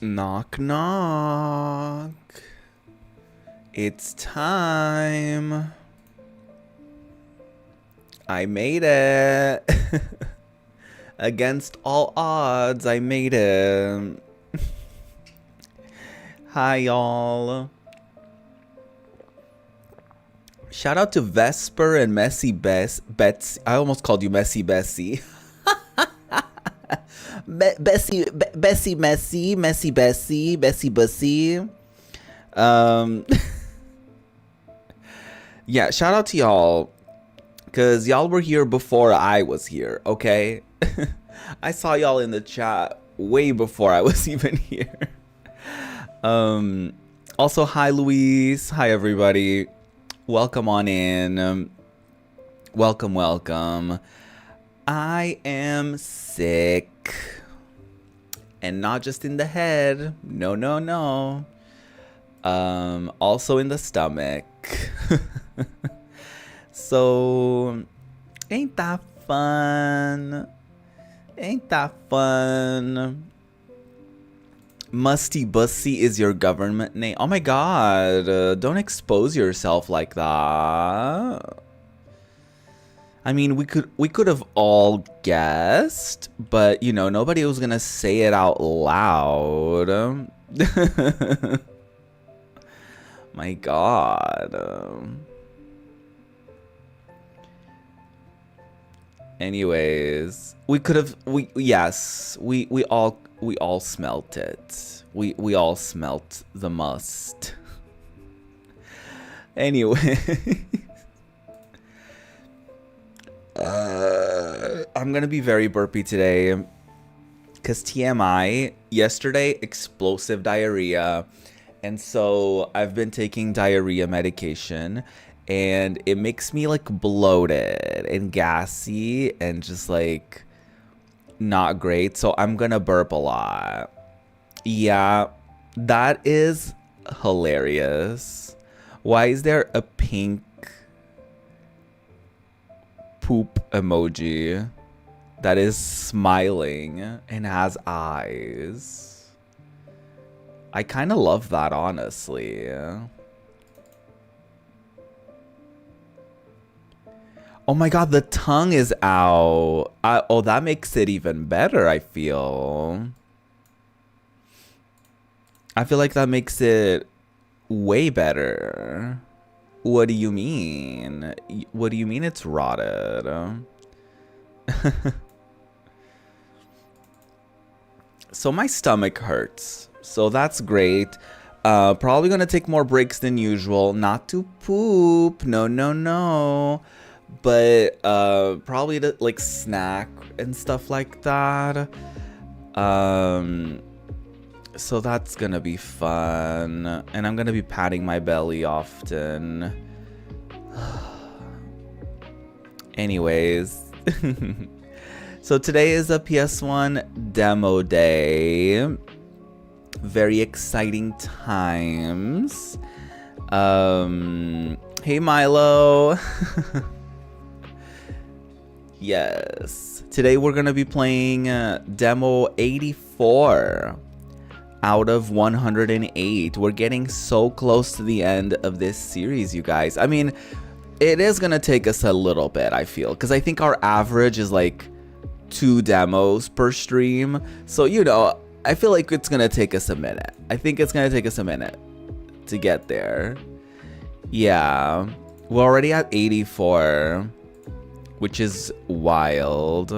Knock, knock. It's time. I made it. Against all odds, I made it. Hi, y'all. Shout out to Vesper and Messy Betsy. I almost called you Messy Bessie. Bessie Bussy. Yeah, shout out to y'all. Because y'all were here before I was here, okay? I saw y'all in the chat way before I was even here. Also, hi, Luis. Hi, everybody. Welcome on in. Welcome, welcome. I am sick. And not just in the head. No, no, no. Also in the stomach. So, ain't that fun? Ain't that fun? Musty Bussy is your government name. Oh my god, don't expose yourself like that. I mean, we could have all guessed, but you know, nobody was gonna say it out loud. My god. Anyways, we could have we all smelt it. We all smelt the must. Anyway, I'm gonna be very burpy today because TMI, yesterday explosive diarrhea, and so I've been taking diarrhea medication. And it makes me like bloated and gassy and just like not great. So I'm gonna burp a lot. Yeah, that is hilarious. Why is there a pink poop emoji that is smiling and has eyes? I kind of love that, honestly. Oh my god, the tongue is out. Oh, that makes it even better, I feel. I feel like that makes it way better. What do you mean? What do you mean it's rotted? So my stomach hurts. So that's great. Probably gonna take more breaks than usual. Not to poop. No, no, no. But probably to like snack and stuff like that. So that's gonna be fun, and I'm gonna be patting my belly often. Anyways, so today is a PS1 Demo day. Very exciting times. Hey Milo. Yes, today we're gonna be playing demo 84 out of 108. We're getting so close to the end of this series, you guys. I mean, it is gonna take us a little bit, I feel, because I think our average is like 2 demos per stream. So, you know, I feel like it's gonna take us a minute. I think it's gonna take us a minute to get there. Yeah, we're already at 84. Which is wild.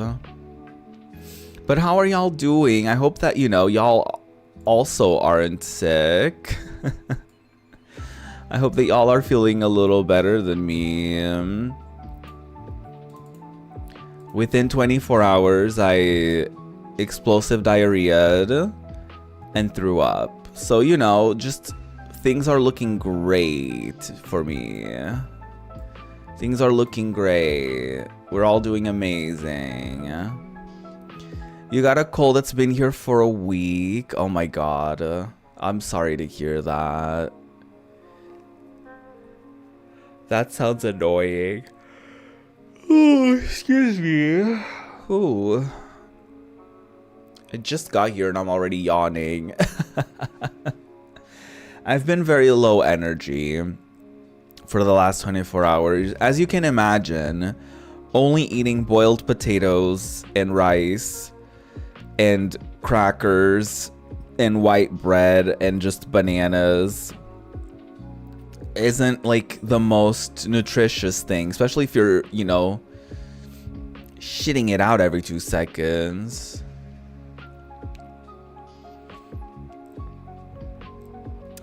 But how are y'all doing? I hope that, you know, y'all also aren't sick. I hope that y'all are feeling a little better than me. Within 24 hours, I explosive diarrheaed and threw up. So, you know, just things are looking great for me. Things are looking great. We're all doing amazing. You got a cold that's been here for a week. Oh my god. I'm sorry to hear that. That sounds annoying. Oh, excuse me. Ooh. I just got here and I'm already yawning. I've been very low energy for the last 24 hours. As you can imagine, only eating boiled potatoes and rice and crackers and white bread and just bananas isn't like the most nutritious thing, especially if you're, you know, shitting it out every 2 seconds.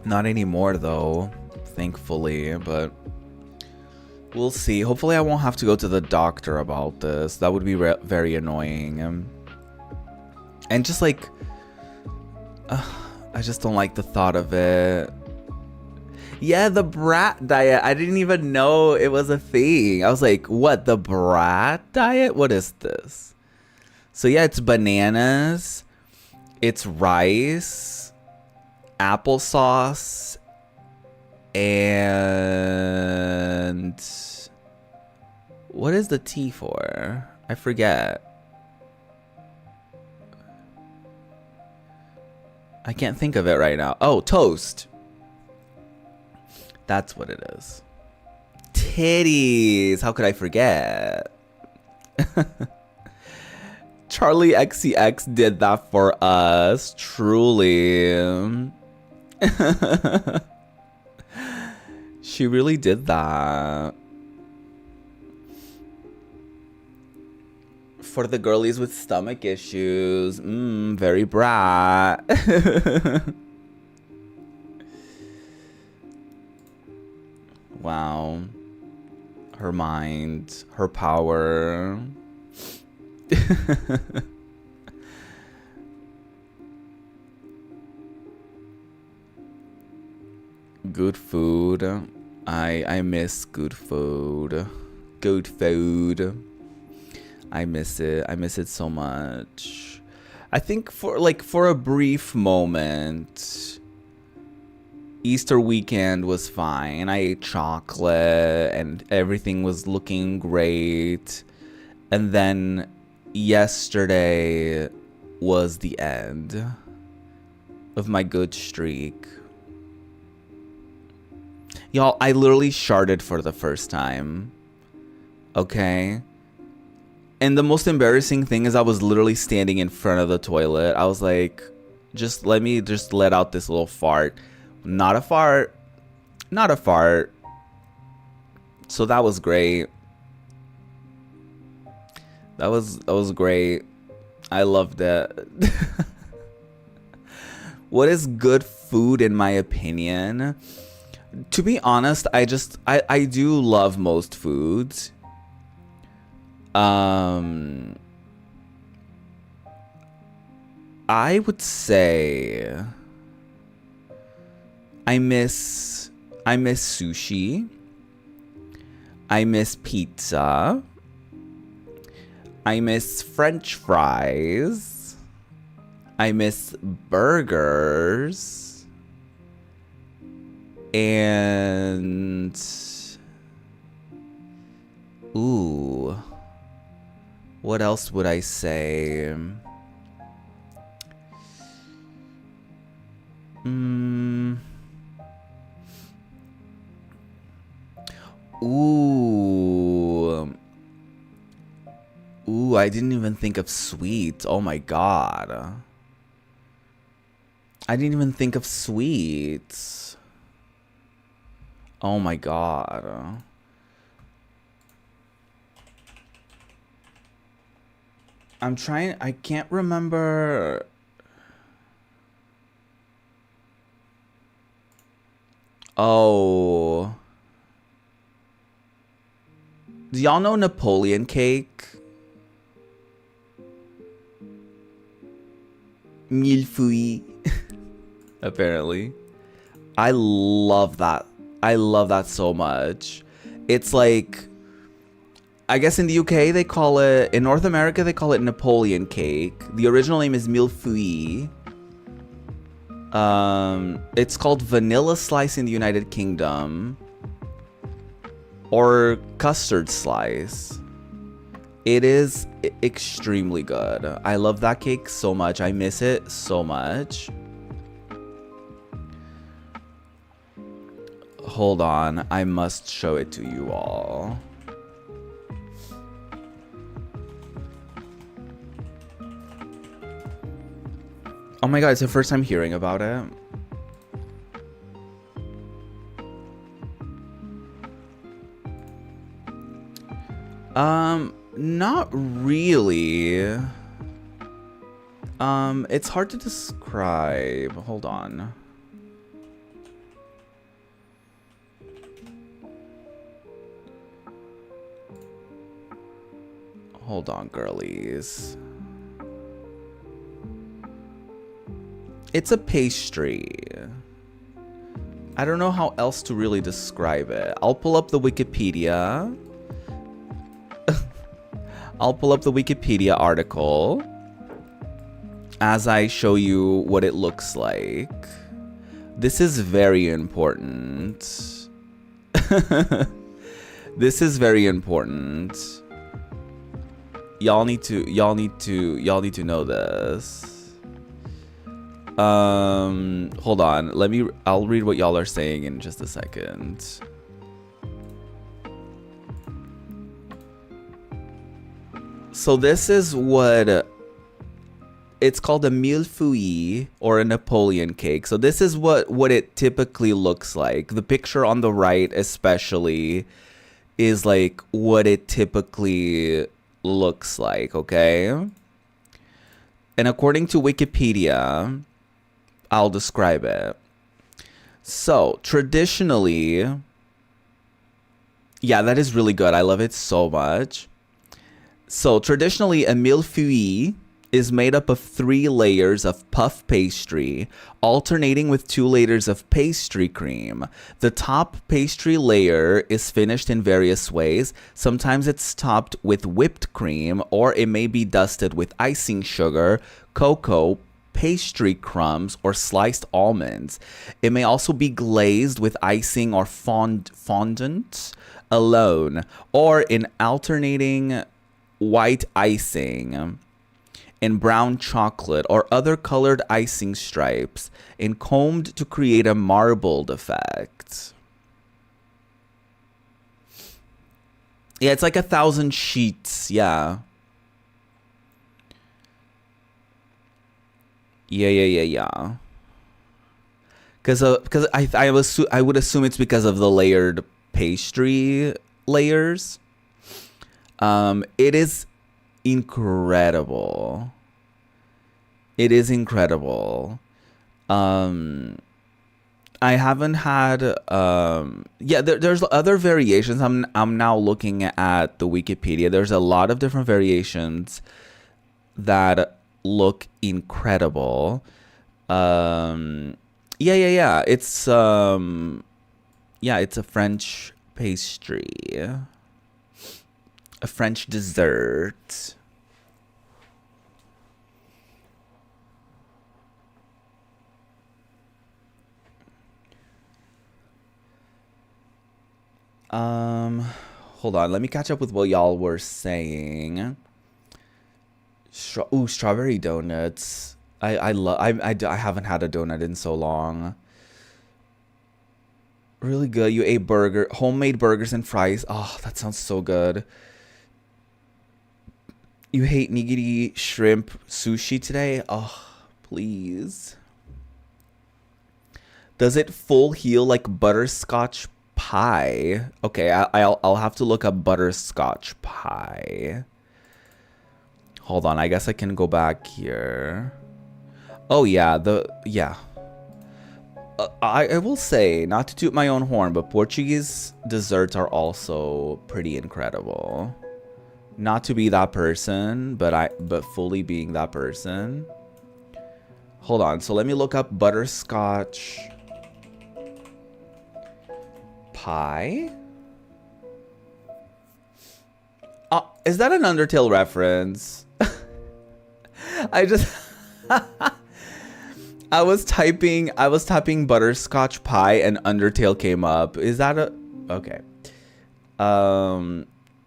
Not anymore though, thankfully, but we'll see. Hopefully I won't have to go to the doctor about this. That would be very annoying. And just like, I just don't like the thought of it. Yeah, the brat diet. I didn't even know it was a thing. I was like, what, the brat diet? What is this? So yeah, it's bananas, it's rice, applesauce, and what is the T for? I forget. I can't think of it right now. Oh, toast. That's what it is. Titties. How could I forget? Charlie XCX did that for us. Truly. She really did that. For the girlies with stomach issues. Very brat. Wow. Her mind, her power. Good food. I miss good food. Good food. I miss it. I miss it so much. I think for a brief moment, Easter weekend was fine. I ate chocolate and everything was looking great. And then yesterday was the end of my good streak. Y'all, I literally sharted for the first time. Okay? And the most embarrassing thing is I was literally standing in front of the toilet. I was like, just let me just let out this little fart. Not a fart. Not a fart. So that was great. That was great. I loved it. What is good food in my opinion? To be honest, I do love most foods. I would say I miss sushi. I miss pizza. I miss French fries. I miss burgers. And ooh, what else would I say? Ooh, I didn't even think of sweets. Oh my god. I didn't even think of sweets. Oh my god. I can't remember. Oh. Do y'all know Napoleon cake? Millefeuille. Apparently. I love that. I love that so much. It's like, I guess in the UK they call it, in North America they call it Napoleon cake. The original name is millefeuille. It's called vanilla slice in the United Kingdom, or custard slice It is extremely good. I love that cake so much. I miss it so much. Hold on. I must show it to you all. Oh my god, it's the first time hearing about it. Not really. It's hard to describe. Hold on. Hold on, girlies. It's a pastry. I don't know how else to really describe it. I'll pull up the Wikipedia. I'll pull up the Wikipedia article as I show you what it looks like. This is very important. This is very important. Y'all need to know this. Hold on. I'll read what y'all are saying in just a second. So this is what it's called, a millefeuille or a Napoleon cake. So this is what it typically looks like. The picture on the right especially is like what it typically looks like, okay? And according to Wikipedia, I'll describe it. So, traditionally, yeah, that is really good. I love it so much. So, traditionally, a millefeuille is made up of 3 layers of puff pastry, alternating with 2 layers of pastry cream. The top pastry layer is finished in various ways. Sometimes it's topped with whipped cream, or it may be dusted with icing sugar, cocoa, pastry crumbs, or sliced almonds. It may also be glazed with icing or fondant alone, or in alternating white icing and brown chocolate or other colored icing stripes, and combed to create a marbled effect. Yeah, it's like 1,000 sheets. Yeah. Yeah. Because I would assume it's because of the layered pastry layers. It is incredible. It is incredible. I haven't had there's other variations. I'm now looking at the Wikipedia. There's a lot of different variations that look incredible. Yeah. It's it's a French pastry. A French dessert. Hold on. Let me catch up with what y'all were saying. Strawberry donuts. I haven't had a donut in so long. Really good. You ate homemade burgers and fries. Oh, that sounds so good. You hate nigiri shrimp sushi today? Oh, please. Does it full heal like butterscotch pie? Okay, I'll have to look up butterscotch pie. Hold on, I guess I can go back here. Oh yeah, I will say, not to toot my own horn, but Portuguese desserts are also pretty incredible. Not to be that person, but fully being that person. Hold on, so let me look up butterscotch pie. Is that an Undertale reference? I was typing butterscotch pie and Undertale came up. Is that a okay?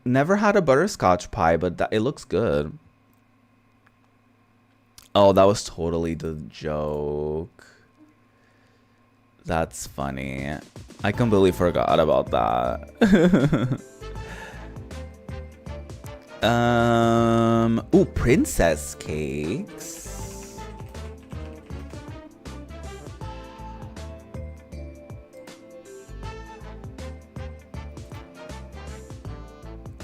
Never had a butterscotch pie, but it looks good. Oh, that was totally the joke. That's funny. I completely forgot about that. Ooh, princess cakes.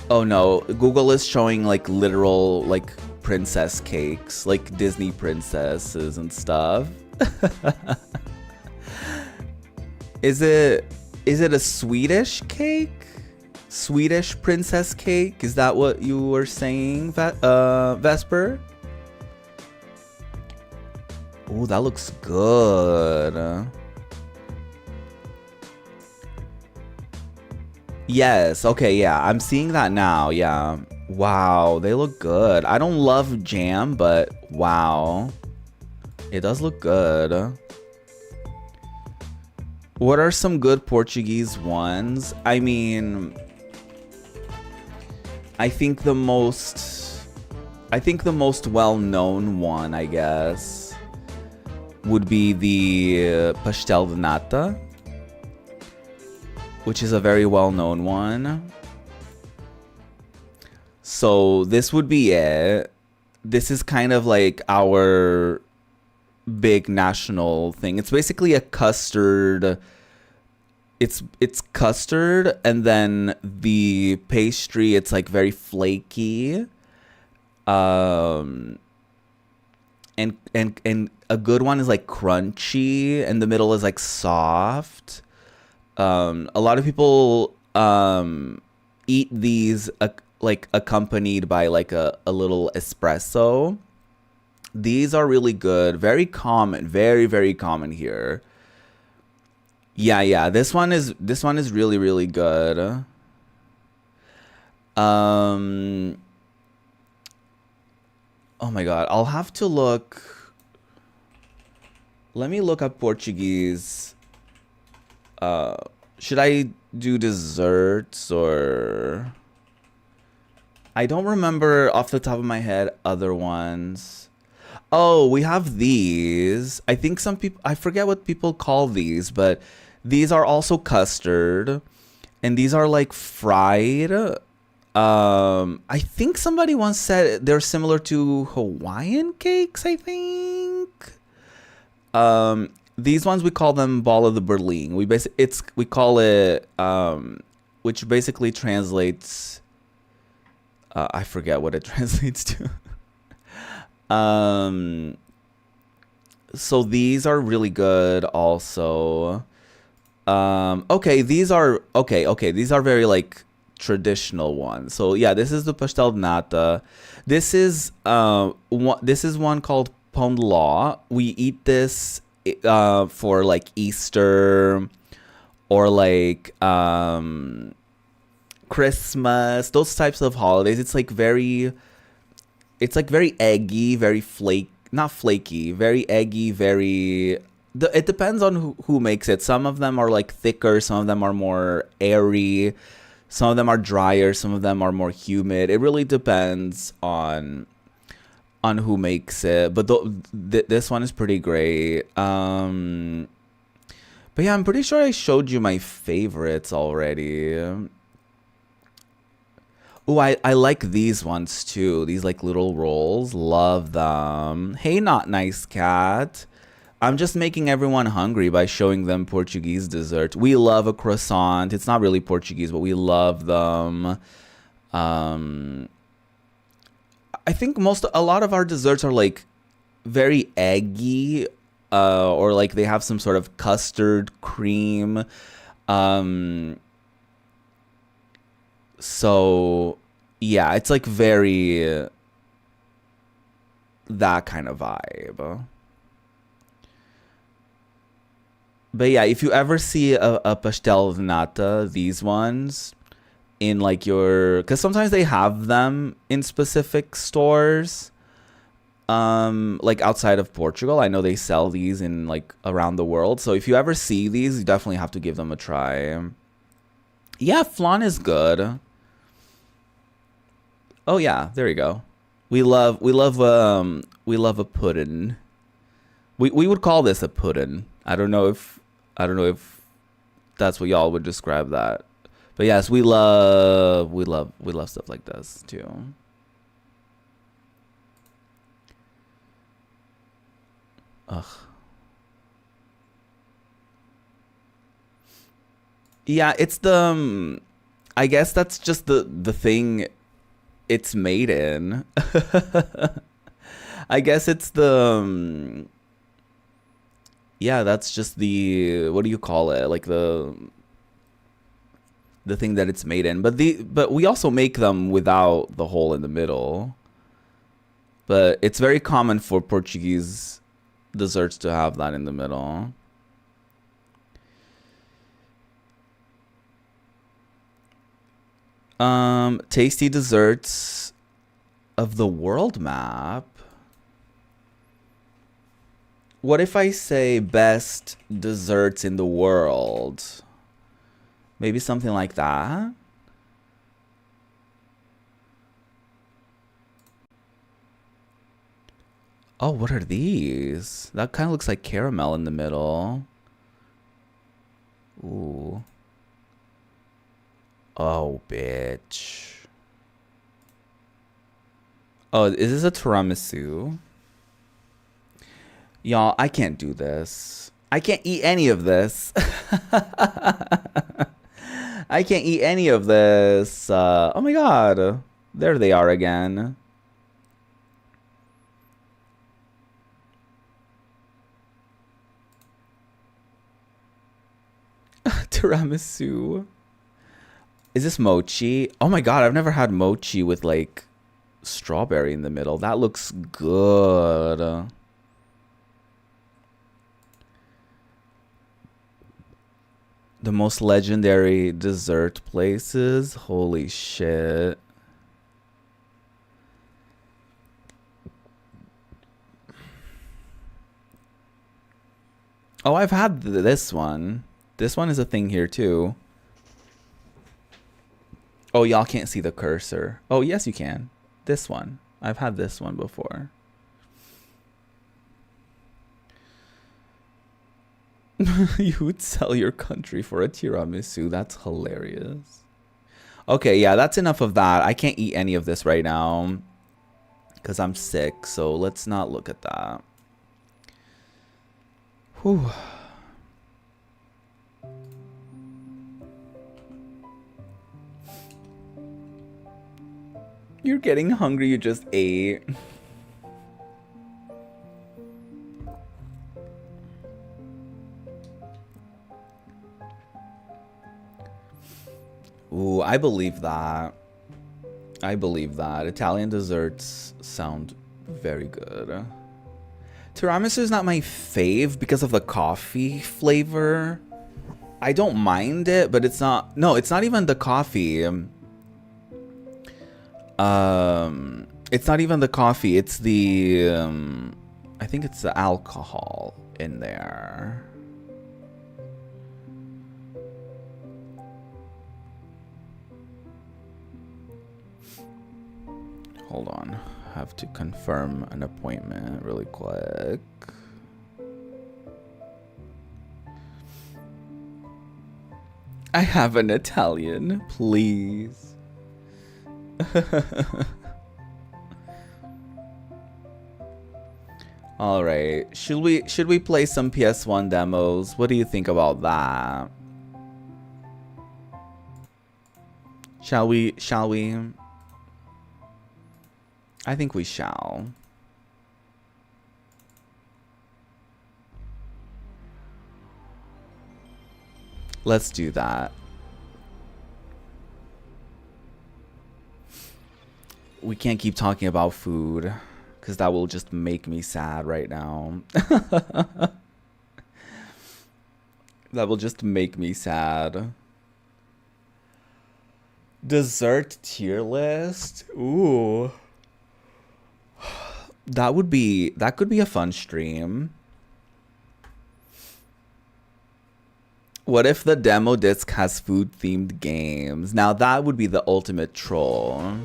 Oh no, Google is showing like literal like princess cakes, like Disney princesses and stuff. Is it a Swedish cake? Swedish princess cake? Is that what you were saying, Vesper? Oh, that looks good. Yes, okay, yeah, I'm seeing that now, yeah. Wow, they look good. I don't love jam, but wow. It does look good. What are some good Portuguese ones? I mean, I think the most well-known one, I guess, would be the pastel de nata, which is a very well-known one. So this would be it. This is kind of like our big national thing. It's basically a custard. It's custard, and then the pastry, it's like very flaky. And a good one is like crunchy, and the middle is like soft. A lot of people eat these like accompanied by like a little espresso. These are really good. Very common. Very, very common here. Yeah. This one is really, really good. Oh my god. I'll have to look. Let me look up Portuguese. Should I do desserts or... I don't remember off the top of my head other ones. Oh, we have these. I think some people, I forget what people call these, but these are also custard, and these are like fried. I think somebody once said they're similar to Hawaiian cakes, I think. These ones, we call them ball of the Berlin. We call it, which basically translates, I forget what it translates to. So these are really good also. Okay, these are very like traditional ones. So yeah, this is the pastel de nata. This is one called pão de ló. We eat this for like Easter or like Christmas, those types of holidays. It's like very eggy, very not flaky, very eggy, very... It depends on who makes it. Some of them are like thicker, some of them are more airy, some of them are drier, some of them are more humid. It really depends on who makes it. But this one is pretty great. But yeah, I'm pretty sure I showed you my favorites already. Oh, I like these ones too. These like little rolls. Love them. Hey, not nice cat. I'm just making everyone hungry by showing them Portuguese dessert. We love a croissant. It's not really Portuguese, but we love them. I think a lot of our desserts are like very eggy, or like they have some sort of custard cream. So yeah, it's like very that kind of vibe. But yeah, if you ever see a pastel de nata, these ones, in like because sometimes they have them in specific stores, like outside of Portugal. I know they sell these in like around the world. So if you ever see these, you definitely have to give them a try. Yeah, flan is good. Oh yeah, there you go. We love a pudding. We would call this a pudding. I don't know if that's what y'all would describe that. But yes, we love stuff like this too. Ugh. Yeah, it's the I guess that's just the thing it's made in. I guess it's the yeah, that's just the, what do you call it? Like the thing that it's made in. But we also make them without the hole in the middle. But it's very common for Portuguese desserts to have that in the middle. Tasty desserts of the world map. What if I say best desserts in the world? Maybe something like that. Oh, what are these? That kind of looks like caramel in the middle. Ooh. Oh, bitch. Oh, is this a tiramisu? Y'all, I can't do this. I can't eat any of this. I can't eat any of this. Oh my god. There they are again. Tiramisu. Is this mochi? Oh my god, I've never had mochi with like strawberry in the middle. That looks good. The most legendary dessert places. Holy shit. Oh, I've had this one. This one is a thing here too. Oh, y'all can't see the cursor. Oh, yes, you can. This one. I've had this one before. You would sell your country for a tiramisu. That's hilarious. Okay, yeah, that's enough of that. I can't eat any of this right now because I'm sick. So let's not look at that. Whew. You're getting hungry, you just ate. Ooh, I believe that. I believe that. Italian desserts sound very good. Tiramisu is not my fave because of the coffee flavor. I don't mind it, but it's not... No, it's not even the coffee. It's not even the coffee. It's the... I think it's the alcohol in there. Hold on. I have to confirm an appointment really quick. I have an Italian, please. All right. Should we play some PS1 demos? What do you think about that? Shall we? I think we shall. Let's do that. We can't keep talking about food because that will just make me sad right now. That will just make me sad. Dessert tier list? Ooh. That could be a fun stream. What if the demo disc has food themed games? Now that would be the ultimate troll.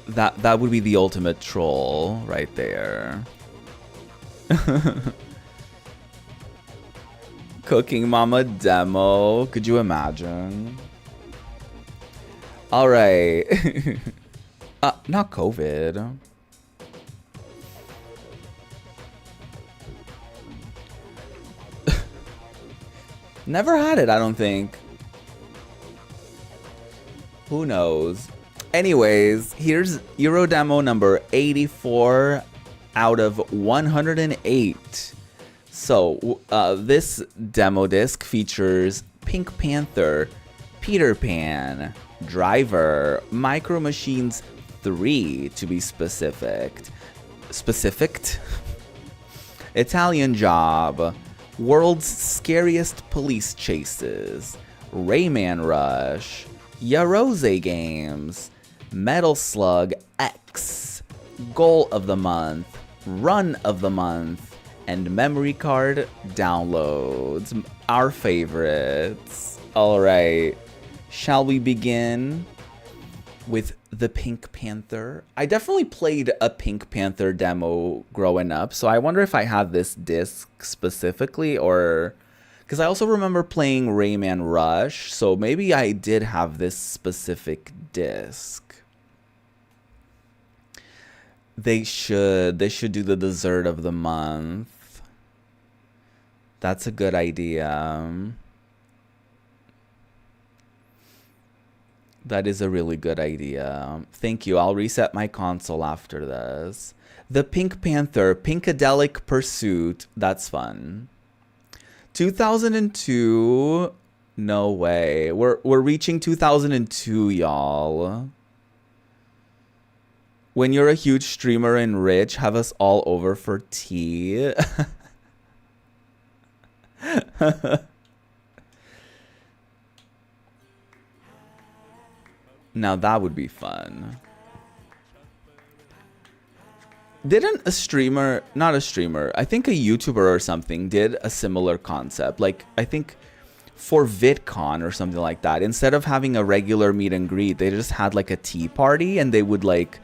That would be the ultimate troll right there. Cooking Mama demo. Could you imagine? All right. Not COVID. Never had it, I don't think. Who knows? Anyways, here's Euro demo number 84 out of 108. So, this demo disc features Pink Panther, Peter Pan, Driver, Micro Machines 3 to be specific. Italian Job, World's Scariest Police Chases, Rayman Rush, Yarose Games, Metal Slug X, Goal of the Month, Run of the Month, and Memory Card Downloads. Our favorites. Alright, shall we begin with the Pink Panther? I definitely played a Pink Panther demo growing up, so I wonder if I had this disc specifically, or... because I also remember playing Rayman Rush, so maybe I did have this specific disc. They should do the dessert of the month. That's a good idea. That is a really good idea. Thank you. I'll reset my console after this. The Pink Panther, Pinkadelic Pursuit. That's fun. 2002. No way. We're reaching 2002, y'all. When you're a huge streamer and rich, have us all over for tea. Now that would be fun. Didn't a streamer, not a streamer, I think a YouTuber or something did a similar concept. Like, I think for VidCon or something like that, instead of having a regular meet and greet, they just had like a tea party, and they would like,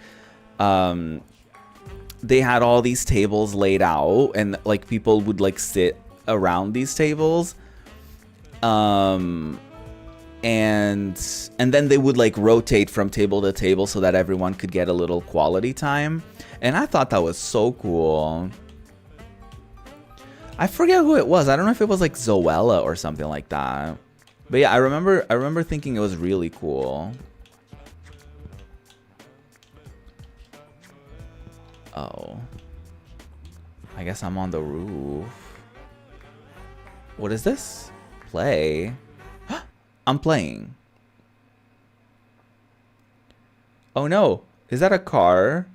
they had all these tables laid out, and like people would like sit around these tables. And then they would like rotate from table to table so that everyone could get a little quality time. And I thought that was so cool. I forget who it was. I don't know if it was like Zoella or something like that. But yeah, I remember thinking it was really cool. Oh. I guess I'm on the roof. What is this? Play. I'm playing. Oh no. Is that a car?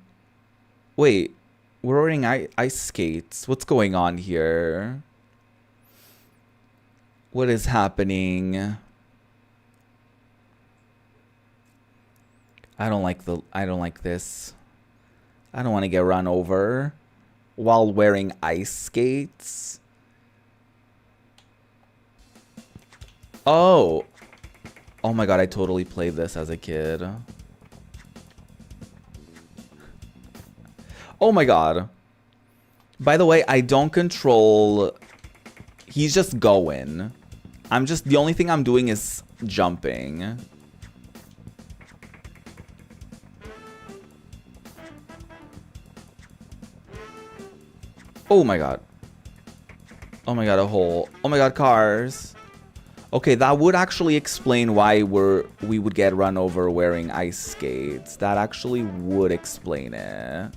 Wait. We're wearing ice skates. What's going on here? What is happening? I don't like this. I don't want to get run over while wearing ice skates. Oh. Oh my god, I totally played this as a kid. Oh my god. By the way, I don't control... He's just going. The only thing I'm doing is jumping. Oh my god. Oh my god, a hole. Oh my god, cars. Okay, that would actually explain why we would get run over wearing ice skates. That actually would explain it.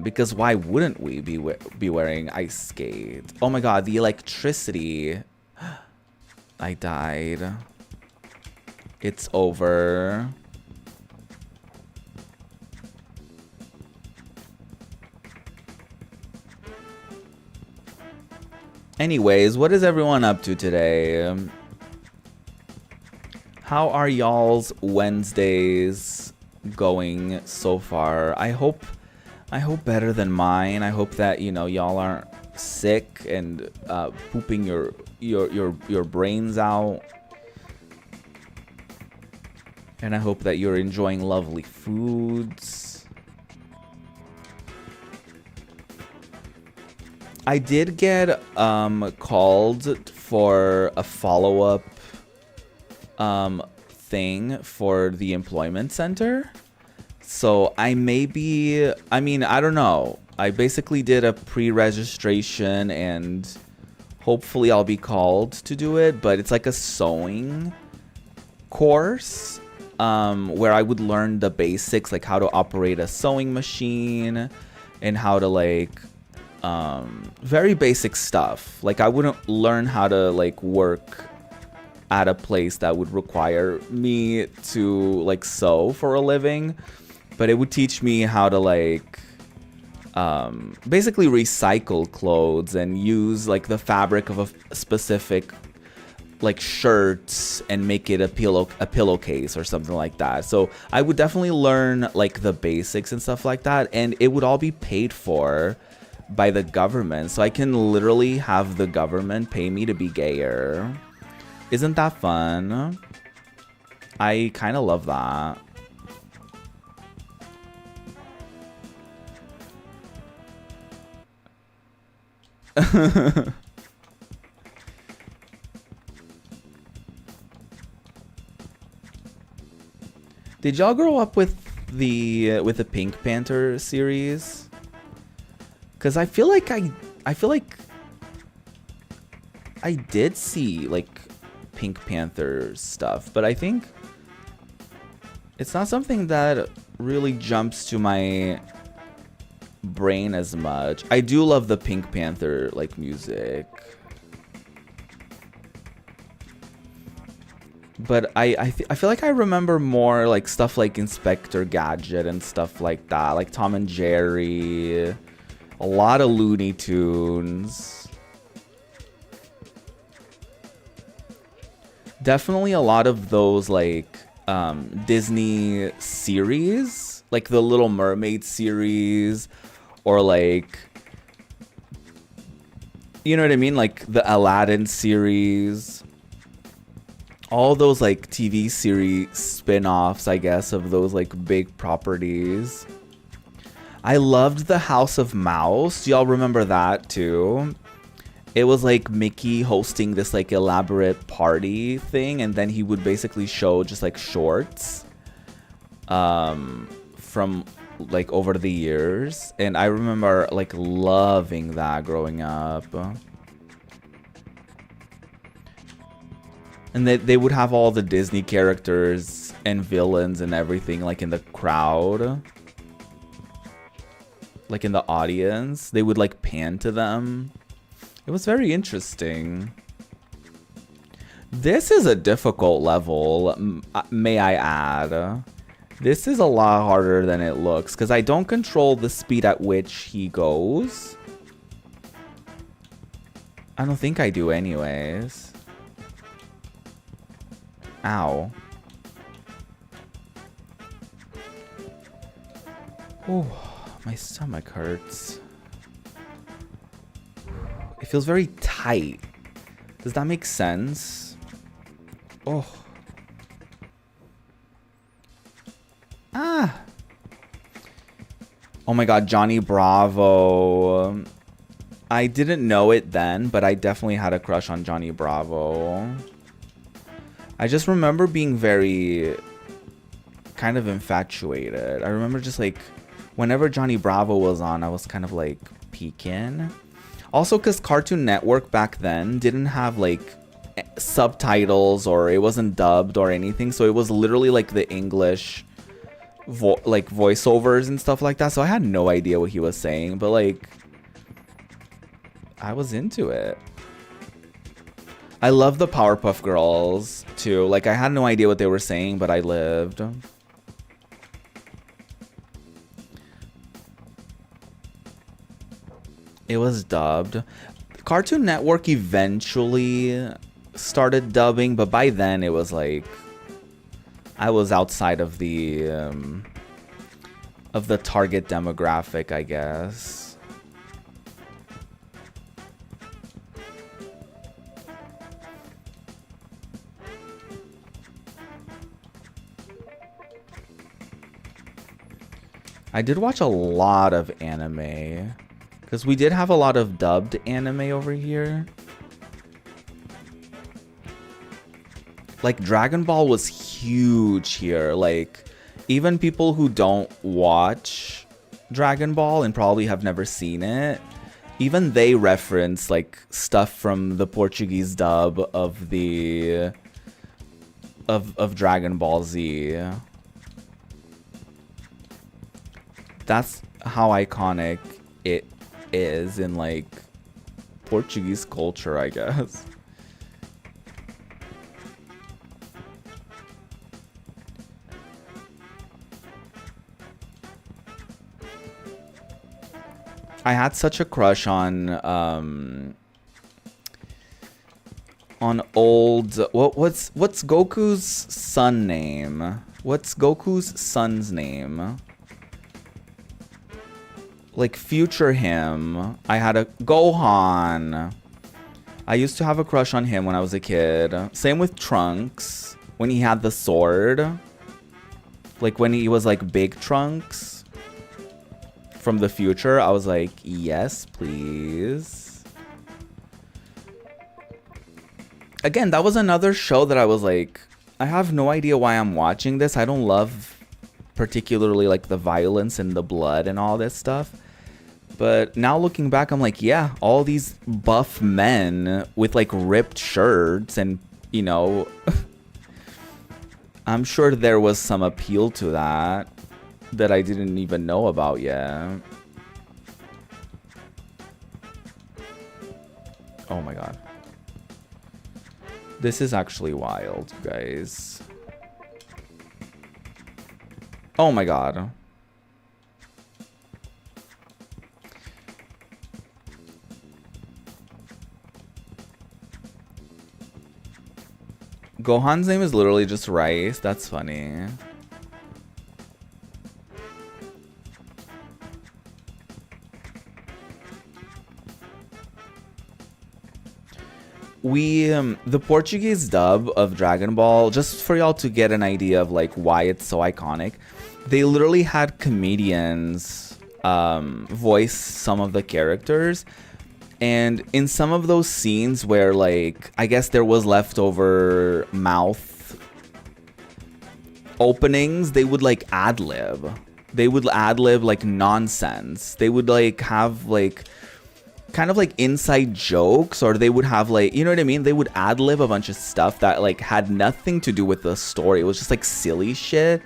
Because why wouldn't we be wearing ice skates? Oh my god, the electricity. I died. It's over. Anyways, what is everyone up to today? How are y'all's Wednesdays going so far? I hope better than mine. I hope that, you know, y'all aren't sick and pooping your brains out. And I hope that you're enjoying lovely foods. I did get called for a follow-up thing for the employment center. So I may be, I mean, I don't know. I basically did a pre-registration and hopefully I'll be called to do it, but it's like a sewing course where I would learn the basics, like how to operate a sewing machine and how to like very basic stuff. Like I wouldn't learn how to like work at a place that would require me to like sew for a living, but it would teach me how to like basically recycle clothes and use like the fabric of a specific like shirts and make it a pillowcase or something like that. So I would definitely learn like the basics and stuff like that, and it would all be paid for by the government. So I can literally have the government pay me to be gayer. Isn't that fun? I kind of love that. Did y'all grow up with the Pink Panther series? Cause I feel like I did see like Pink Panther stuff, but I think it's not something that really jumps to my brain as much. I do love the Pink Panther like music, but I feel like I remember more like stuff like Inspector Gadget and stuff like that, like Tom and Jerry, a lot of Looney Tunes. Definitely a lot of those like Disney series, like the Little Mermaid series, or like, you know what I mean, like the Aladdin series. All those like TV series spin-offs, I guess, of those like big properties. I loved the House of Mouse. Y'all remember that too? It was like Mickey hosting this like elaborate party thing, and then he would basically show just like shorts from like over the years, and I remember like loving that growing up. And they would have all the Disney characters and villains and everything like in the crowd, like in the audience. They would like pan to them. It was very interesting. This is a difficult level, may I add. This is a lot harder than it looks, because I don't control the speed at which he goes. I don't think I do anyways. Ow. Oh, my stomach hurts. It feels very tight. Does that make sense? Oh. Ah. Oh my god, Johnny Bravo. I didn't know it then, but I definitely had a crush on Johnny Bravo. I just remember being very kind of infatuated. I remember just like whenever Johnny Bravo was on, I was kind of like peeking. Also, because Cartoon Network back then didn't have like subtitles, or it wasn't dubbed or anything, so it was literally like the English like voiceovers and stuff like that. So I had no idea what he was saying, but like I was into it. I love the Powerpuff Girls too. Like I had no idea what they were saying, but I lived. It was dubbed. Cartoon Network eventually started dubbing, but by then it was like I was outside of the target demographic, I guess. I did watch a lot of anime. Because we did have a lot of dubbed anime over here. Like, Dragon Ball was huge here. Like, even people who don't watch Dragon Ball and probably have never seen it, even they reference, like, stuff from the Portuguese dub of the... of Dragon Ball Z. That's how iconic it is in, like, Portuguese culture, I guess. I had such a crush on old what's Goku's son name? What's Goku's son's name? Like future him. I had a Gohan. I used to have a crush on him when I was a kid. Same with Trunks when he had the sword. Like when he was like big Trunks. From the future, I was like, yes, please. Again, that was another show that I was like, I have no idea why I'm watching this. I don't love particularly like the violence and the blood and all this stuff. But now looking back, I'm like, yeah, all these buff men with like ripped shirts and, you know, I'm sure there was some appeal to that. That I didn't even know about yet. Oh my god. This is actually wild, guys. Oh my god. Gohan's name is literally just Rice. That's funny. The Portuguese dub of Dragon Ball, just for y'all to get an idea of like why it's so iconic, they literally had comedians voice some of the characters, and in some of those scenes where like I guess there was leftover mouth openings, they would like ad-lib. They would ad-lib like nonsense. They would like have like kind of like inside jokes, or they would have like, you know what I mean? They would ad-lib a bunch of stuff that like had nothing to do with the story. It was just like silly shit.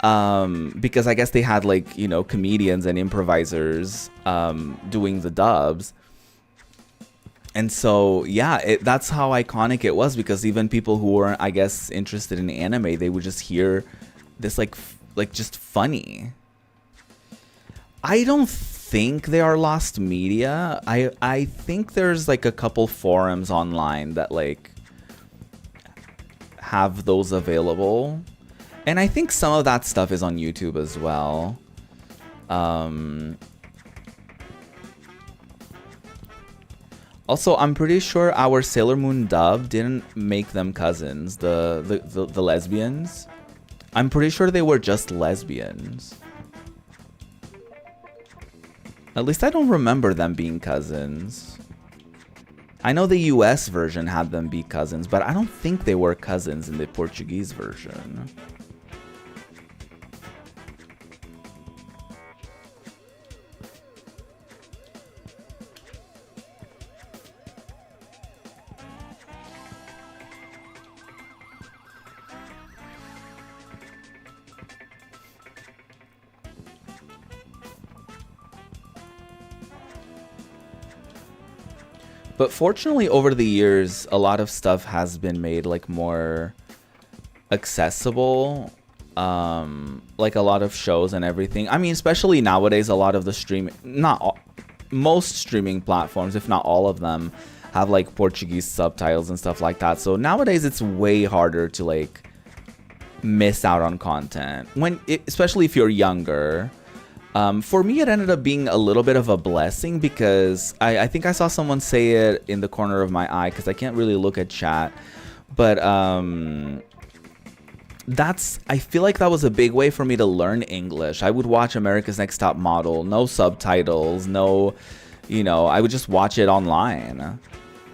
Because I guess they had like, you know, comedians and improvisers doing the dubs. And so, yeah, that's how iconic it was, because even people who weren't, I guess, interested in anime, they would just hear this like just funny. I don't think they are lost media. I think there's like a couple forums online that like have those available, and I think some of that stuff is on YouTube as well. Also, I'm pretty sure our Sailor Moon dub didn't make them cousins, the lesbians. I'm pretty sure they were just lesbians. At least I don't remember them being cousins. I know the US version had them be cousins, but I don't think they were cousins in the Portuguese version. But fortunately, over the years, a lot of stuff has been made like more accessible. Like a lot of shows and everything. I mean, especially nowadays, a lot of the most streaming platforms, if not all of them, have like Portuguese subtitles and stuff like that. So nowadays, it's way harder to like miss out on content especially if you're younger. For me, it ended up being a little bit of a blessing, because I think I saw someone say it in the corner of my eye, because I can't really look at chat. But I feel like that was a big way for me to learn English. I would watch America's Next Top Model, no subtitles, no, I would just watch it online.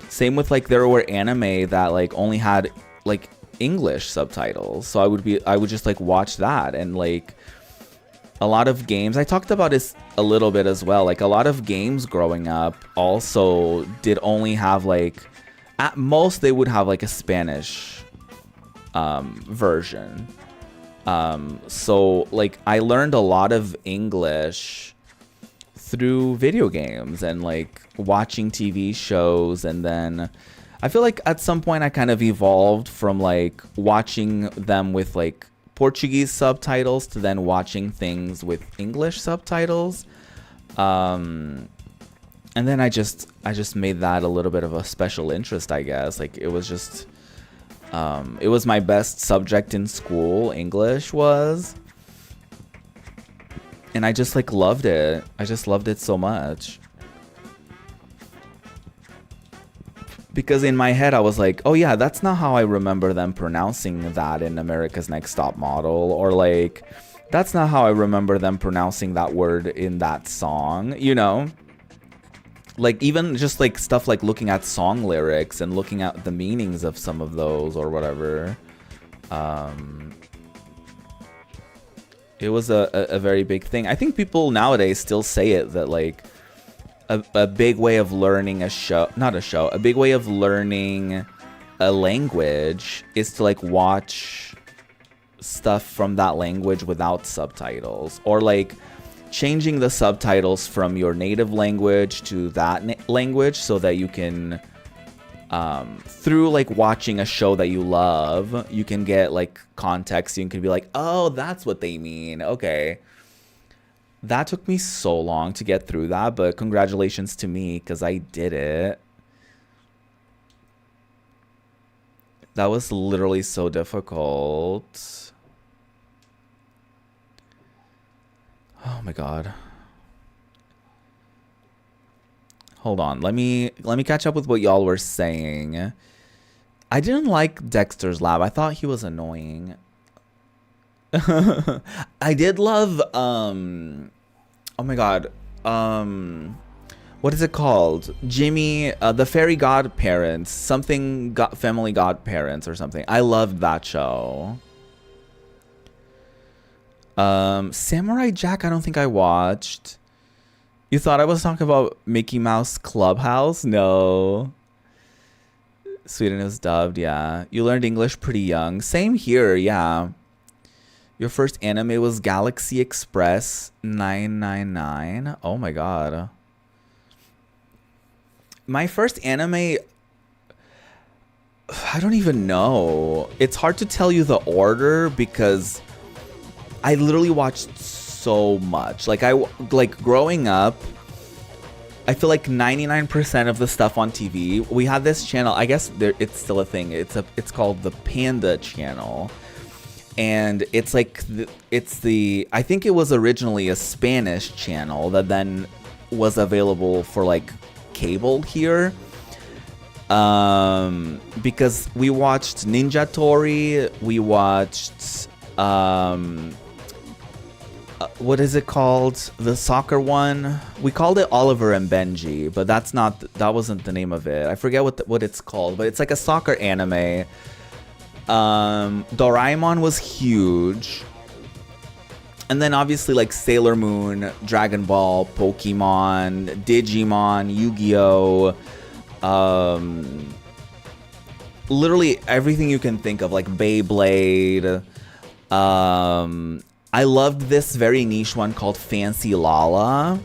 Same with like there were anime that like only had like English subtitles, so I would just like watch that. And like a lot of games, I talked about this a little bit as well, like a lot of games growing up also did only have like, at most they would have like a Spanish version. So like I learned a lot of English through video games and like watching TV shows. And then I feel like at some point I kind of evolved from like watching them with like Portuguese subtitles to then watching things with English subtitles. And then I just made that a little bit of a special interest, I guess. Like it was just it was my best subject in school, English was. And I just like loved it. I just loved it so much. Because in my head I was like, oh yeah, that's not how I remember them pronouncing that in America's Next Top Model. Or like, that's not how I remember them pronouncing that word in that song, Like even just like stuff like looking at song lyrics and looking at the meanings of some of those or whatever. It was a very big thing. I think people nowadays still say it, that like a big way of learning a big way of learning a language is to like watch stuff from that language without subtitles, or like changing the subtitles from your native language to that language so that you can, through like watching a show that you love, you can get like context. You can be like, oh, that's what they mean. Okay. That took me so long to get through that, but congratulations to me because I did it. That was literally so difficult. Oh my god. Hold on. Let me catch up with what y'all were saying. I didn't like Dexter's Lab. I thought he was annoying. I did love oh my god. What is it called? Jimmy, the Fairy Godparents, something Family Godparents or something. I loved that show. Samurai Jack, I don't think I watched. You thought I was talking about Mickey Mouse Clubhouse? No. Sweden is dubbed, yeah. You learned English pretty young. Same here, yeah. Your first anime was Galaxy Express 999. Oh my god. My first anime, I don't even know. It's hard to tell you the order because I literally watched so much. Like growing up, I feel like 99% of the stuff on TV, we had this channel. I guess it's still a thing. It's called the Panda channel. And it's like I think it was originally a Spanish channel that then was available for like cable here. Because we watched Ninja Tori, we watched what is it called? The soccer one. We called it Oliver and Benji, but that wasn't the name of it. I forget what it's called, but it's like a soccer anime. Doraemon was huge. And then obviously like Sailor Moon, Dragon Ball, Pokemon, Digimon, Yu-Gi-Oh! Literally everything you can think of, like Beyblade. I loved this very niche one called Fancy Lala.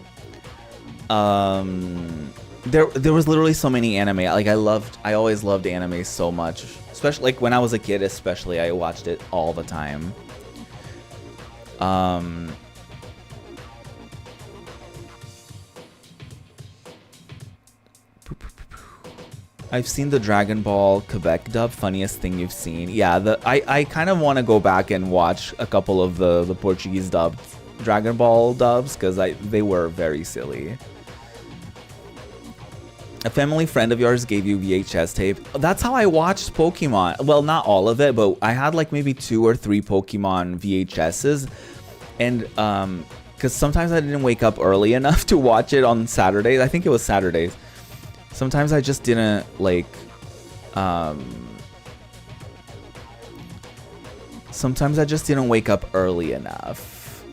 There was literally so many anime. Like I always loved anime so much. Especially like when I was a kid, especially I watched it all the time. I've seen the Dragon Ball Quebec dub. Funniest thing you've seen? Yeah, I kind of want to go back and watch a couple of the Portuguese dubbed Dragon Ball dubs because they were very silly. A family friend of yours gave you VHS tape. That's how I watched Pokemon. Well, not all of it, but I had like maybe 2 or 3 Pokemon VHSs. And because sometimes I didn't wake up early enough to watch it on Saturdays. I think it was Saturdays. Sometimes I just didn't like sometimes I just didn't wake up early enough.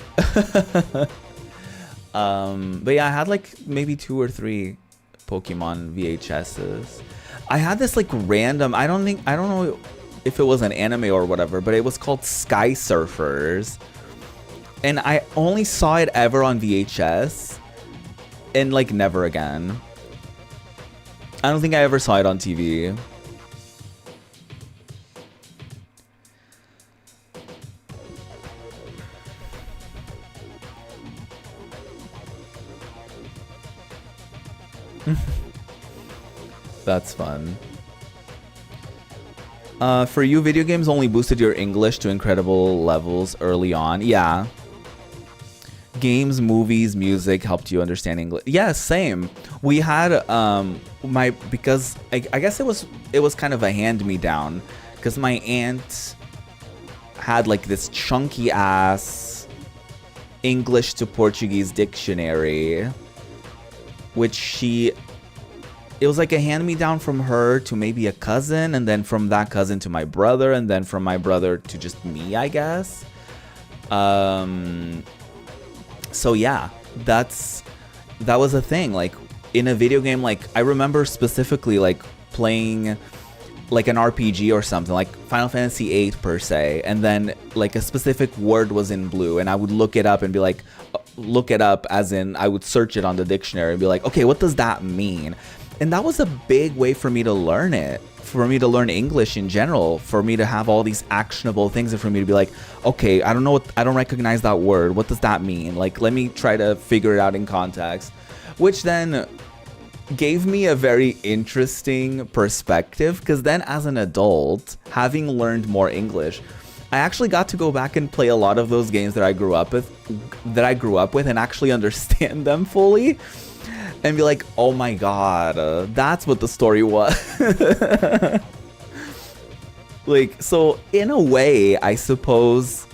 But yeah, I had like maybe 2 or 3 Pokemon VHSs. I had this like random, I don't know if it was an anime or whatever, but it was called Sky Surfers. And I only saw it ever on VHS and like never again. I don't think I ever saw it on TV. That's fun. For you, video games only boosted your English to incredible levels early on. Yeah. Games, movies, music helped you understand English. Yeah, same. We had because I guess it was kind of a hand-me-down, because my aunt had like this chunky ass English to Portuguese dictionary, which it was like a hand-me-down from her to maybe a cousin, and then from that cousin to my brother, and then from my brother to just me, I guess. So yeah, that was a thing. Like in a video game, like I remember specifically like playing like an RPG or something, like Final Fantasy VIII per se, and then like a specific word was in blue, and I would look it up and be like, look it up as in I would search it on the dictionary and be like, okay, what does that mean? And that was a big way for me to learn it, for me to learn English in general, for me to have all these actionable things, and for me to be like, okay, I don't recognize that word. What does that mean? Like, let me try to figure it out in context, which then gave me a very interesting perspective, because then as an adult, having learned more English, I actually got to go back and play a lot of those games that I grew up with and actually understand them fully. And be like, oh my god, that's what the story was. Like, so in a way, I suppose,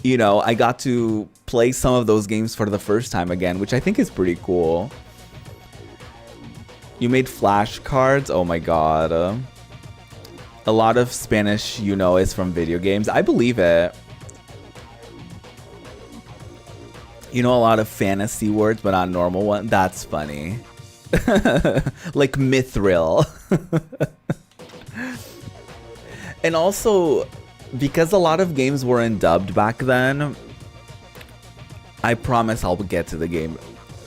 you know, I got to play some of those games for the first time again, which I think is pretty cool. You made flashcards? Oh my god. A lot of Spanish, you know, is from video games. I believe it. You know a lot of fantasy words, but not normal ones. That's funny. Like mithril. And also, because a lot of games weren't dubbed back then, I promise I'll get to the game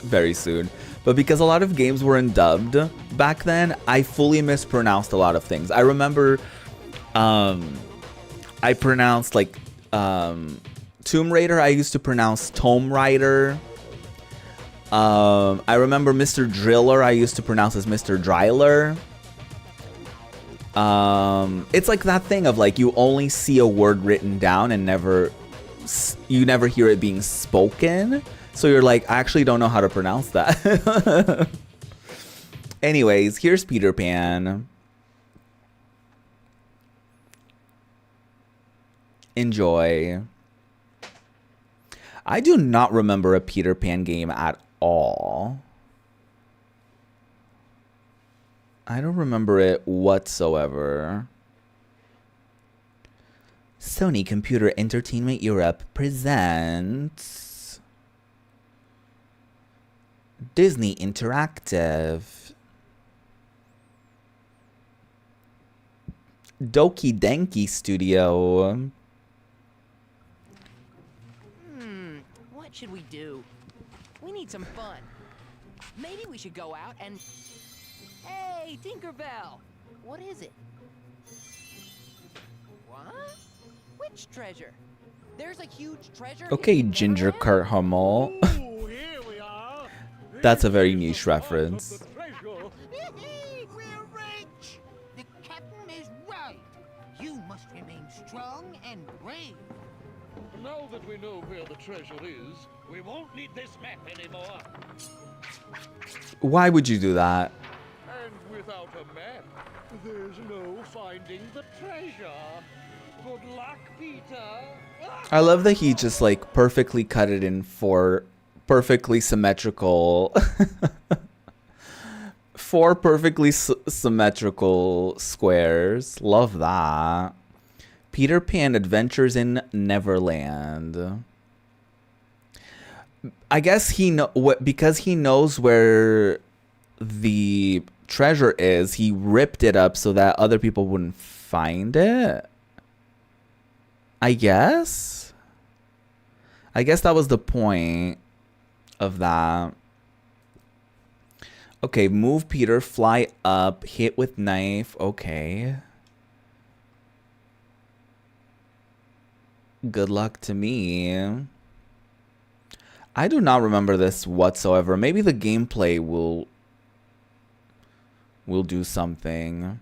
very soon. But because a lot of games weren't dubbed back then, I fully mispronounced a lot of things. I remember I pronounced like Tomb Raider, I used to pronounce Tomb Raider. I remember Mr. Driller, I used to pronounce as Mr. Dryler. It's like that thing of like, you only see a word written down and you never hear it being spoken. So you're like, I actually don't know how to pronounce that. Anyways, here's Peter Pan. Enjoy. I do not remember a Peter Pan game at all. I don't remember it whatsoever. Sony Computer Entertainment Europe presents Disney Interactive. Doki Denki Studio. What should we do? We need some fun. Maybe we should go out and... Hey, Tinkerbell! What is it? What? Which treasure? There's a huge treasure. Okay, Ginger Kurt Hummel. That's a very niche reference. We're rich! The captain is right. You must remain strong and brave. Now that we know where the treasure is, we won't need this map anymore. Why would you do that? And without a map, there's no finding the treasure. Good luck, Peter. I love that he just like perfectly cut it in four perfectly symmetrical four perfectly symmetrical squares. Love that. Peter Pan Adventures in Neverland. I guess because he knows where the treasure is, he ripped it up so that other people wouldn't find it. I guess that was the point of that. Okay, move Peter, fly up, hit with knife. Okay. Good luck to me. I do not remember this whatsoever. Maybe the gameplay will do something.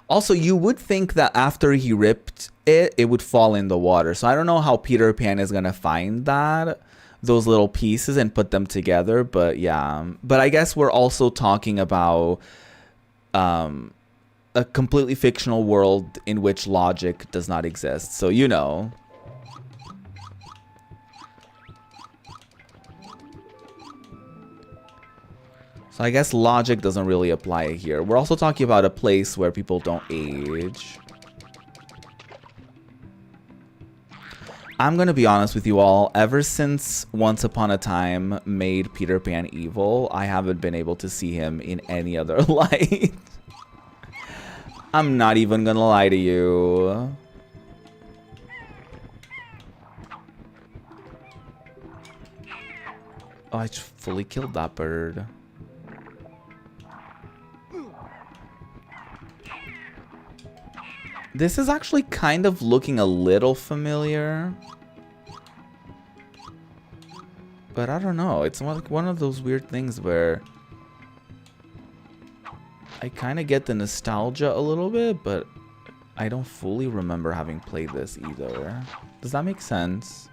Also, you would think that after he ripped it, it would fall in the water. So I don't know how Peter Pan is going to find those little pieces and put them together. But yeah. But I guess we're also talking about a completely fictional world in which logic does not exist. So, you know. So I guess logic doesn't really apply here. We're also talking about a place where people don't age. I'm gonna be honest with you all. Ever since Once Upon a Time made Peter Pan evil, I haven't been able to see him in any other light. I'm not even gonna lie to you. Oh, I just fully killed that bird. This is actually kind of looking a little familiar. But I don't know. It's one of those weird things where I kind of get the nostalgia a little bit, but I don't fully remember having played this either. Does that make sense?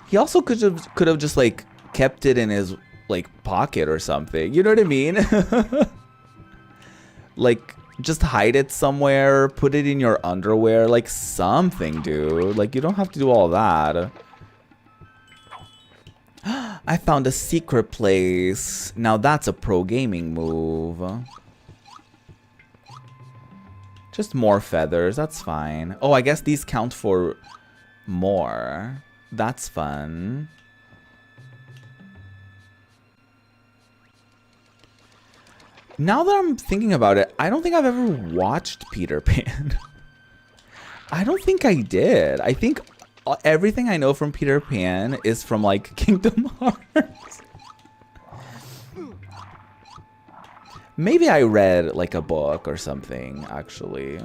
He also could have just like kept it in his like pocket or something. You know what I mean? Like, just hide it somewhere, put it in your underwear, like something, dude. Like, you don't have to do all that. I found a secret place. Now that's a pro gaming move. Just more feathers, that's fine. Oh, I guess these count for more. That's fun. Now that I'm thinking about it, I don't think I've ever watched Peter Pan. I don't think I did. I think everything I know from Peter Pan is from, like, Kingdom Hearts. Maybe I read, like, a book or something, actually.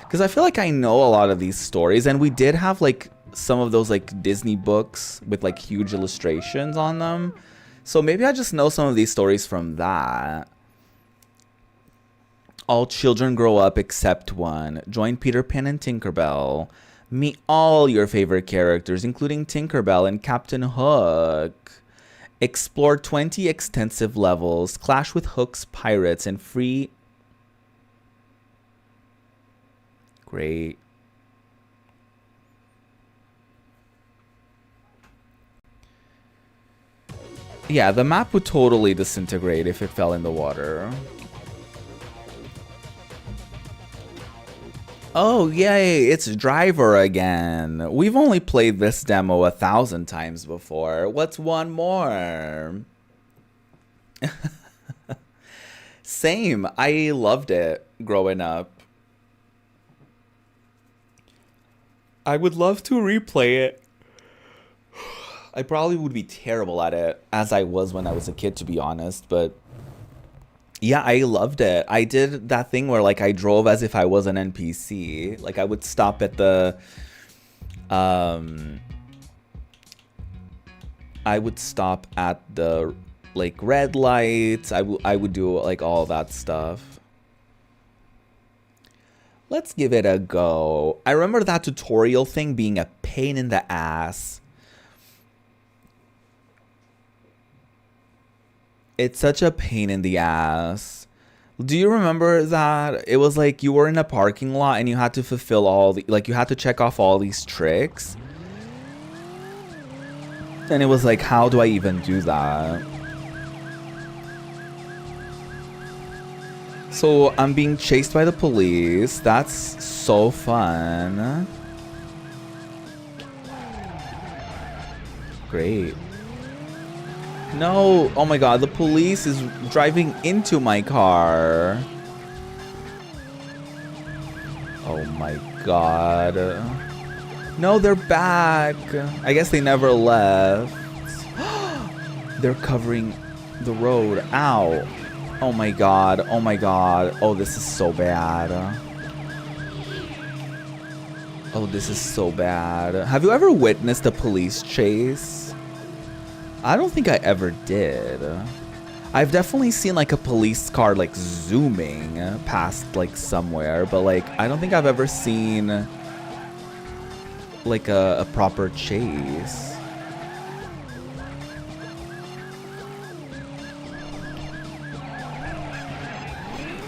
Because I feel like I know a lot of these stories, and we did have, like, some of those, like, Disney books with, like, huge illustrations on them. So maybe I just know some of these stories from that. All children grow up except one. Join Peter Pan and Tinkerbell. Meet all your favorite characters, including Tinkerbell and Captain Hook. Explore 20 extensive levels. Clash with Hook's pirates and free... Great. Yeah, the map would totally disintegrate if it fell in the water. Oh, yay, it's Driver again. We've only played this demo 1,000 times before. What's one more? Same, I loved it growing up. I would love to replay it. I probably would be terrible at it, as I was when I was a kid, to be honest, but yeah, I loved it. I did that thing where, like, I drove as if I was an NPC. Like, I would stop at the, like, red lights. I would do, like, all that stuff. Let's give it a go. I remember that tutorial thing being a pain in the ass. It's such a pain in the ass. Do you remember that it was like you were in a parking lot and you had to fulfill all the, like you had to check off all these tricks? And it was like, how do I even do that? So I'm being chased by the police. That's so fun. Great. No, oh my god, the police is driving into my car. Oh my god. No, they're back. I guess they never left. They're covering the road. Ow. Oh my god, oh my god. Oh, this is so bad. Oh, this is so bad. Have you ever witnessed a police chase? I don't think I ever did. I've definitely seen like a police car like zooming past like somewhere, but like I don't think I've ever seen like a proper chase.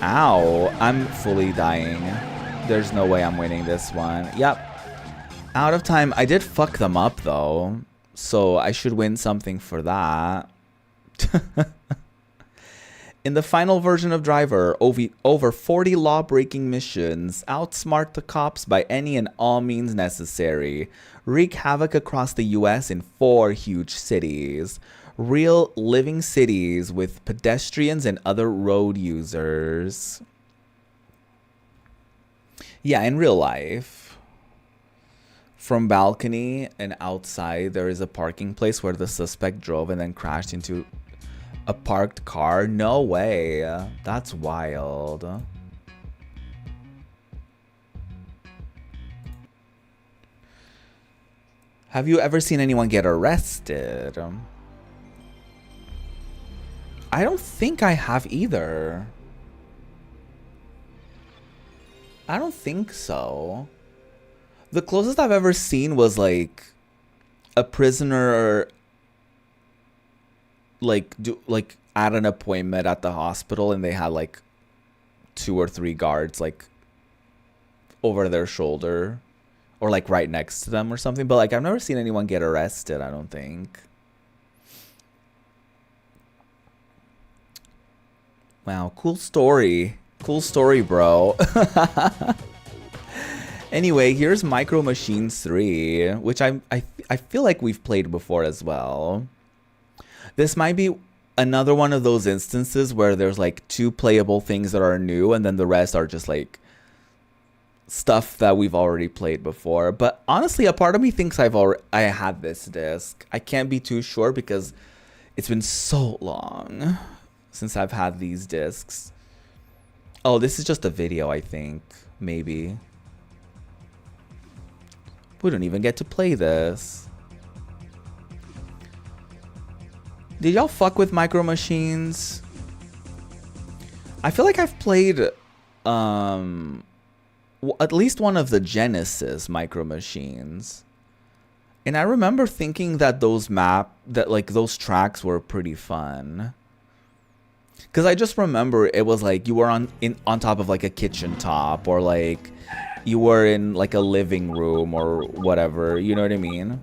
Ow, I'm fully dying. There's no way I'm winning this one. Yep. Out of time. I did fuck them up though, so I should win something for that. In the final version of Driver, over 40 law-breaking missions, outsmart the cops by any and all means necessary, wreak havoc across the US in 4 huge cities. Real living cities with pedestrians and other road users. Yeah, in real life. From balcony and outside, there is a parking place where the suspect drove and then crashed into a parked car. No way. That's wild. Have you ever seen anyone get arrested? I don't think I have either. I don't think so. The closest I've ever seen was like a prisoner like at an appointment at the hospital and they had like 2 or 3 guards like over their shoulder or like right next to them or something, but like I've never seen anyone get arrested, I don't think. Wow, cool story. Cool story, bro. Anyway, here's Micro Machines 3, which I feel like we've played before as well. This might be another one of those instances where there's like 2 playable things that are new and then the rest are just like stuff that we've already played before. But honestly, a part of me thinks I had this disc. I can't be too sure because it's been so long since I've had these discs. Oh, this is just a video, I think. Maybe. We don't even get to play this. Did y'all fuck with Micro Machines? I feel like I've played at least one of the Genesis Micro Machines. And I remember thinking that those tracks were pretty fun. Cause I just remember it was like you were on top of like a kitchen top, or like you were in like a living room or whatever. You know what I mean?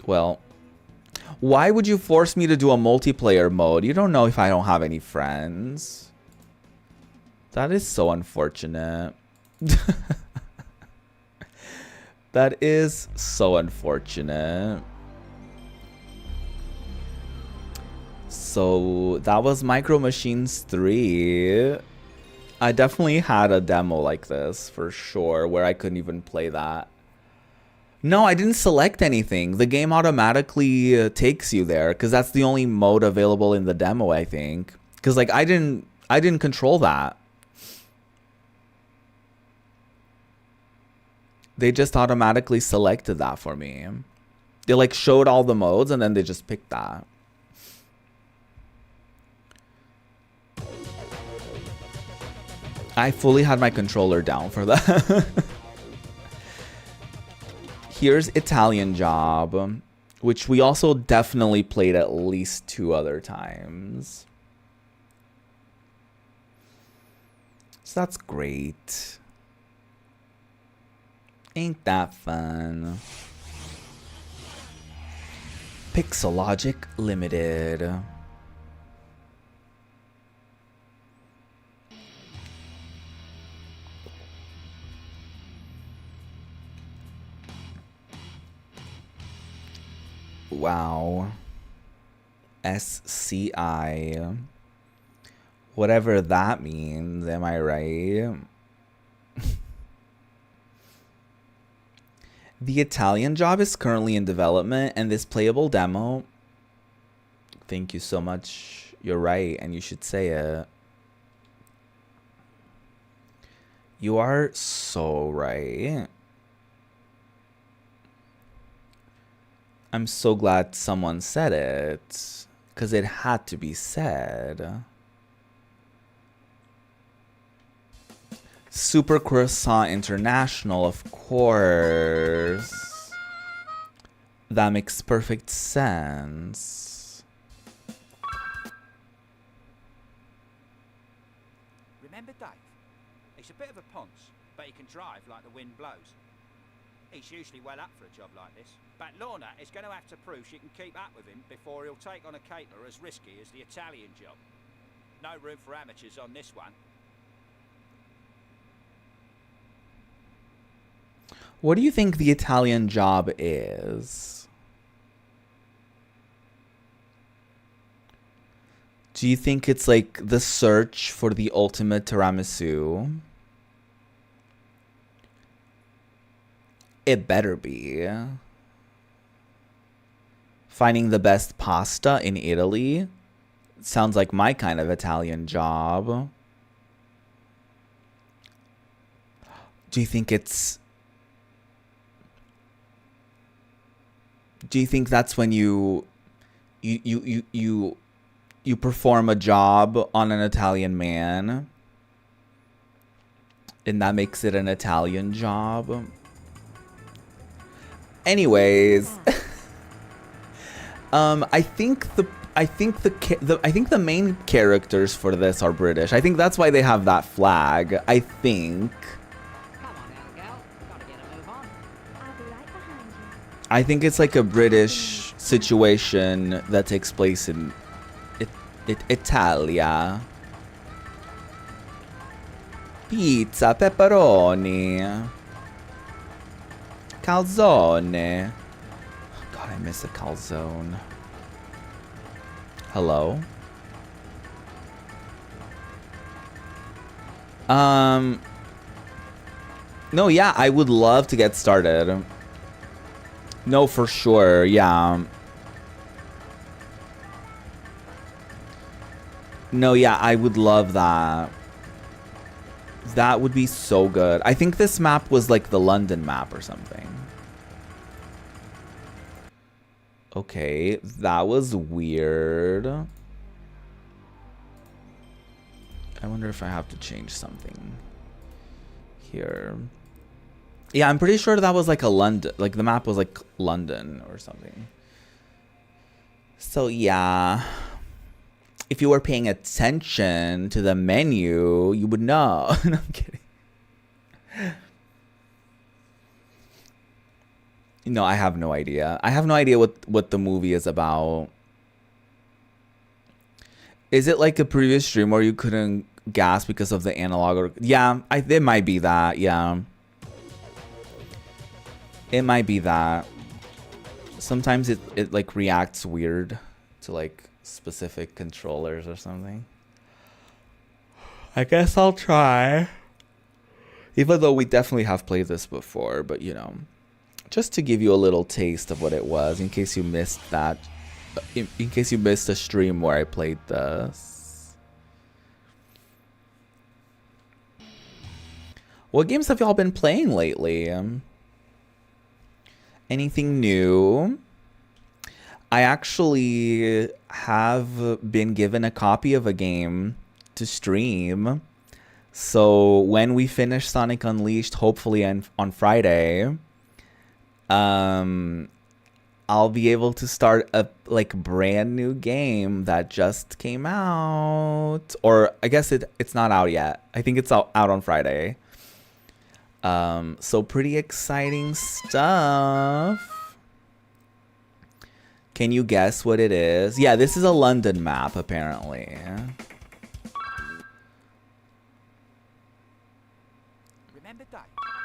Well, why would you force me to do a multiplayer mode? You don't know if I don't have any friends. That is so unfortunate. That is so unfortunate. So that was Micro Machines 3. I definitely had a demo like this for sure where I couldn't even play that. No, I didn't select anything. The game automatically takes you there because that's the only mode available in the demo, I think. Because like I didn't control that. They just automatically selected that for me. They like showed all the modes and then they just picked that. I fully had my controller down for that. Here's Italian Job. which we also definitely played at least 2 other times. So that's great. Ain't that fun? Pixelogic Limited. Wow. SCI. Whatever that means, am I right? The Italian job is currently in development, and this playable demo... Thank you so much. You're right, and you should say it. You are so right. I'm so glad someone said it, because it had to be said. Super Croissant International, of course. That makes perfect sense. Remember Dave? He's a bit of a ponce, but he can drive like the wind blows. He's usually well up for a job like this, but Lorna is going to have to prove she can keep up with him before he'll take on a caterer as risky as the Italian job. No room for amateurs on this one. What do you think the Italian job is? Do you think it's like the search for the ultimate tiramisu? It better be. Finding the best pasta in Italy? Sounds like my kind of Italian job. Do you think it's... Do you think that's when you perform a job on an Italian man, and that makes it an Italian job? Anyways, I think the main characters for this are British. I think that's why they have that flag. I think. I think it's like a British situation that takes place in Italia. Pizza, pepperoni, calzone. Oh God, I miss a calzone. Hello? No, yeah, I would love to get started. No, for sure, yeah. No, yeah, I would love that. That would be so good. I think this map was like the London map or something. Okay, that was weird. I wonder if I have to change something here. Yeah, I'm pretty sure that was like a London, like the map was like London or something. So yeah, if you were paying attention to the menu, you would know. No, I'm kidding. No, I have no idea. I have no idea what the movie is about. Is it like a previous stream where you couldn't gas because of the analog? Or, yeah, it might be that, yeah. It might be that. Sometimes it like reacts weird to like specific controllers or something. I guess I'll try. Even though we definitely have played this before, but you know, just to give you a little taste of what it was in case you missed that. In case you missed a stream where I played this. What games have y'all been playing lately? Anything new? I actually have been given a copy of a game to stream. So when we finish Sonic Unleashed, hopefully on Friday, I'll I'll be able to start a like brand new game that just came out. Or I guess it's not out yet. I think it's out on Friday. So pretty exciting stuff. Can you guess what it is? Yeah, this is a London map, apparently. Remember Dave?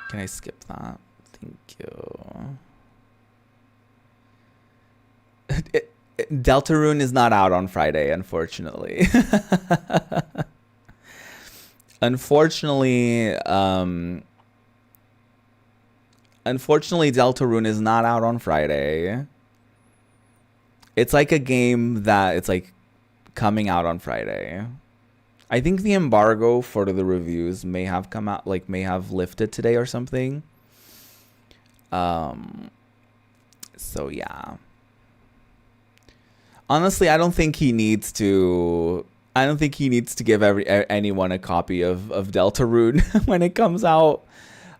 Can I skip that? Thank you. Deltarune is not out on Friday, unfortunately. Unfortunately, Deltarune is not out on Friday. It's like a game that it's like coming out on Friday. I think the embargo for the reviews may have come out, like may have lifted today or something. So yeah. Honestly, I don't think he needs to give anyone a copy of Deltarune when it comes out.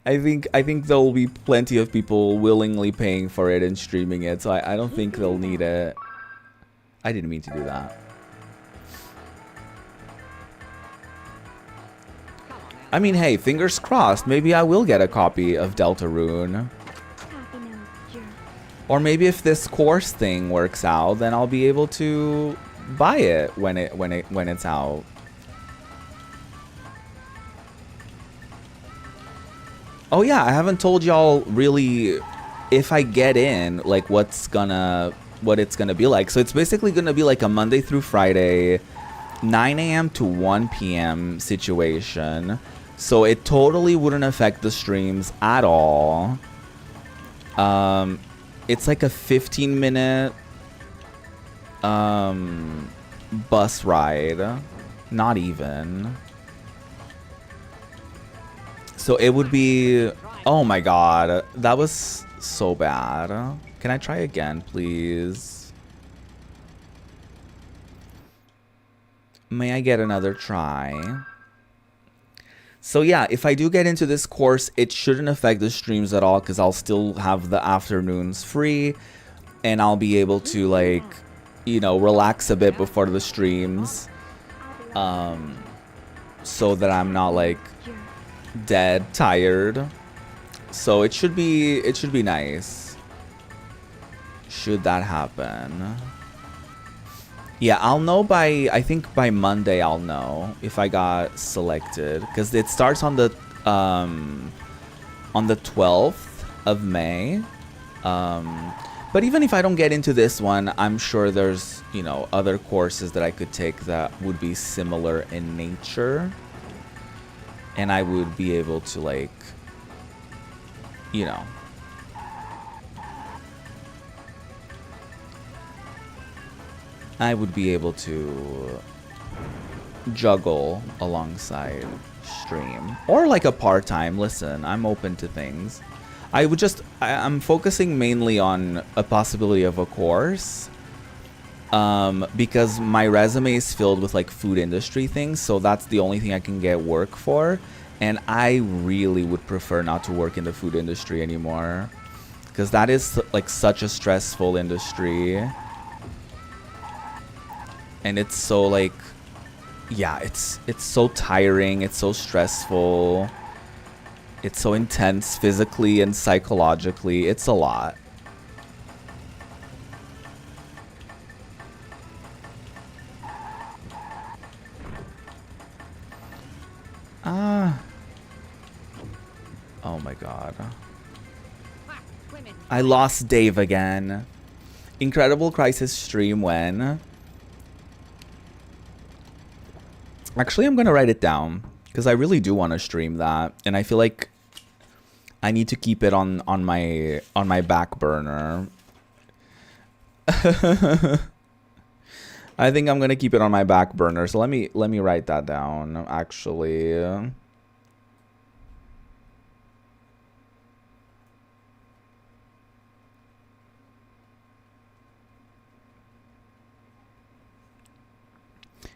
I think there will be plenty of people willingly paying for it and streaming it, so I don't think they'll need it. I didn't mean to do that. I mean, hey, fingers crossed. Maybe I will get a copy of Deltarune. Or maybe if this course thing works out, then I'll be able to buy it when it's out. Oh yeah, I haven't told y'all really if I get in, like what it's gonna be like. So it's basically gonna be like a Monday through Friday, 9 a.m. to 1 p.m. situation. So it totally wouldn't affect the streams at all. It's like a 15-minute bus ride. Not even. So it would be... Oh my god. That was so bad. Can I try again, please? May I get another try? So yeah, if I do get into this course, it shouldn't affect the streams at all because I'll still have the afternoons free and I'll be able to, like, you know, relax a bit before the streams, so that I'm not like dead tired. So it should be nice. Should that happen? Yeah, I'll know I think by Monday I'll know if I got selected, because it starts on the 12th of May. But even if I don't get into this one, I'm sure there's, you know, other courses that I could take that would be similar in nature. And I would be able to, like, you know, I would be able to juggle alongside stream. Or like a part-time. Listen, I'm open to things. I'm focusing mainly on a possibility of a course. Because my resume is filled with like food industry things. So that's the only thing I can get work for. And I really would prefer not to work in the food industry anymore. Because that is like such a stressful industry. And it's so like, yeah, it's so tiring. It's so stressful. It's so intense physically and psychologically. It's a lot. Oh my god. I lost Dave again. Incredible Crisis stream when? Actually, I'm gonna write it down because I really do want to stream that, and I feel like I need to keep it on my back burner. I think I'm gonna keep it on my back burner. So let me write that down. Actually.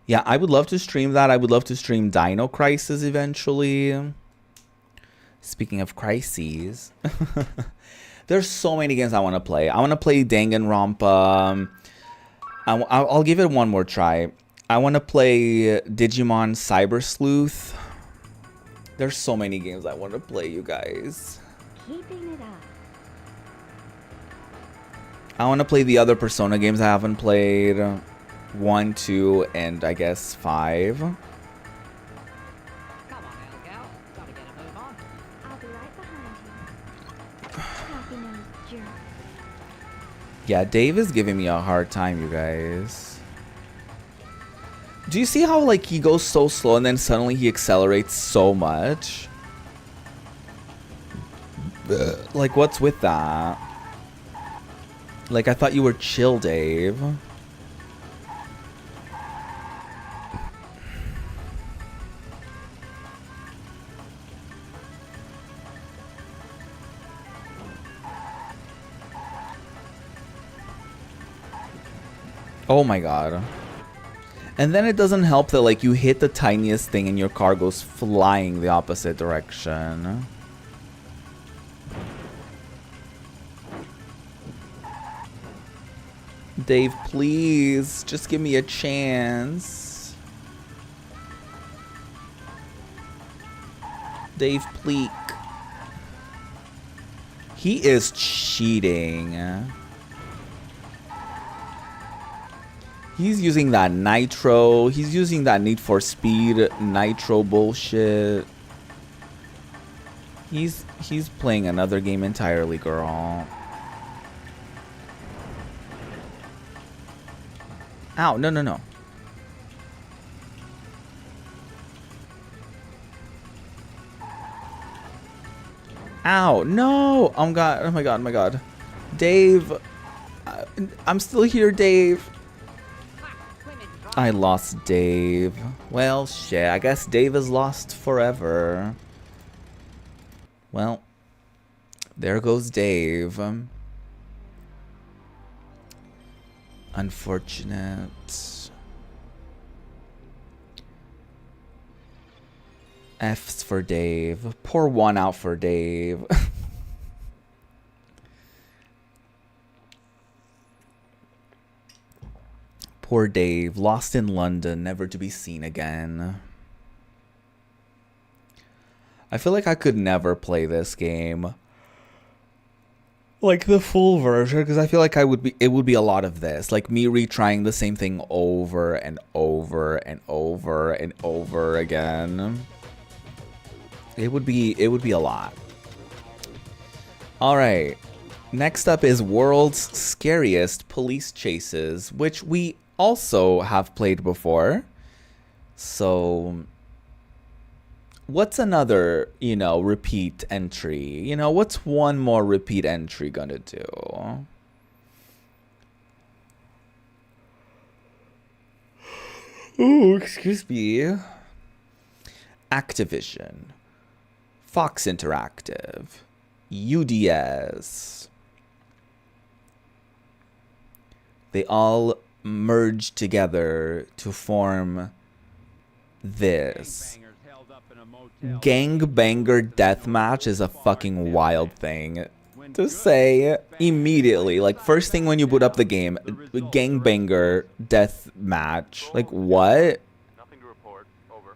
Yeah, I would love to stream that. I would love to stream Dino Crisis eventually. Speaking of crises. There's so many games I want to play. I want to play Danganronpa. I'll give it one more try. I want to play Digimon Cyber Sleuth. There's so many games I want to play, you guys. Keeping it up. I want to play the other Persona games I haven't played. 1, 2, and I guess 5. Come on, little gal. Gotta get a move on. I'll be right behind you. Happy nose jerk. Yeah, Dave is giving me a hard time, you guys. Do you see how, like, he goes so slow and then suddenly he accelerates so much? Like, what's with that? Like, I thought you were chill, Dave. Oh my god. And then it doesn't help that, like, you hit the tiniest thing and your car goes flying the opposite direction. Dave, please, just give me a chance. Dave, please. He is cheating. He's using that nitro. He's using that Need for Speed nitro bullshit. He's playing another game entirely, girl. Ow, no, no, no. Ow, no. Oh my god, oh my god, oh my god. Dave. I'm still here, Dave. I lost Dave. Well, shit. I guess Dave is lost forever. Well, there goes Dave. Unfortunate. F's for Dave. Pour one out for Dave. Poor Dave, lost in London, never to be seen again. I feel like I could never play this game. Like the full version, because I feel like it would be a lot of this. Like me retrying the same thing over and over and over and over again. It would be a lot. Alright. Next up is World's Scariest Police Chases, which we also have played before. So what's another, repeat entry? What's one more repeat entry gonna do? Ooh, excuse me. Activision, Fox Interactive, UDS. They all merged together to form this. Gangbanger Deathmatch is a fucking wild thing to say immediately. Like, first thing when you boot up the game, Gangbanger Deathmatch. Like, what? Nothing to report. Over.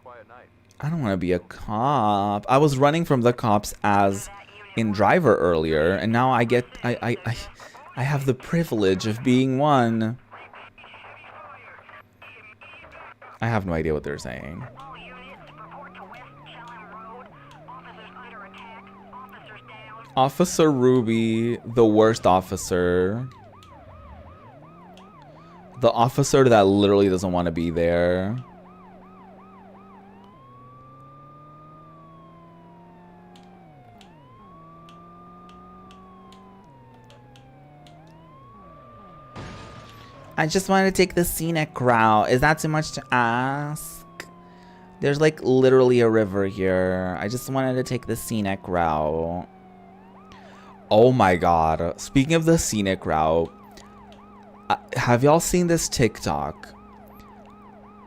Quiet night. I don't want to be a cop. I was running from the cops as in Driver earlier, and now I get I have the privilege of being one. I have no idea what they're saying. Officer Ruby, the worst officer. The officer that literally doesn't want to be there. I just want to take the scenic route. Is that too much to ask? There's like literally a river here. I just wanted to take the scenic route. Oh my god. Speaking of the scenic route, have y'all seen this TikTok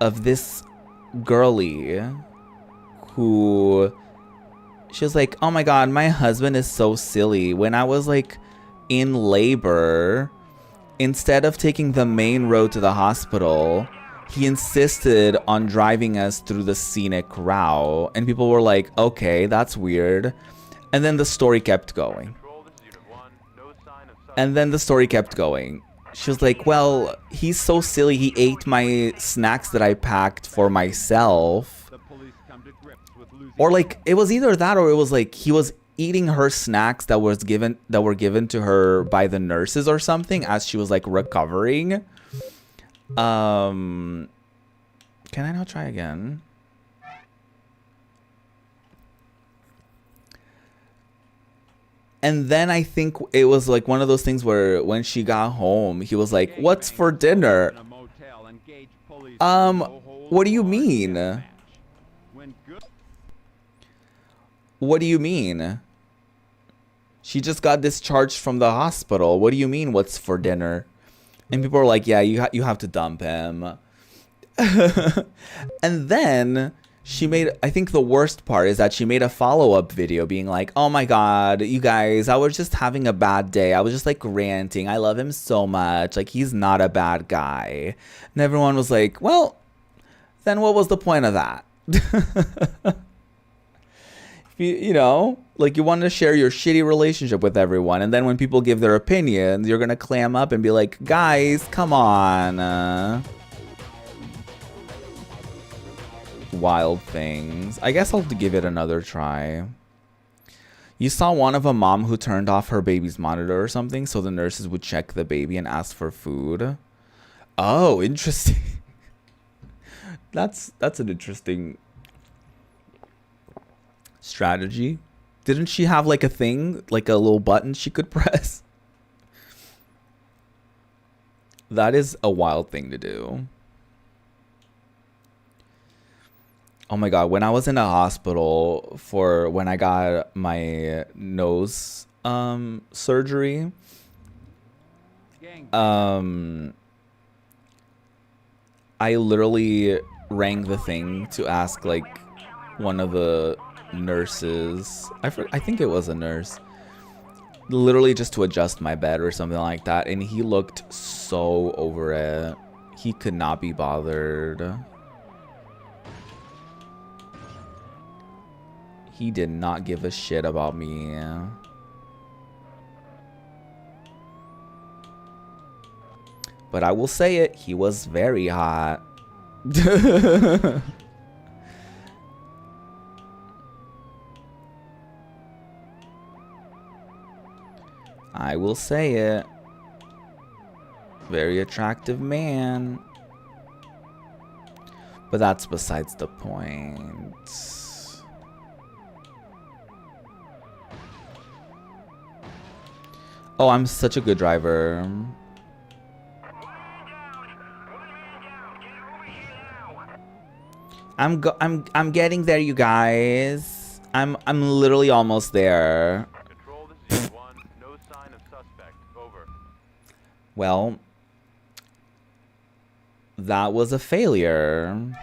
of this girly who she was like, oh my god, my husband is so silly. When I was like in labor, instead of taking the main road to the hospital, he insisted on driving us through the scenic route. And people were like, okay, that's weird. And then the story kept going. And then the story kept going. She was like, well, he's so silly. He ate my snacks that I packed for myself. Or like, it was either that or it was like he was eating her snacks that were given to her by the nurses or something as she was like recovering. Can I now try again? And then I think it was like one of those things where when she got home, he was like, what's for dinner? What do you mean? What do you mean? She just got discharged from the hospital. What do you mean, what's for dinner? And people are like, yeah, you have to dump him. And then she made, I think the worst part is that she made a follow-up video being like, oh my god, you guys, I was just having a bad day. I was just like ranting. I love him so much. Like, he's not a bad guy. And everyone was like, well, then what was the point of that? You know, like you want to share your shitty relationship with everyone. And then when people give their opinions, you're going to clam up and be like, guys, come on. Wild things. I guess I'll give it another try. You saw one of a mom who turned off her baby's monitor or something so the nurses would check the baby and ask for food. Oh, interesting. That's an interesting strategy. Didn't she have like a thing, like a little button she could press? That is a wild thing to do. Oh my god, when I was in a hospital for when I got my nose surgery, I literally rang the thing to ask like one of the nurses, I think it was a nurse, literally just to adjust my bed or something like that, and he looked so over it. He could not be bothered. He did not give a shit about me. But I will say it, he was very hot. I will say it. Very attractive man. But that's besides the point. Oh, I'm such a good driver. I'm getting there, you guys. I'm literally almost there. Control, this is 1. No sign of suspect. Over. Well, that was a failure.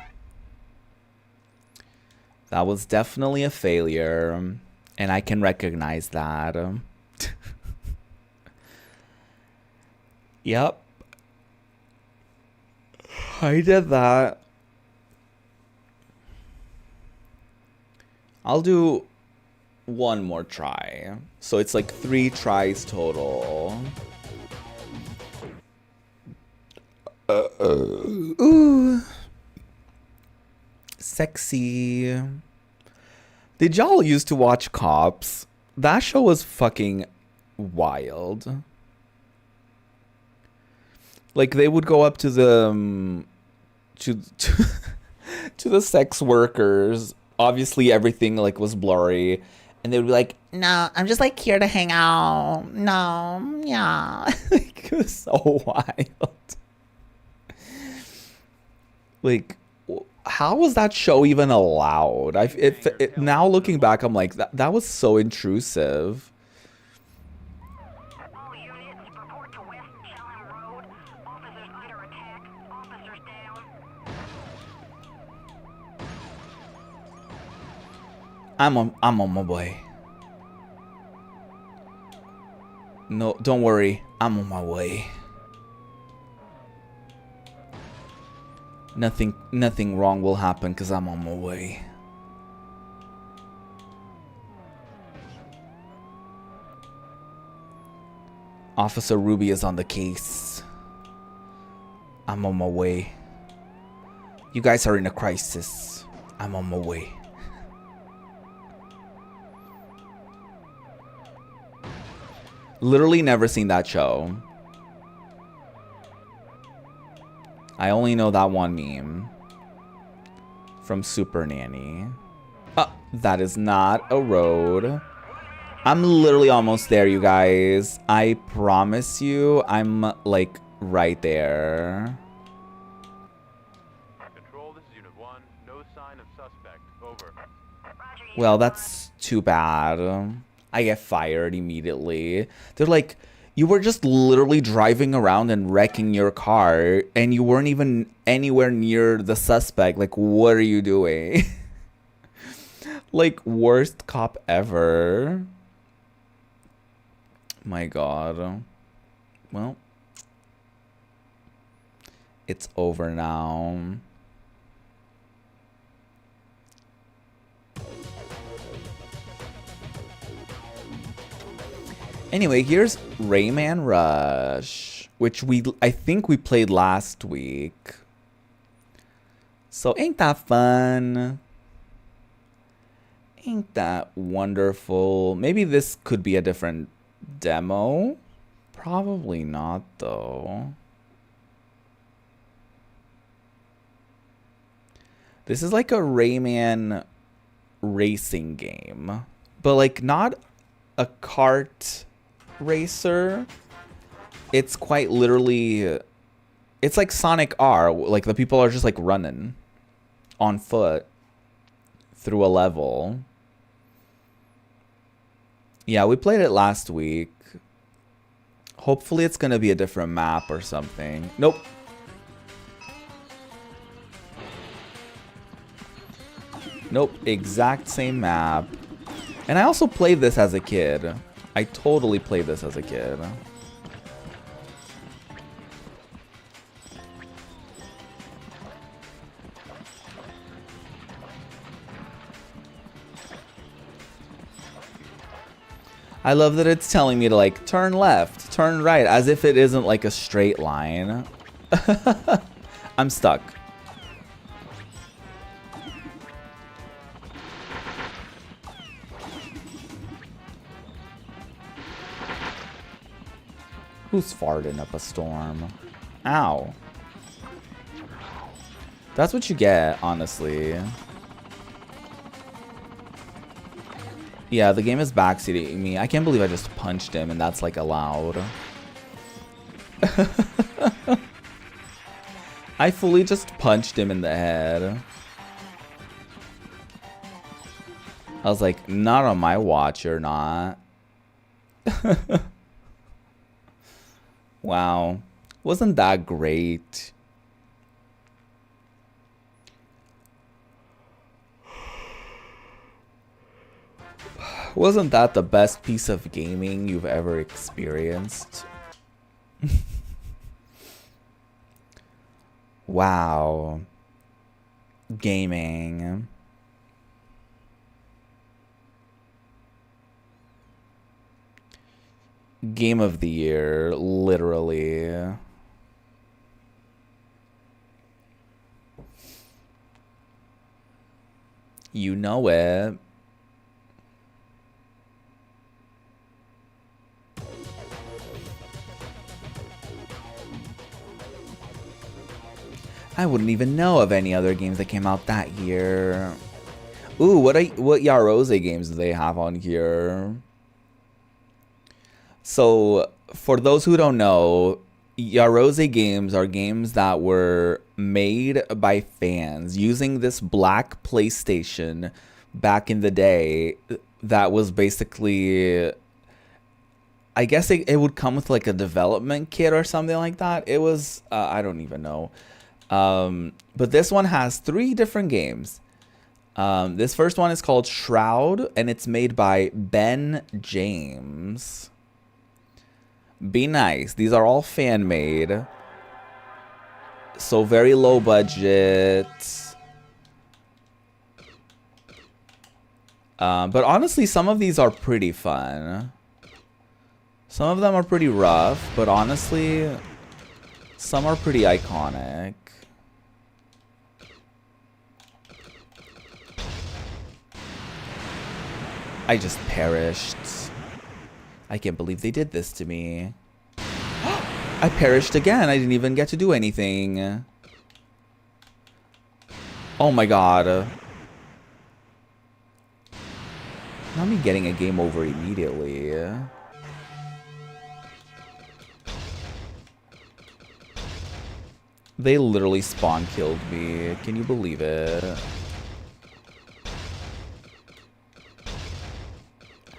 That was definitely a failure, and I can recognize that. Yep. I did that. I'll do one more try. So it's like 3 tries total. Ooh. Sexy. Did y'all used to watch Cops? That show was fucking wild. Like, they would go up to the to the sex workers. Obviously, everything like was blurry, and they would be like, "No, I'm just like here to hang out. No, yeah." Like, it was so wild. Like, how was that show even allowed? Now looking back, I'm like, that was so intrusive. All units report to West Chelham Road. Officers under attack. Officers down. I'm on my way. No, don't worry. I'm on my way. Nothing wrong will happen because I'm on my way. Officer Ruby is on the case. I'm on my way. You guys are in a crisis. I'm on my way. Literally never seen that show. I only know that one meme from Super Nanny. That is not a road. I'm literally almost there, you guys. I promise you, I'm like right there. Control, this is Unit 1. No sign of suspect. Over. Well, that's too bad. I get fired immediately. They're like, you were just literally driving around and wrecking your car, and you weren't even anywhere near the suspect. Like, what are you doing? Like, worst cop ever. My God. Well, it's over now. Anyway, here's Rayman Rush, which I think we played last week. So ain't that fun? Ain't that wonderful? Maybe this could be a different demo. Probably not, though. This is like a Rayman racing game, but like not a kart racer. It's quite literally, it's like Sonic R. Like the people are just like running on foot through a level. Yeah, we played it last week. Hopefully it's gonna be a different map or something. Nope. Nope, exact same map. And I also played this as a kid. I totally played this as a kid. I love that it's telling me to like turn left, turn right, as if it isn't like a straight line. I'm stuck. Who's farting up a storm? Ow. That's what you get, honestly. Yeah, the game is backseating me. I can't believe I just punched him and that's like allowed. I fully just punched him in the head. I was like, not on my watch, you're not. Wow. Wasn't that great? Wasn't that the best piece of gaming you've ever experienced? Wow. Gaming. Game of the year, literally. You know it. I wouldn't even know of any other games that came out that year. Ooh, what Yarose games do they have on here? So, for those who don't know, Yarose games are games that were made by fans using this black PlayStation back in the day that was basically, I guess it would come with like a development kit or something like that. It was, I don't even know. But this one has 3 different games. This first one is called Shroud, and it's made by Ben James. Be nice. These are all fan-made. So very low budget. But honestly, some of these are pretty fun. Some of them are pretty rough, but honestly, some are pretty iconic. I just perished. I can't believe they did this to me. I perished again. I didn't even get to do anything. Oh my god. Not me getting a game over immediately. They literally spawn killed me. Can you believe it?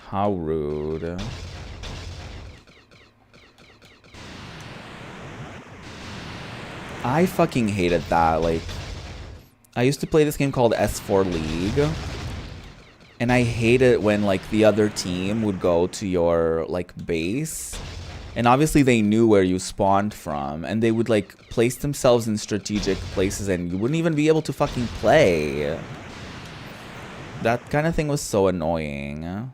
How rude. I fucking hated that. Like, I used to play this game called S4 League. And I hate it when, like, the other team would go to your, like, base. And obviously they knew where you spawned from. And they would, like, place themselves in strategic places and you wouldn't even be able to fucking play. That kind of thing was so annoying.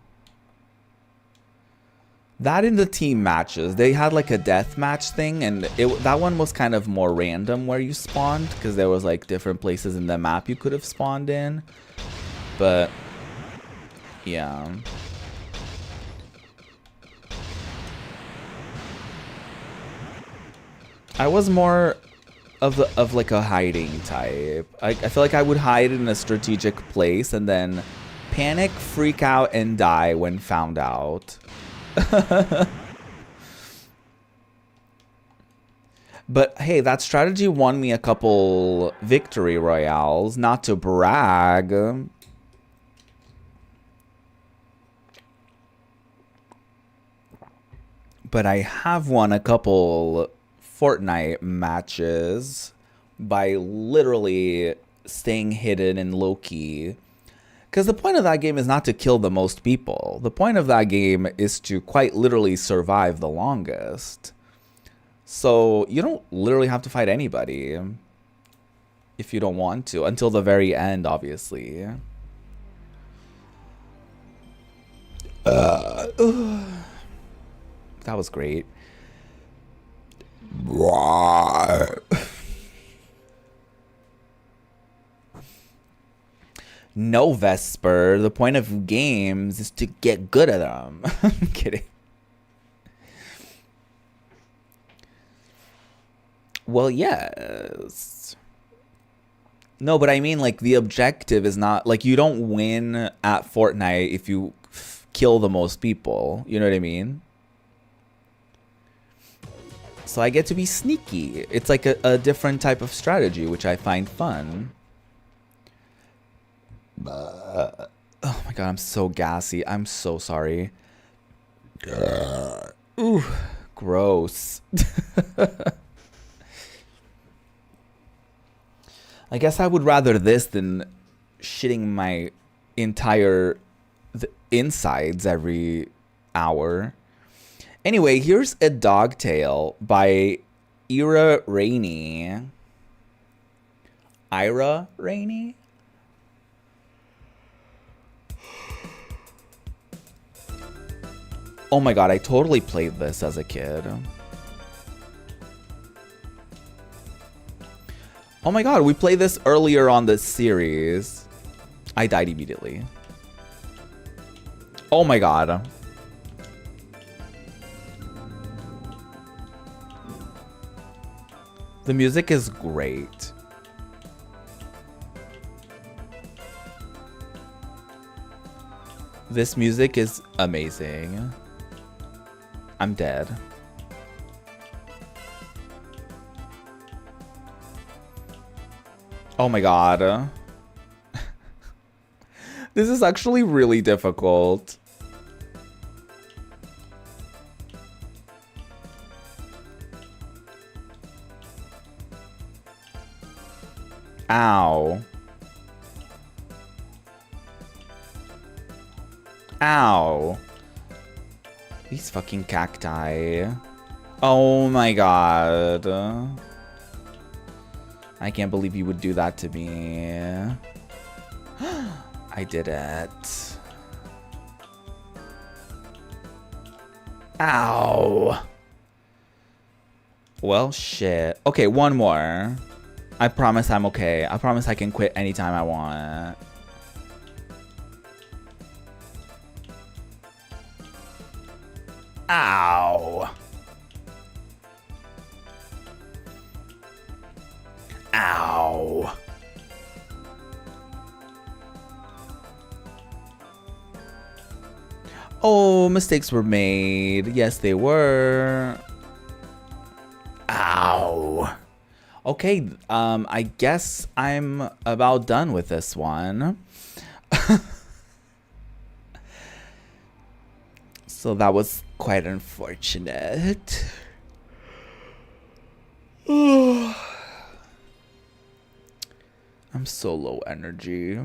That in the team matches. They had, like, a death match thing. And that one was kind of more random where you spawned. Because there was, like, different places in the map you could have spawned in. But... yeah. I was more of like a hiding type. I feel like I would hide in a strategic place and then panic, freak out, and die when found out. But hey, that strategy won me a couple victory royales, not to brag. But I have won a couple Fortnite matches by literally staying hidden and low-key. Because the point of that game is not to kill the most people. The point of that game is to quite literally survive the longest. So you don't literally have to fight anybody if you don't want to. Until the very end, obviously. That was great. No, Vesper. The point of games is to get good at them. I'm kidding. Well, yes. No, but I mean, like, the objective is not... like, you don't win at Fortnite if you kill the most people. You know what I mean? So I get to be sneaky. It's like a different type of strategy, which I find fun. Oh my god, I'm so gassy. I'm so sorry. Ooh, gross. I guess I would rather this than shitting my entire insides every hour. Anyway, here's a dog tale by Ira Rainey. Ira Rainey? Oh my god, I totally played this as a kid. Oh my god, we played this earlier on this series. I died immediately. Oh my god. The music is great. This music is amazing. I'm dead. Oh my god. This is actually really difficult. Ow. Ow. These fucking cacti. Oh my god. I can't believe you would do that to me. I did it. Ow. Well, shit. Okay, one more. I promise I'm okay. I promise I can quit anytime I want. Ow. Ow. Oh, mistakes were made. Yes, they were. Ow. Okay, I guess I'm about done with this one. So that was quite unfortunate. I'm so low energy.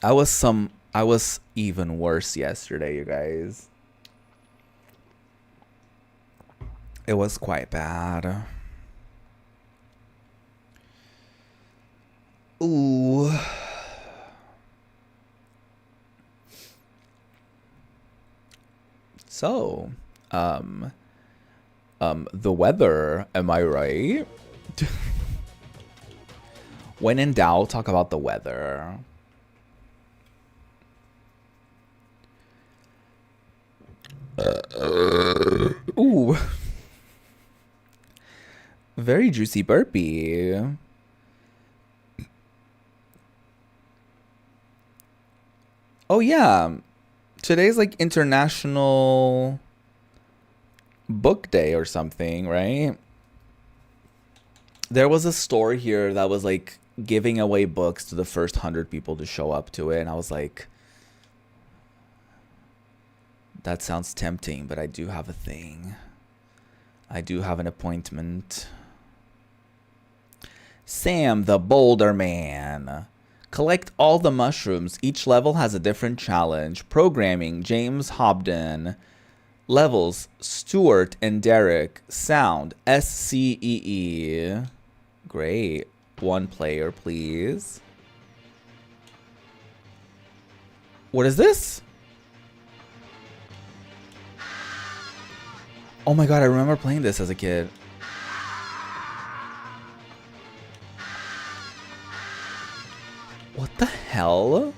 I was even worse yesterday, you guys. It was quite bad. Ooh. So, the weather, am I right? When in doubt, talk about the weather. Ooh. Very juicy burpee. Oh yeah. Today's like International Book Day or something, right? There was a store here that was like giving away books to the first 100 people to show up to it, and I was like, that sounds tempting, but I do have a thing. I do have an appointment. Sam the Boulder Man. Collect all the mushrooms. Each level has a different challenge. Programming, James Hobden. Levels, Stuart and Derek. Sound, SCEE. Great. One player, please. What is this? Oh my god, I remember playing this as a kid. What the hell?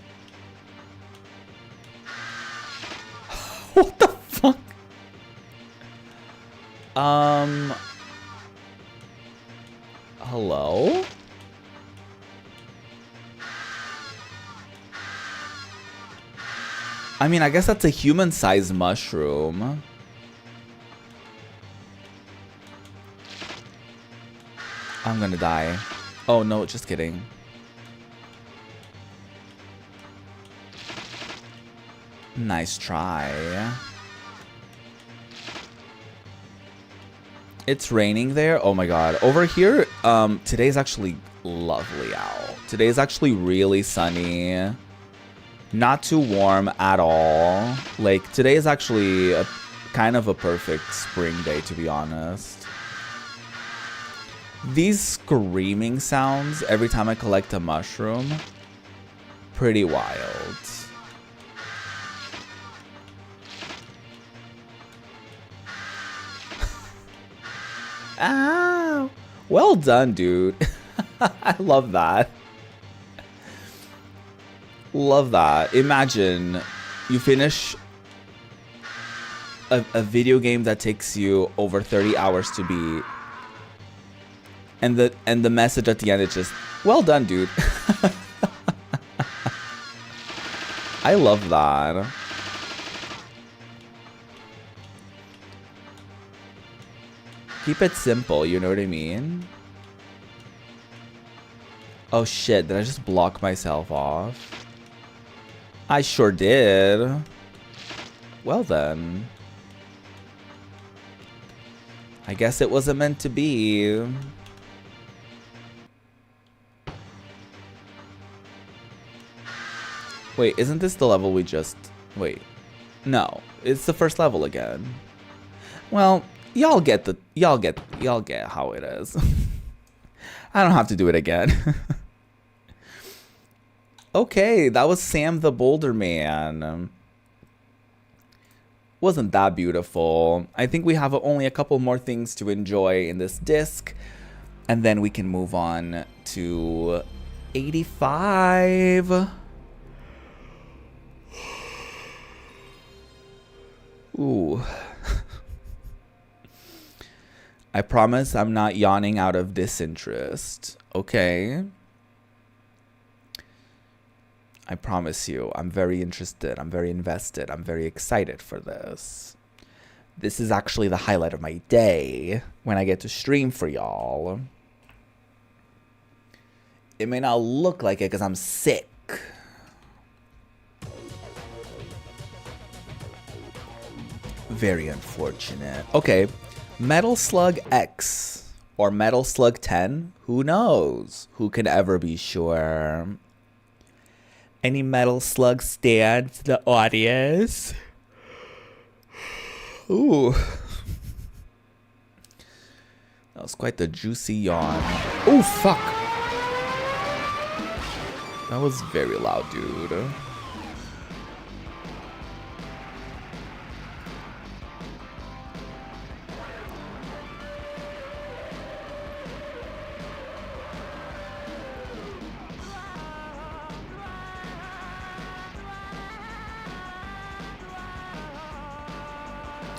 What the fuck? Hello? I mean, I guess that's a human-sized mushroom. I'm gonna die. Oh no, just kidding. Nice try. It's raining there. Oh my god. Over here, today's actually lovely out. Today's actually really sunny. Not too warm at all. Like, today is actually a kind of a perfect spring day, to be honest. These screaming sounds every time I collect a mushroom, pretty wild. Ow! Well done, dude. I love that. Love that. Imagine you finish a video game that takes you over 30 hours to beat, and the message at the end is just, well done, dude. I love that. Keep it simple, you know what I mean? Oh shit, did I just block myself off? I sure did. Well then. I guess it wasn't meant to be. Wait, isn't this the level we just Wait. No, it's the first level again. Well, y'all get how it is. I don't have to do it again. Okay, that was Sam the Boulder Man. Wasn't that beautiful? I think we have only a couple more things to enjoy in this disc, and then we can move on to 85. Ooh. I promise I'm not yawning out of disinterest. Okay. I promise you, I'm very interested. I'm very invested. I'm very excited for this. This is actually the highlight of my day when I get to stream for y'all. It may not look like it because I'm sick. Very unfortunate. Okay, Metal Slug X or Metal Slug 10. Who knows? Who can ever be sure? Any Metal Slug stand to the audience? Ooh. That was quite the juicy yawn. Oh, fuck. That was very loud, dude.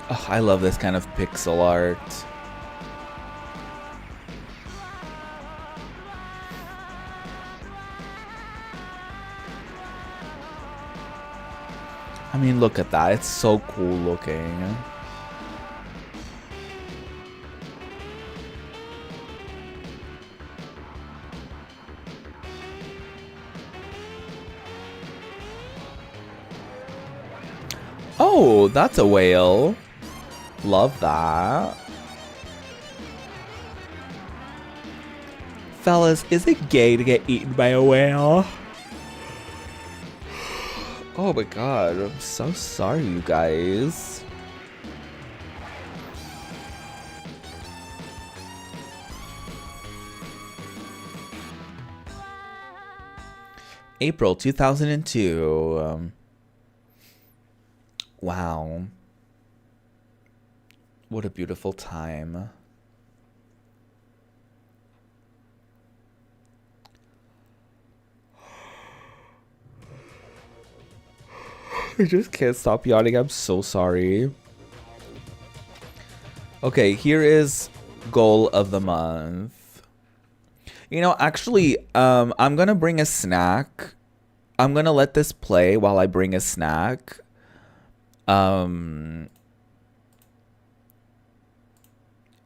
Oh, I love this kind of pixel art. I mean, look at that. It's so cool looking. Oh, that's a whale. Love that. Fellas, is it gay to get eaten by a whale? Oh my god, I'm so sorry, you guys. April 2002. Wow. What a beautiful time. I just can't stop yawning. I'm so sorry. Okay, here is goal of the month. You know, actually, I'm gonna bring a snack. I'm gonna let this play while I bring a snack.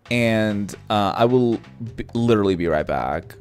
And I will literally be right back.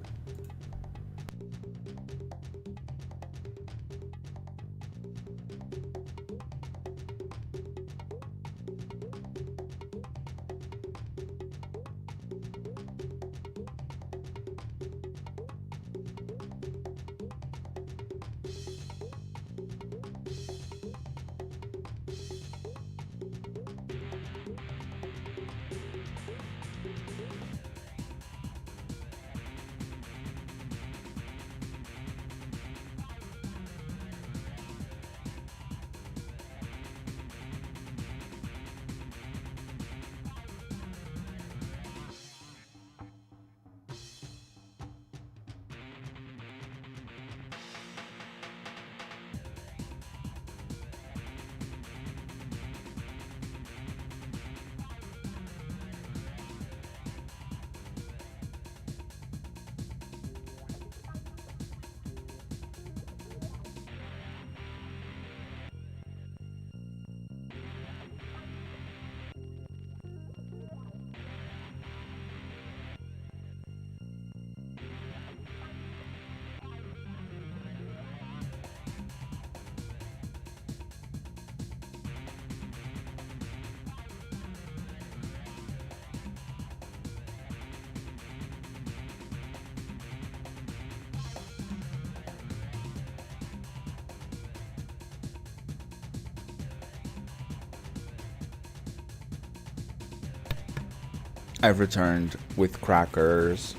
I've returned with crackers.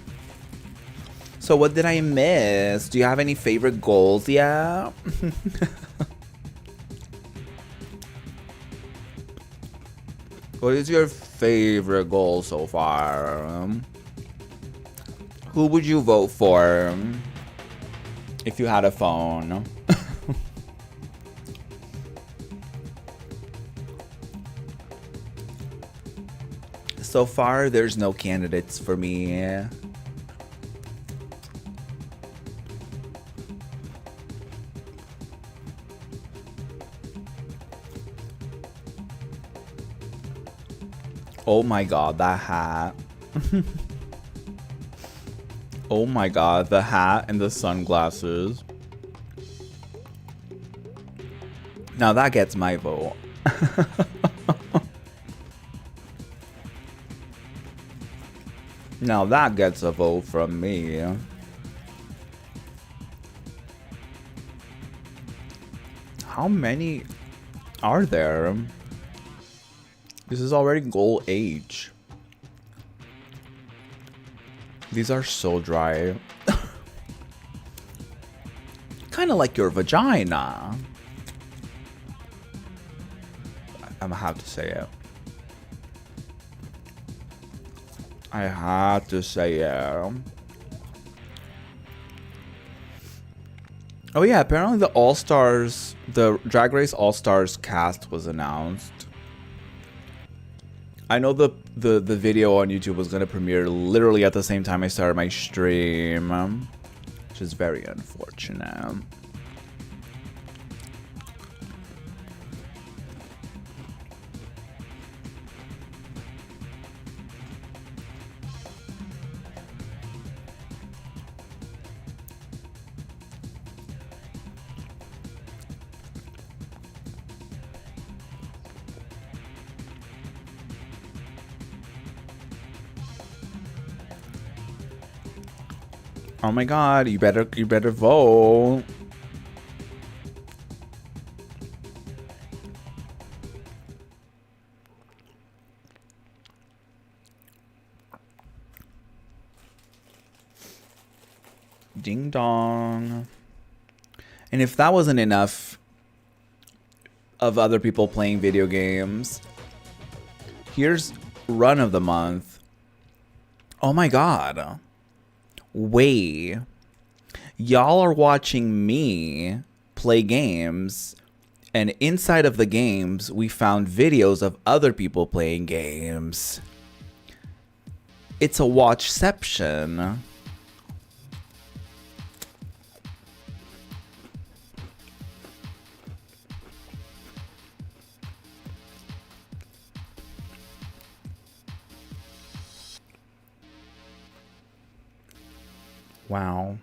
So what did I miss? Do you have any favorite goals yet? What is your favorite goal so far? Who would you vote for if you had a phone? So far, there's no candidates for me. Oh my god, that hat. Oh my god, the hat and the sunglasses. Now that gets my vote. Now that gets a vote from me. How many are there? This is already goal H. These are so dry. Kind of like your vagina. I'm gonna have to say it. I had to say it. Oh yeah, apparently the All-Stars, the Drag Race All-Stars cast was announced. I know the video on YouTube was gonna premiere literally at the same time I started my stream, which is very unfortunate. Oh my god, you better vote. Ding dong. And if that wasn't enough of other people playing video games, here's run of the month. Oh my god. Wait, y'all are watching me play games, and inside of the games, we found videos of other people playing games. It's a watchception. Wow.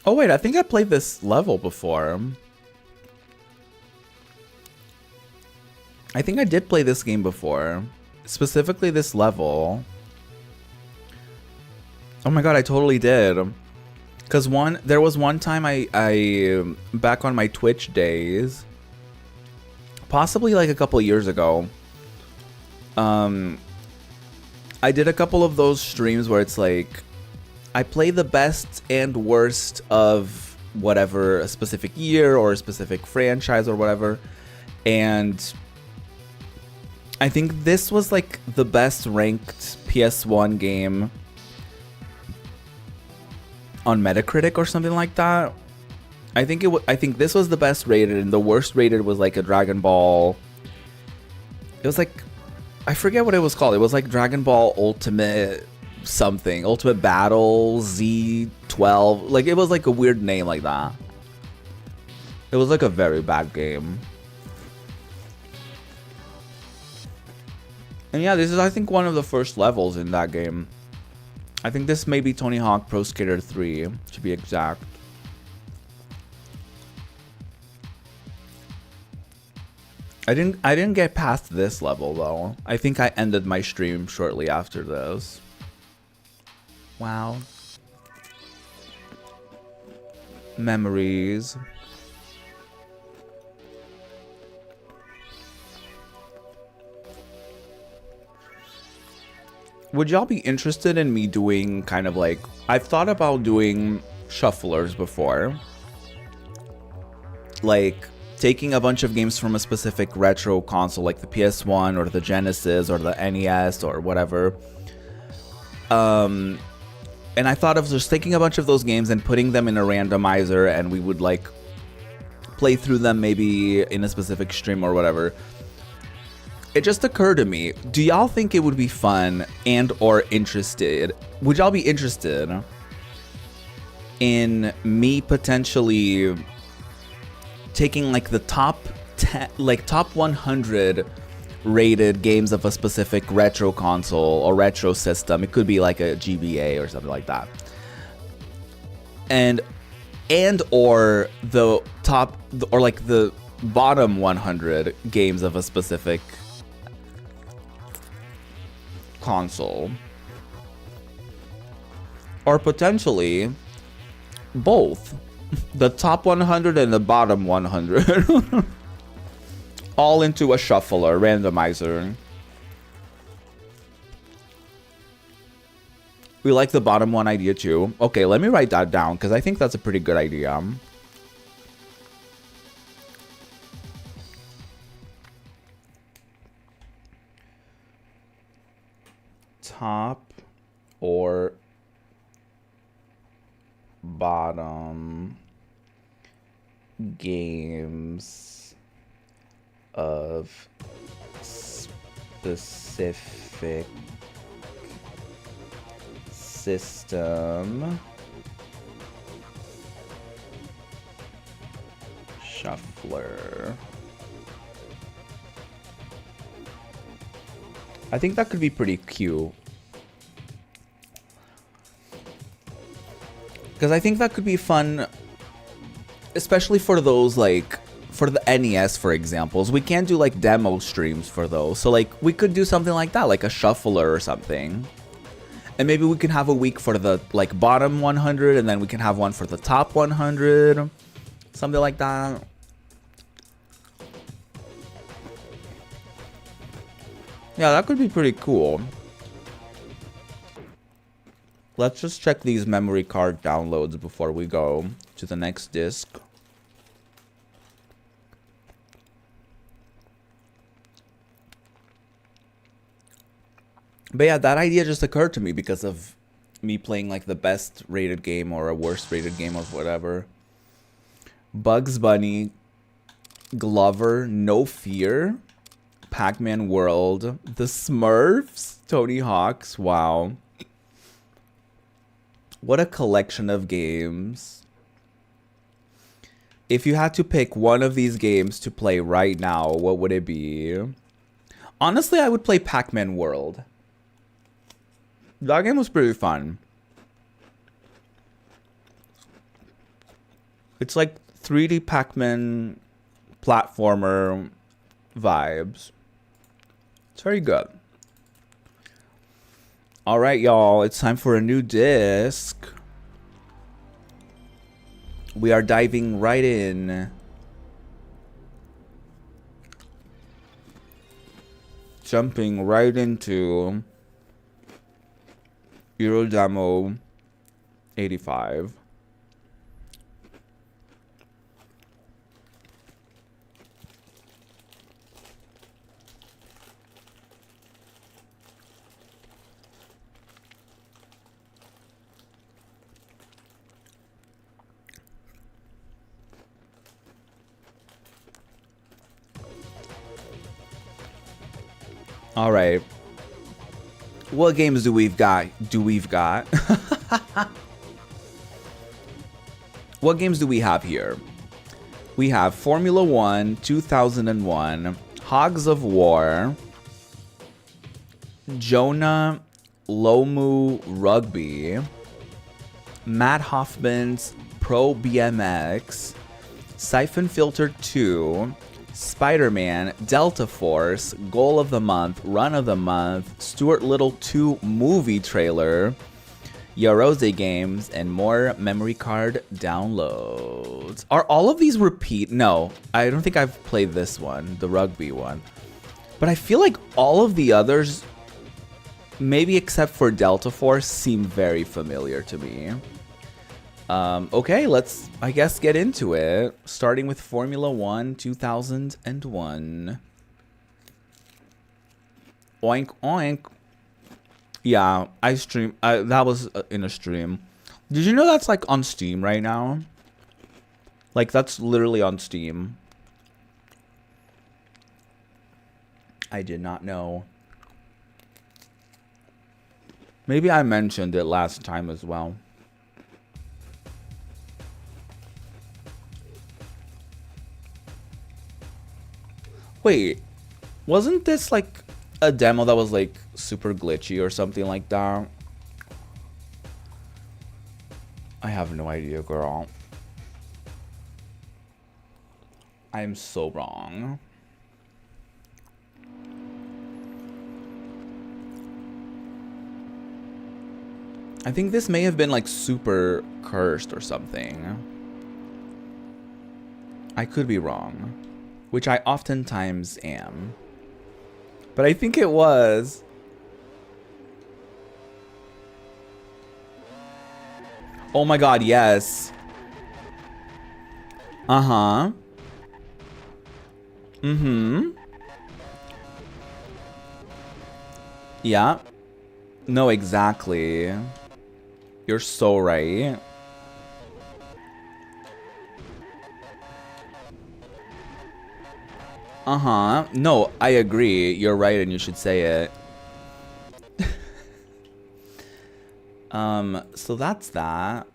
Oh wait, I think I played this level before. I think I did play this game before. Specifically this level. Oh my god, I totally did. Cause there was one time I back on my Twitch days, possibly like a couple years ago. I did a couple of those streams where it's like I play the best and worst of whatever, a specific year or a specific franchise or whatever, and I think this was like the best ranked PS1 game on Metacritic or something like that. I think this was the best rated, and the worst rated was like a Dragon Ball. It was like, I forget what it was called. It was like Dragon Ball Ultimate something, Ultimate Battle Z12. Like it was like a weird name like that. It was like a very bad game. And yeah, this is I think one of the first levels in that game. I think this may be Tony Hawk Pro Skater 3, to be exact. I didn't get past this level though. I think I ended my stream shortly after this. Wow. Memories. Would y'all be interested in me doing kind of like, I've thought about doing shufflers before. Like taking a bunch of games from a specific retro console like the PS1 or the Genesis or the NES or whatever. And I thought of just taking a bunch of those games and putting them in a randomizer, and we would like play through them maybe in a specific stream or whatever. It just occurred to me, do y'all think it would be fun and or interested? Would y'all be interested in me potentially taking like the top 10, like top 100 rated games of a specific retro console or retro system? It could be like a GBA or something like that. And or the top or like the bottom 100 games of a specific console, or potentially both the top 100 and the bottom 100 all into a shuffler randomizer. We like the bottom one idea too. Okay, let me write that down because I think that's a pretty good idea. Top or bottom games of specific system shuffler. I think that could be pretty cute. Because I think that could be fun, especially for those, like, for the NES, for examples. We can't do, like, demo streams for those. So, like, we could do something like that, like a shuffler or something. And maybe we can have a week for the, like, bottom 100, and then we can have one for the top 100. Something like that. Yeah, that could be pretty cool. Let's just check these memory card downloads before we go to the next disc. But yeah, that idea just occurred to me because of me playing like the best rated game or a worst rated game or whatever. Bugs Bunny, Glover, No Fear, Pac-Man World, The Smurfs, Tony Hawk's. Wow. What a collection of games. If you had to pick one of these games to play right now, what would it be? Honestly, I would play Pac-Man World. That game was pretty fun. It's like 3D Pac-Man platformer vibes. It's very good. All right, y'all, it's time for a new disc. We are diving right in. Jumping right into Euro Demo 85. All right. What games do we've got? What games do we have here? We have Formula 1 2001, Hogs of War, Jonah Lomu Rugby, Matt Hoffman's Pro BMX, Siphon Filter 2, Spider-Man, Delta Force, Goal of the Month, Run of the Month, Stuart Little 2 movie trailer, Yarose games, and more memory card downloads. Are all of these repeat? No, I don't think I've played this one, the rugby one. But I feel like all of the others, maybe except for Delta Force, seem very familiar to me. Okay, let's, I guess, get into it. Starting with Formula 1 2001. Oink, oink. Yeah, I stream. That was in a stream. Did you know that's like on Steam right now? Like that's literally on Steam. I did not know. Maybe I mentioned it last time as well. Wait, wasn't this like a demo that was like super glitchy or something like that? I have no idea, girl. I'm so wrong. I think this may have been like super cursed or something. I could be wrong, which I oftentimes am. But I think it was. Oh my god, yes. Uh-huh. Mm-hmm. Yeah. No, exactly. You're so right. Uh-huh. No, I agree. You're right and you should say it. So that's that.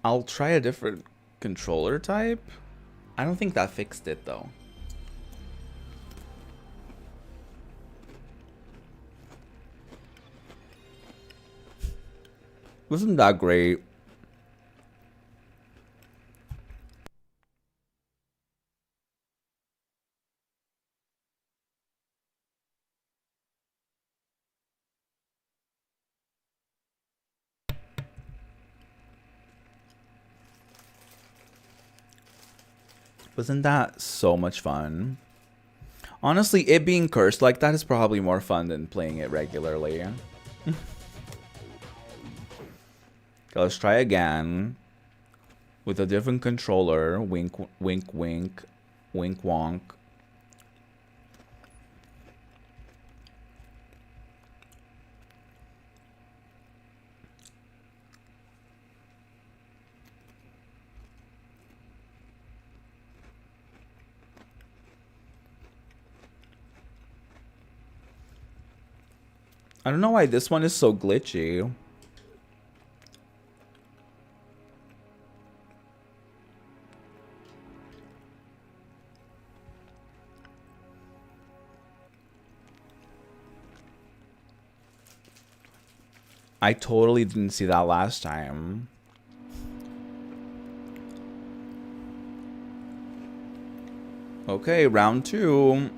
I'll try a different controller type. I don't think that fixed it though. Wasn't that great? Wasn't that so much fun? Honestly, it being cursed like that is probably more fun than playing it regularly. Let's try again. With a different controller. Wink, wink, wink. Wink, wonk. I don't know why this one is so glitchy. I totally didn't see that last time. Okay, round 2.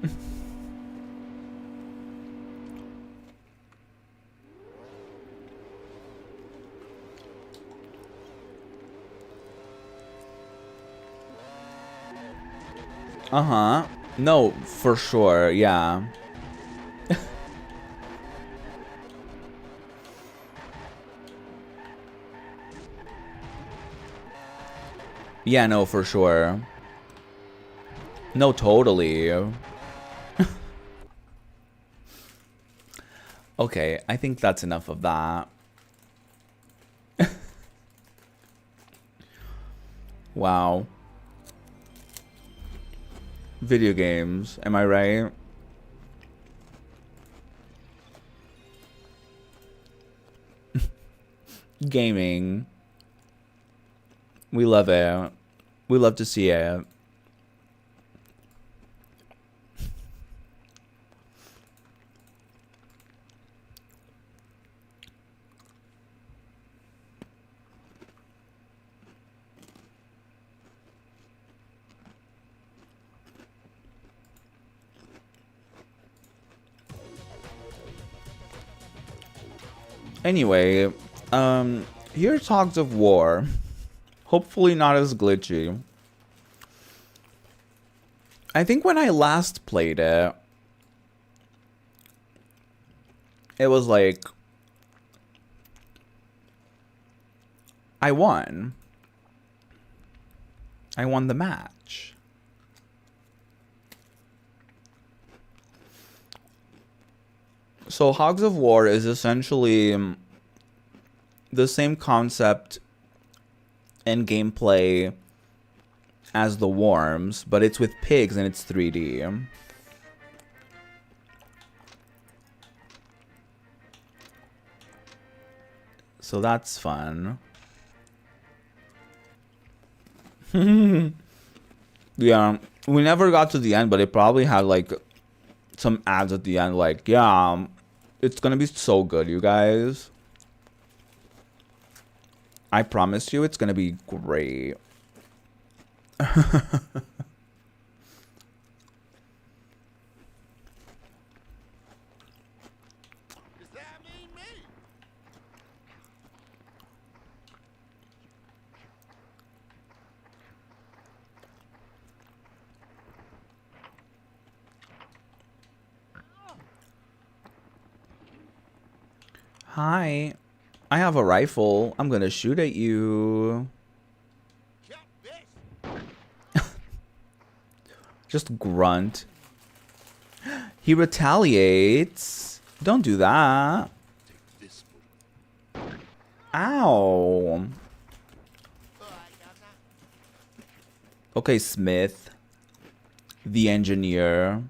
Uh-huh. No, for sure, yeah. Yeah, no, for sure. No, totally. Okay, I think that's enough of that. Wow. Video games, am I right? Gaming. We love it. We love to see it. Anyway, here's Hogs of War. Hopefully not as glitchy. I think when I last played it, it was like I won. I won the match. So Hogs of War is essentially the same concept and gameplay as the Worms, but it's with pigs and it's 3D. So that's fun. Yeah, we never got to the end, but it probably had like some ads at the end like, yeah, it's gonna be so good, you guys. I promise you it's gonna be great. Hi, I have a rifle. I'm gonna shoot at you. Just grunt. He retaliates. Don't do that. Ow. Okay, Smith. The engineer.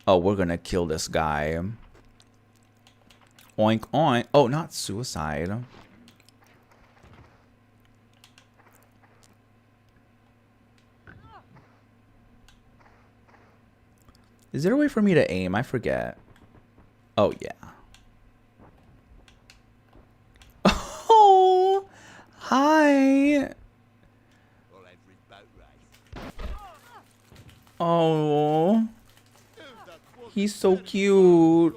Oh, we're gonna kill this guy. Oink, oink. Oh, not suicide. Is there a way for me to aim? I forget. Oh, yeah. Oh, hi. Oh. He's so cute.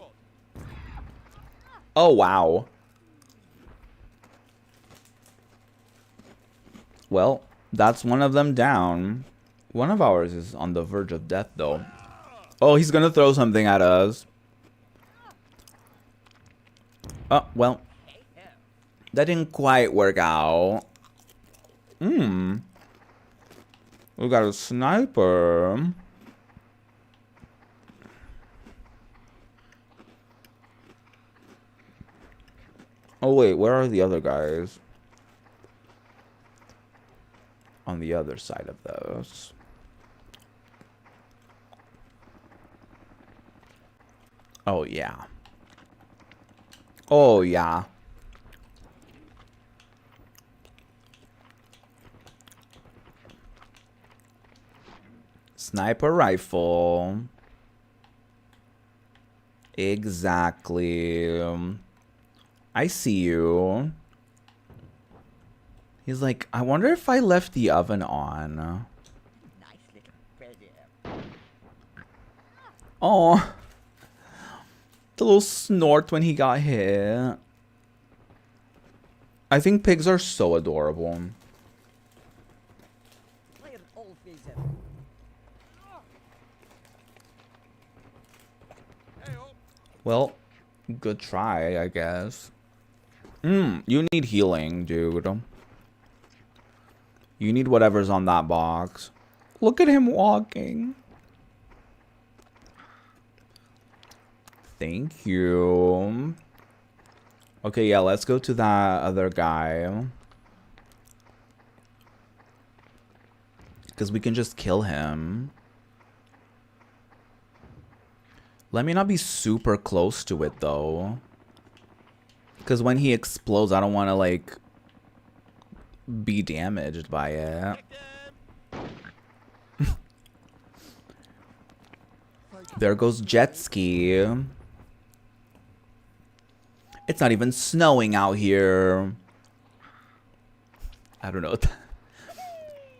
Oh, wow. Well, that's one of them down. One of ours is on the verge of death, though. Oh, he's gonna throw something at us. Oh, well. That didn't quite work out. We got a sniper. Oh, wait, where are the other guys? On the other side of those. Oh, yeah. Oh, yeah. Sniper rifle. Exactly. I see you. He's like, I wonder if I left the oven on. Nice little feather. Oh. The little snort when he got hit. I think pigs are so adorable. Well, good try, I guess. You need healing, dude. You need whatever's on that box. Look at him walking. Thank you. Okay, yeah, let's go to that other guy. Because we can just kill him. Let me not be super close to it, though. Because when he explodes, I don't want to, like, be damaged by it. There goes jet ski. It's not even snowing out here. I don't know.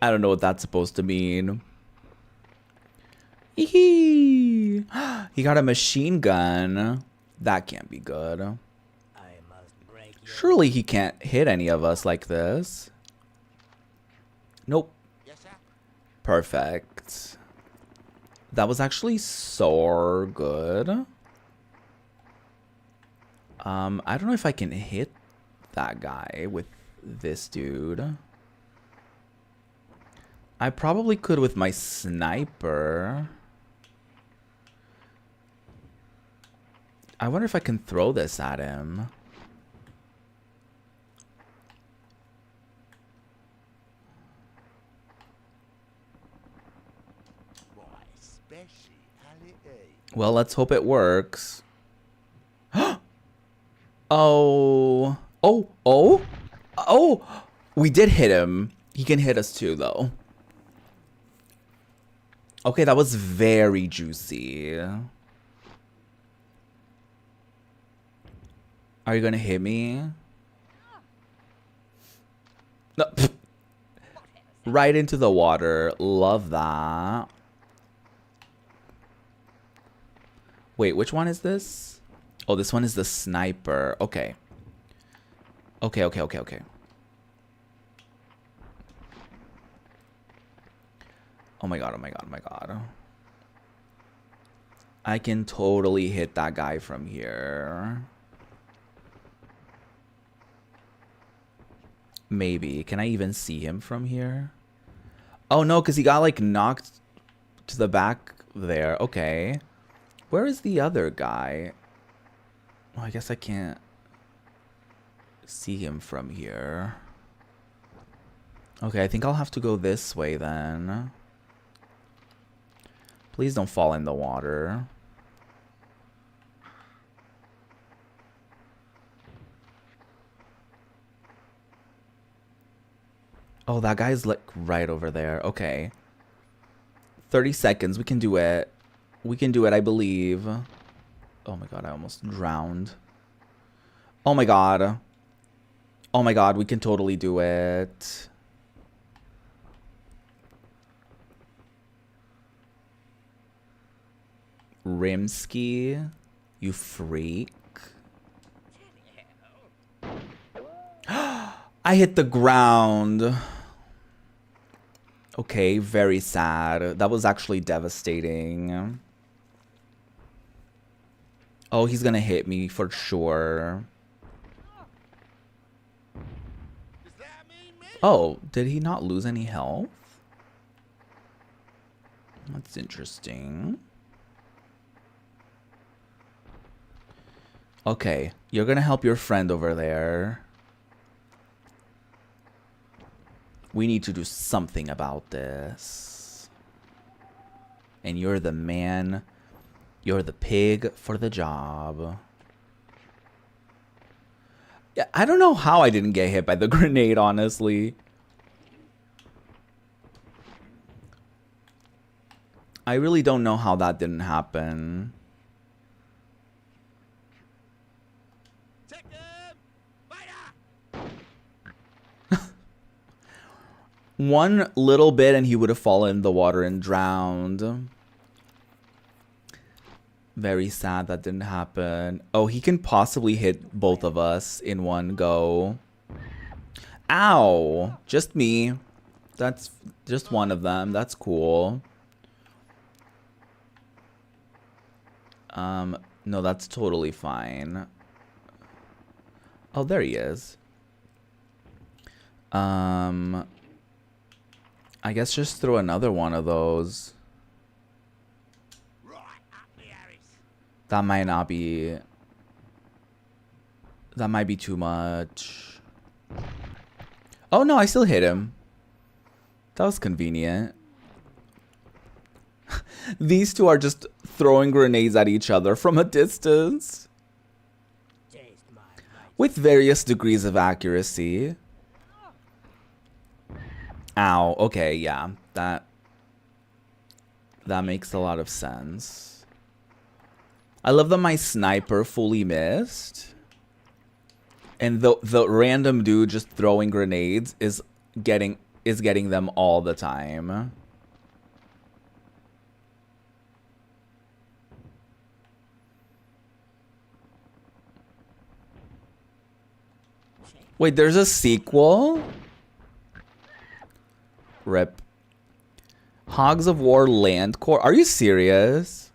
I don't know what that's supposed to mean. He got a machine gun. That can't be good. Surely he can't hit any of us like this. Nope. Yes, sir. Perfect. That was actually so good. I don't know if I can hit that guy with this dude. I probably could with my sniper. I wonder if I can throw this at him. Well, let's hope it works. Oh. Oh. Oh. Oh. We did hit him. He can hit us too, though. Okay, that was very juicy. Are you gonna hit me? No. Right into the water. Love that. Wait, which one is this? Oh, this one is the sniper. Okay. Okay. Oh my god, oh my god, oh my god. I can totally hit that guy from here. Maybe. Can I even see him from here? Oh no, because he got like knocked to the back there. Okay. Where is the other guy? Oh, I guess I can't see him from here. Okay, I think I'll have to go this way then. Please don't fall in the water. Oh, that guy's like right over there. Okay. 30 seconds. We can do it. We can do it, I believe. Oh my god, I almost drowned. Oh my god. Oh my god, we can totally do it. Rimsky, you freak. I hit the ground. Okay, very sad. That was actually devastating. Oh, he's gonna hit me for sure. Oh, did he not lose any health? That's interesting. Okay, you're gonna help your friend over there. We need to do something about this. And you're the man. You're the pig for the job. Yeah, I don't know how I didn't get hit by the grenade, honestly. I really don't know how that didn't happen. One little bit and he would have fallen in the water and drowned. Very sad that didn't happen. Oh, he can possibly hit both of us in one go. Ow! Just me. That's just one of them. That's cool. No, that's totally fine. Oh, there he is. I guess just throw another one of those. That might not be... That might be too much. Oh no, I still hit him. That was convenient. These two are just throwing grenades at each other from a distance. With various degrees of accuracy. Ow. Okay, yeah. That makes a lot of sense. I love that my sniper fully missed. And the random dude just throwing grenades is getting them all the time. Wait, there's a sequel? Rip. Hogs of War Land Core. Are you serious?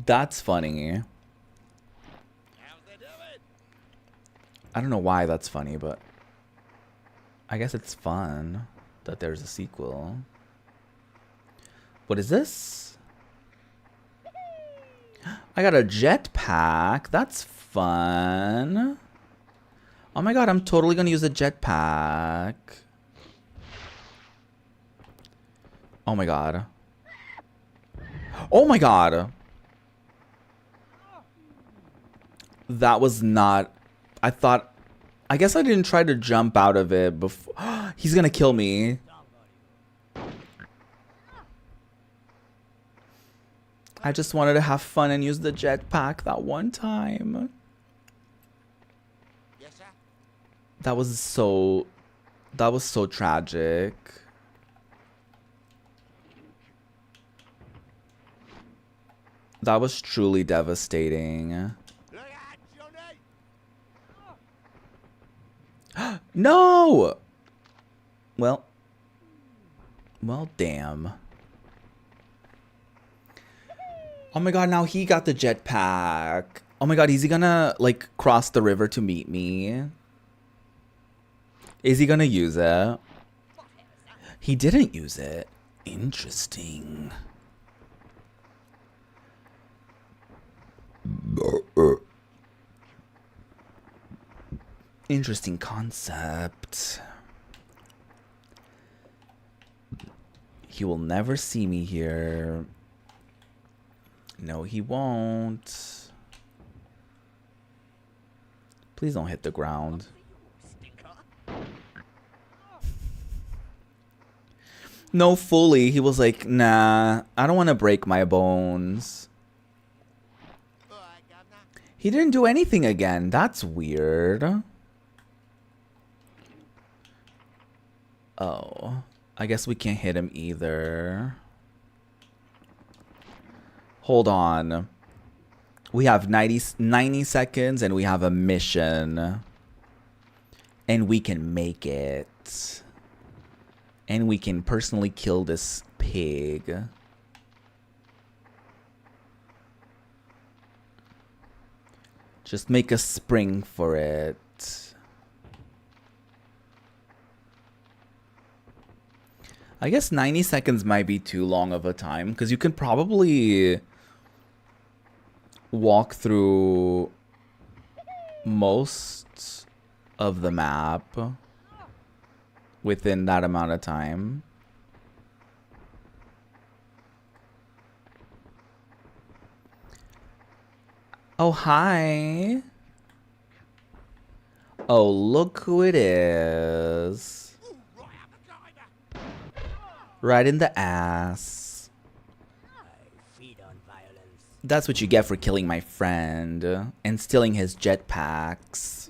That's funny. I don't know why that's funny, but I guess it's fun that there's a sequel. What is this? I got a jetpack. That's fun. Oh my god, I'm totally gonna use a jetpack. Oh my god. Oh my god. That was not... I guess I didn't try to jump out of it before. He's gonna kill me. I just wanted to have fun and use the jetpack that one time. Yes, sir. That was so tragic. That was truly devastating. Look out, Johnny! No! Well, damn. Oh my god, now he got the jetpack. Oh my god, is he gonna, like, cross the river to meet me? Is he gonna use it? He didn't use it. Interesting. Interesting concept. He will never see me here. No, he won't. Please don't hit the ground. No, fully. He was like, nah, I don't want to break my bones. He didn't do anything again. That's weird. Oh, I guess we can't hit him either. Hold on. We have 90 seconds and we have a mission. And we can make it. And we can personally kill this pig. Just make a spring for it. I guess 90 seconds might be too long of a time, because you can probably walk through most of the map within that amount of time. Oh, hi. Oh, look who it is. Right in the ass. That's what you get for killing my friend and stealing his jetpacks.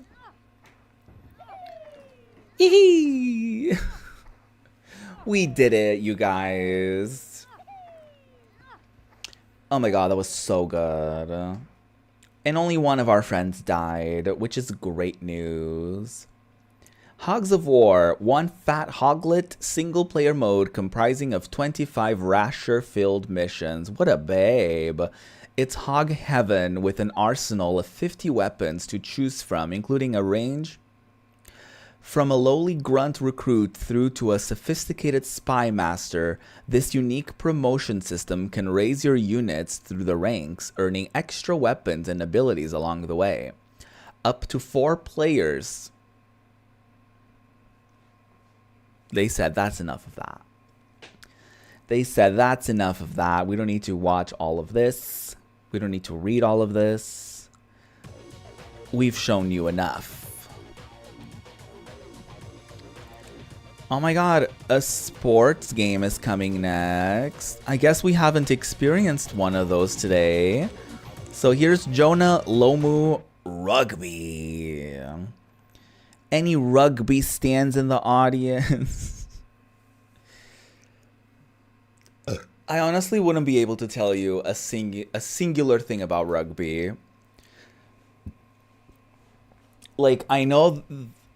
Yee! We did it, you guys. Oh my god, that was so good. And only one of our friends died, which is great news. Hogs of War, one fat hoglet single-player mode comprising of 25 rasher-filled missions. What a babe. It's hog heaven with an arsenal of 50 weapons to choose from, including a range from a lowly grunt recruit through to a sophisticated spy master. This unique promotion system can raise your units through the ranks, earning extra weapons and abilities along the way. Up to 4 players. They said that's enough of that. They said that's enough of that. We don't need to watch all of this. We don't need to read all of this. We've shown you enough. Oh my god, a sports game is coming next. I guess we haven't experienced one of those today. So here's Jonah Lomu Rugby. Any rugby stands in the audience? I honestly wouldn't be able to tell you a singular thing about rugby. Like, I know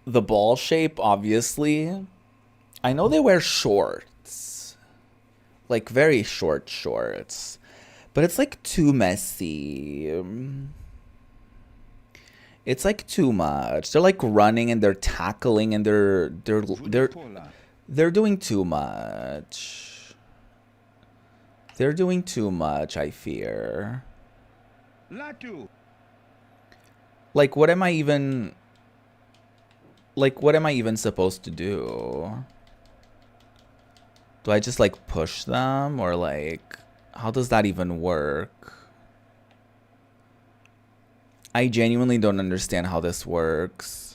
the ball shape, obviously. I know they wear shorts. Like, very short shorts. But it's, like, too messy. It's, like, too much. They're, like, running and they're tackling and they're doing too much. They're doing too much, I fear. Like, what am I even... Like, what am I even supposed to do? Do I just, like, push them? Or, like, how does that even work? I genuinely don't understand how this works.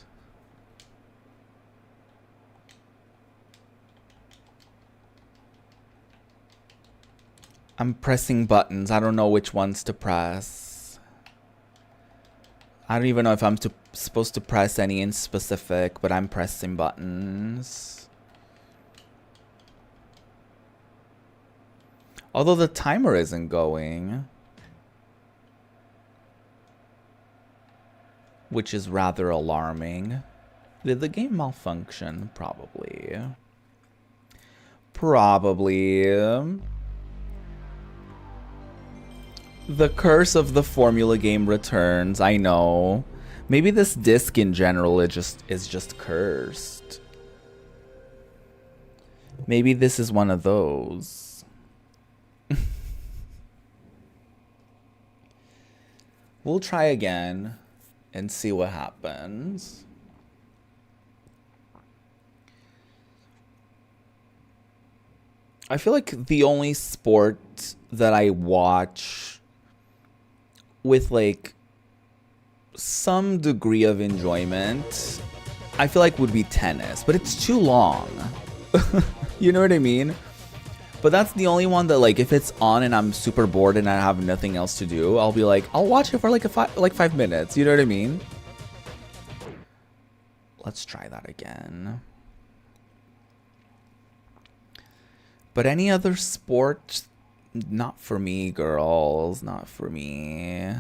I'm pressing buttons. I don't know which ones to press. I don't even know if I'm supposed to press any in specific, but I'm pressing buttons. Although the timer isn't going. Which is rather alarming. Did the game malfunction? Probably. Probably. The curse of the Formula game returns. I know. Maybe this disc in general is just cursed. Maybe this is one of those. We'll try again and see what happens. I feel like the only sport that I watch with like some degree of enjoyment, I feel like would be tennis, but it's too long. You know what I mean? But that's the only one that, like, if it's on and I'm super bored and I have nothing else to do, I'll be like, I'll watch it for like 5 minutes. You know what I mean? Let's try that again. But any other sport, not for me, girls. Not for me.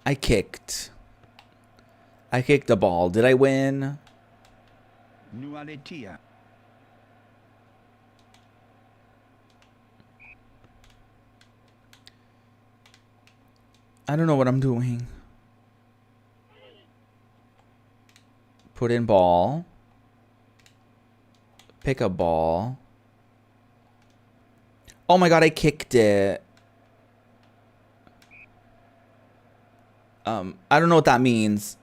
I kicked. I kicked the ball. Did I win? I don't know what I'm doing. Put in ball. Pick a ball. Oh my god, I kicked it. I don't know what that means.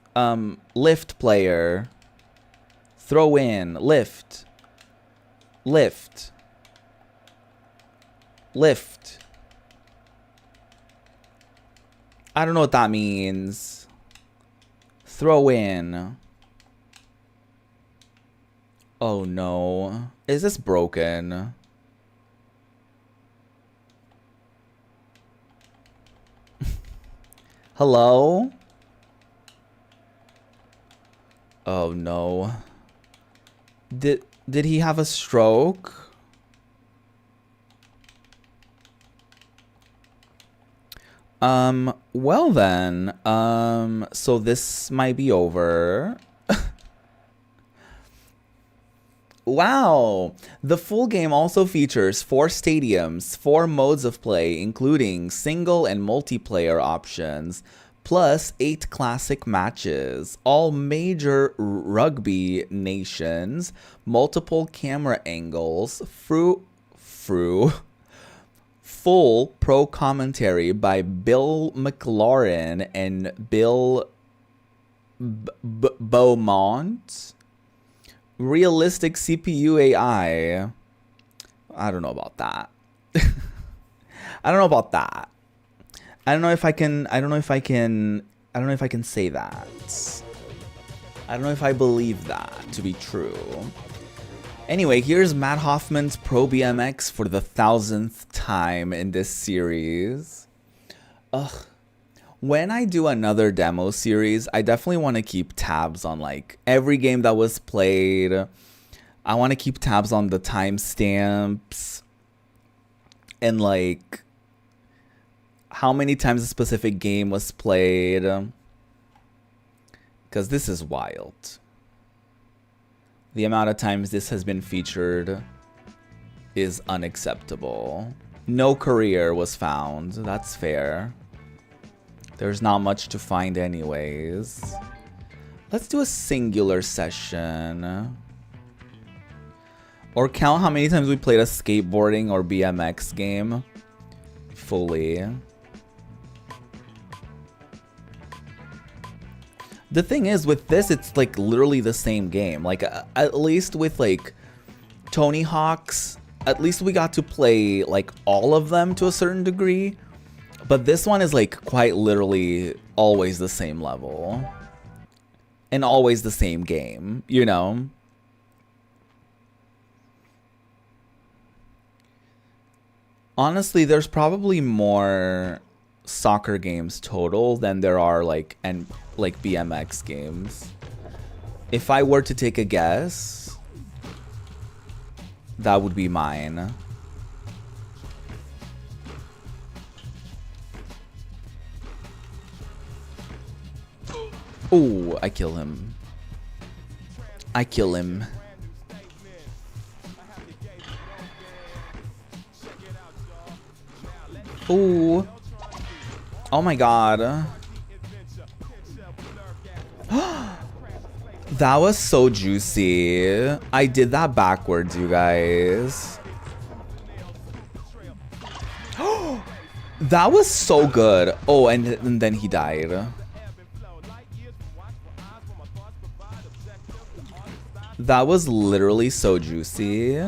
Lift player. Throw in. Lift. Lift. Lift. I don't know what that means. Throw in. Oh no. Is this broken? Hello? Oh no. Did he have a stroke? Well then, so this might be over. Wow! The full game also features 4 stadiums, 4 modes of play, including single and multiplayer options, plus 8 classic matches, all major rugby nations, multiple camera angles, full pro commentary by Bill McLaurin and Bill Beaumont. Realistic CPU AI. I don't know about that. I don't know about that. I don't know if I can say that. I don't know if I believe that to be true. Anyway, here's Matt Hoffman's Pro BMX for the 1000th time in this series. Ugh. When I do another demo series, I definitely want to keep tabs on like every game that was played. I want to keep tabs on the timestamps and like how many times a specific game was played. Because this is wild. The amount of times this has been featured is unacceptable. No career was found. That's fair. There's not much to find anyways. Let's do a singular session. Or count how many times we played a skateboarding or BMX game fully. The thing is, with this, it's like literally the same game. Like, at least with like Tony Hawk's, at least we got to play like all of them to a certain degree. But this one is like quite literally always the same level. And always the same game, you know? Honestly, there's probably more soccer games total than there are like BMX games. If I were to take a guess, that would be mine. Oh, I kill him. I kill him. Oh. Oh my god. That was so juicy. I did that backwards, you guys. That was so good. Oh, and then he died. That was literally so juicy.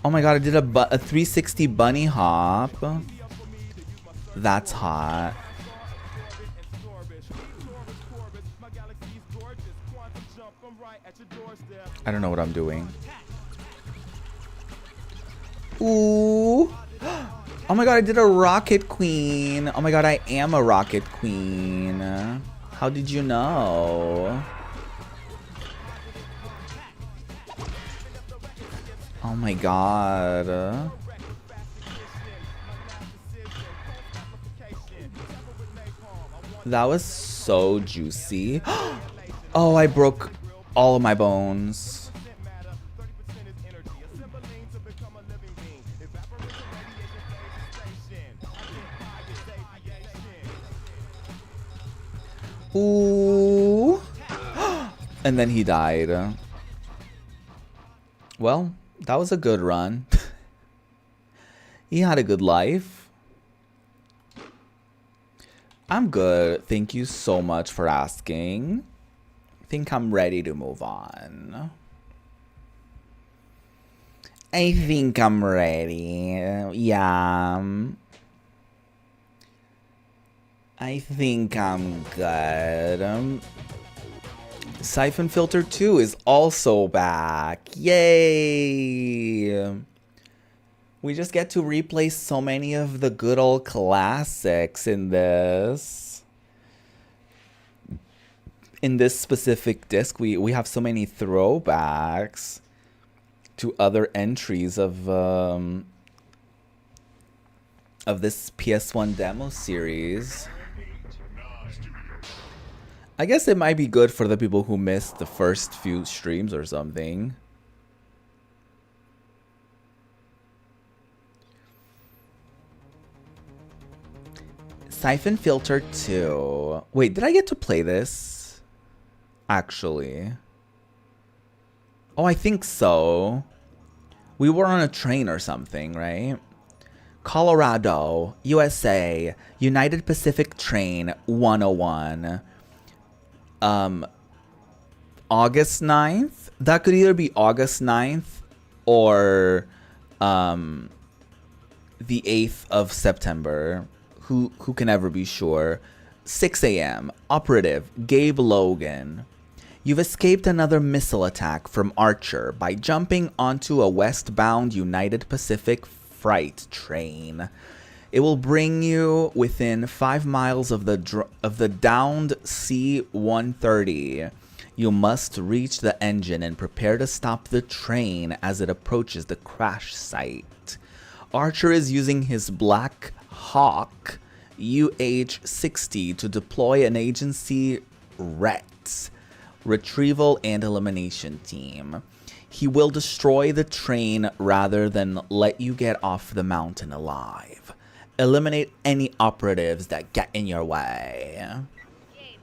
Oh my god, I did a 360 bunny hop. That's hot. I don't know what I'm doing. Ooh. Oh my god, I did a rocket queen. Oh my god, I am a rocket queen. How did you know? Oh my god. That was so juicy. Oh, I broke all of my bones. Ooh. And then he died. Well, that was a good run. He had a good life. I'm good. Thank you so much for asking. I think I'm ready to move on. I think I'm ready. Yeah. I think I'm good. Siphon Filter 2 is also back. Yay! We just get to replay so many of the good old classics in this. In this specific disc, we have so many throwbacks to other entries of this PS1 Demo series. I guess it might be good for the people who missed the first few streams or something. Siphon Filter 2. Wait, did I get to play this? Actually. Oh, I think so. We were on a train or something, right? Colorado, USA, United Pacific Train 101. August 9th. That could either be August 9th or the 8th of September. Who can ever be sure? 6 a.m. Operative Gabe Logan. You've escaped another missile attack from Archer by jumping onto a westbound United Pacific freight train. It will bring you within 5 miles of the downed C-130. You must reach the engine and prepare to stop the train as it approaches the crash site. Archer is using his Black Hawk UH-60 to deploy an agency RET, Retrieval and Elimination Team. He will destroy the train rather than let you get off the mountain alive. Eliminate any operatives that get in your way. Gabe,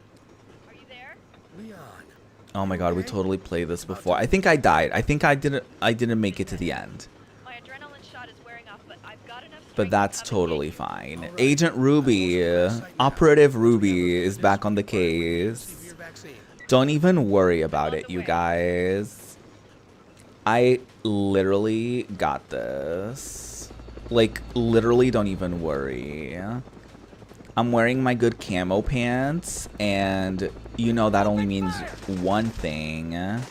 are you there? Oh my god, we totally played this before. I think I died. I think I didn't make it to the end. My adrenaline shot is wearing off, but I've got enough strength But that's to totally fine. Agent Ruby, Operative Ruby is back on the case. Don't even worry about it, you guys. I literally got this. Like, literally don't even worry. I'm wearing my good camo pants, and you know that only means one thing.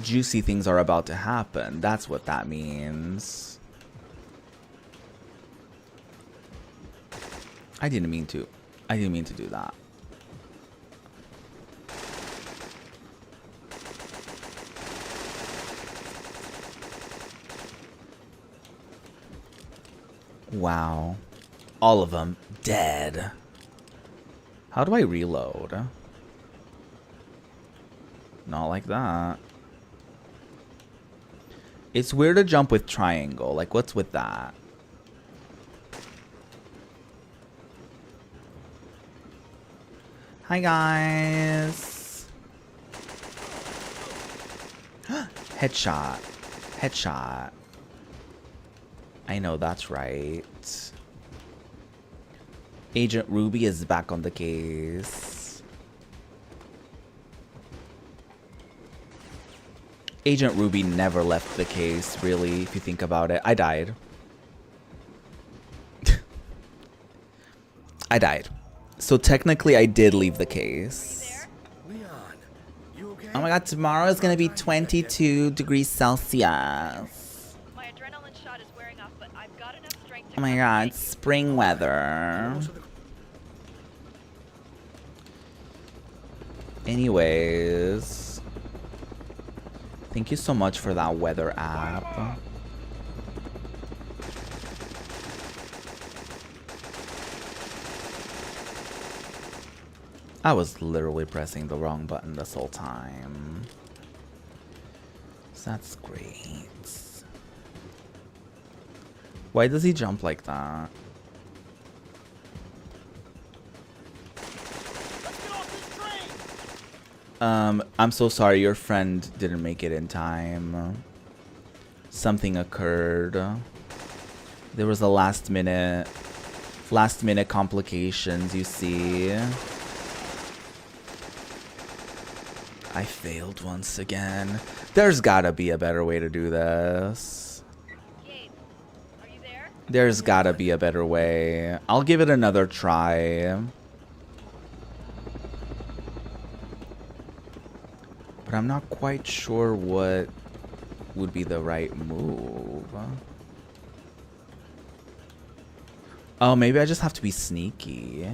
Juicy things are about to happen. That's what that means. I didn't mean to do that. Wow. All of them dead. How do I reload? Not like that. It's weird to jump with triangle. Like, what's with that? Hi, guys. Headshot. Headshot. I know that's right. Agent Ruby is back on the case. Agent Ruby never left the case, really, if you think about it. I died. I died. So technically I did leave the case. Oh my god, tomorrow is gonna be 22 degrees Celsius. My adrenaline shot is wearing off, but I've got enough strength to Oh my god, spring weather. Anyways, thank you so much for that weather app. I was literally pressing the wrong button this whole time. So that's great. Why does he jump like that? I'm so sorry, your friend didn't make it in time. Something occurred. There was a last minute complications, you see. I failed once again. There's gotta be a better way to do this. Gabe, are you there? There's gotta be a better way. I'll give it another try. But I'm not quite sure what would be the right move. Oh, maybe I just have to be sneaky.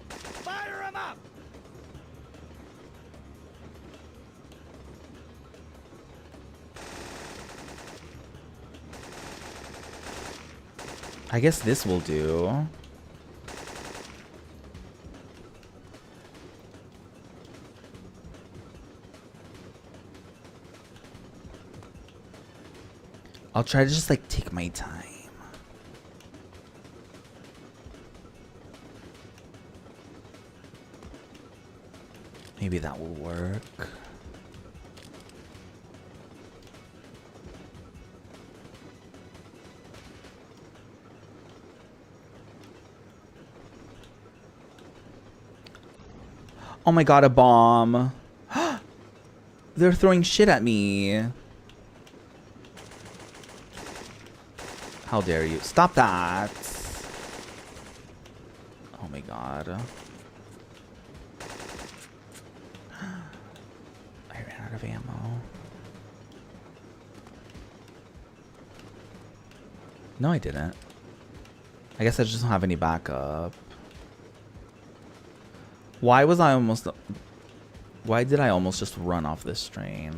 Fire him up! I guess this will do. I'll try to just like take my time. Maybe that will work. Oh my god, a bomb. They're throwing shit at me. How dare you? Stop that. Oh my god. I ran out of ammo. No, I didn't. I guess I just don't have any backup. Why was I almost... Why did I almost just run off this train?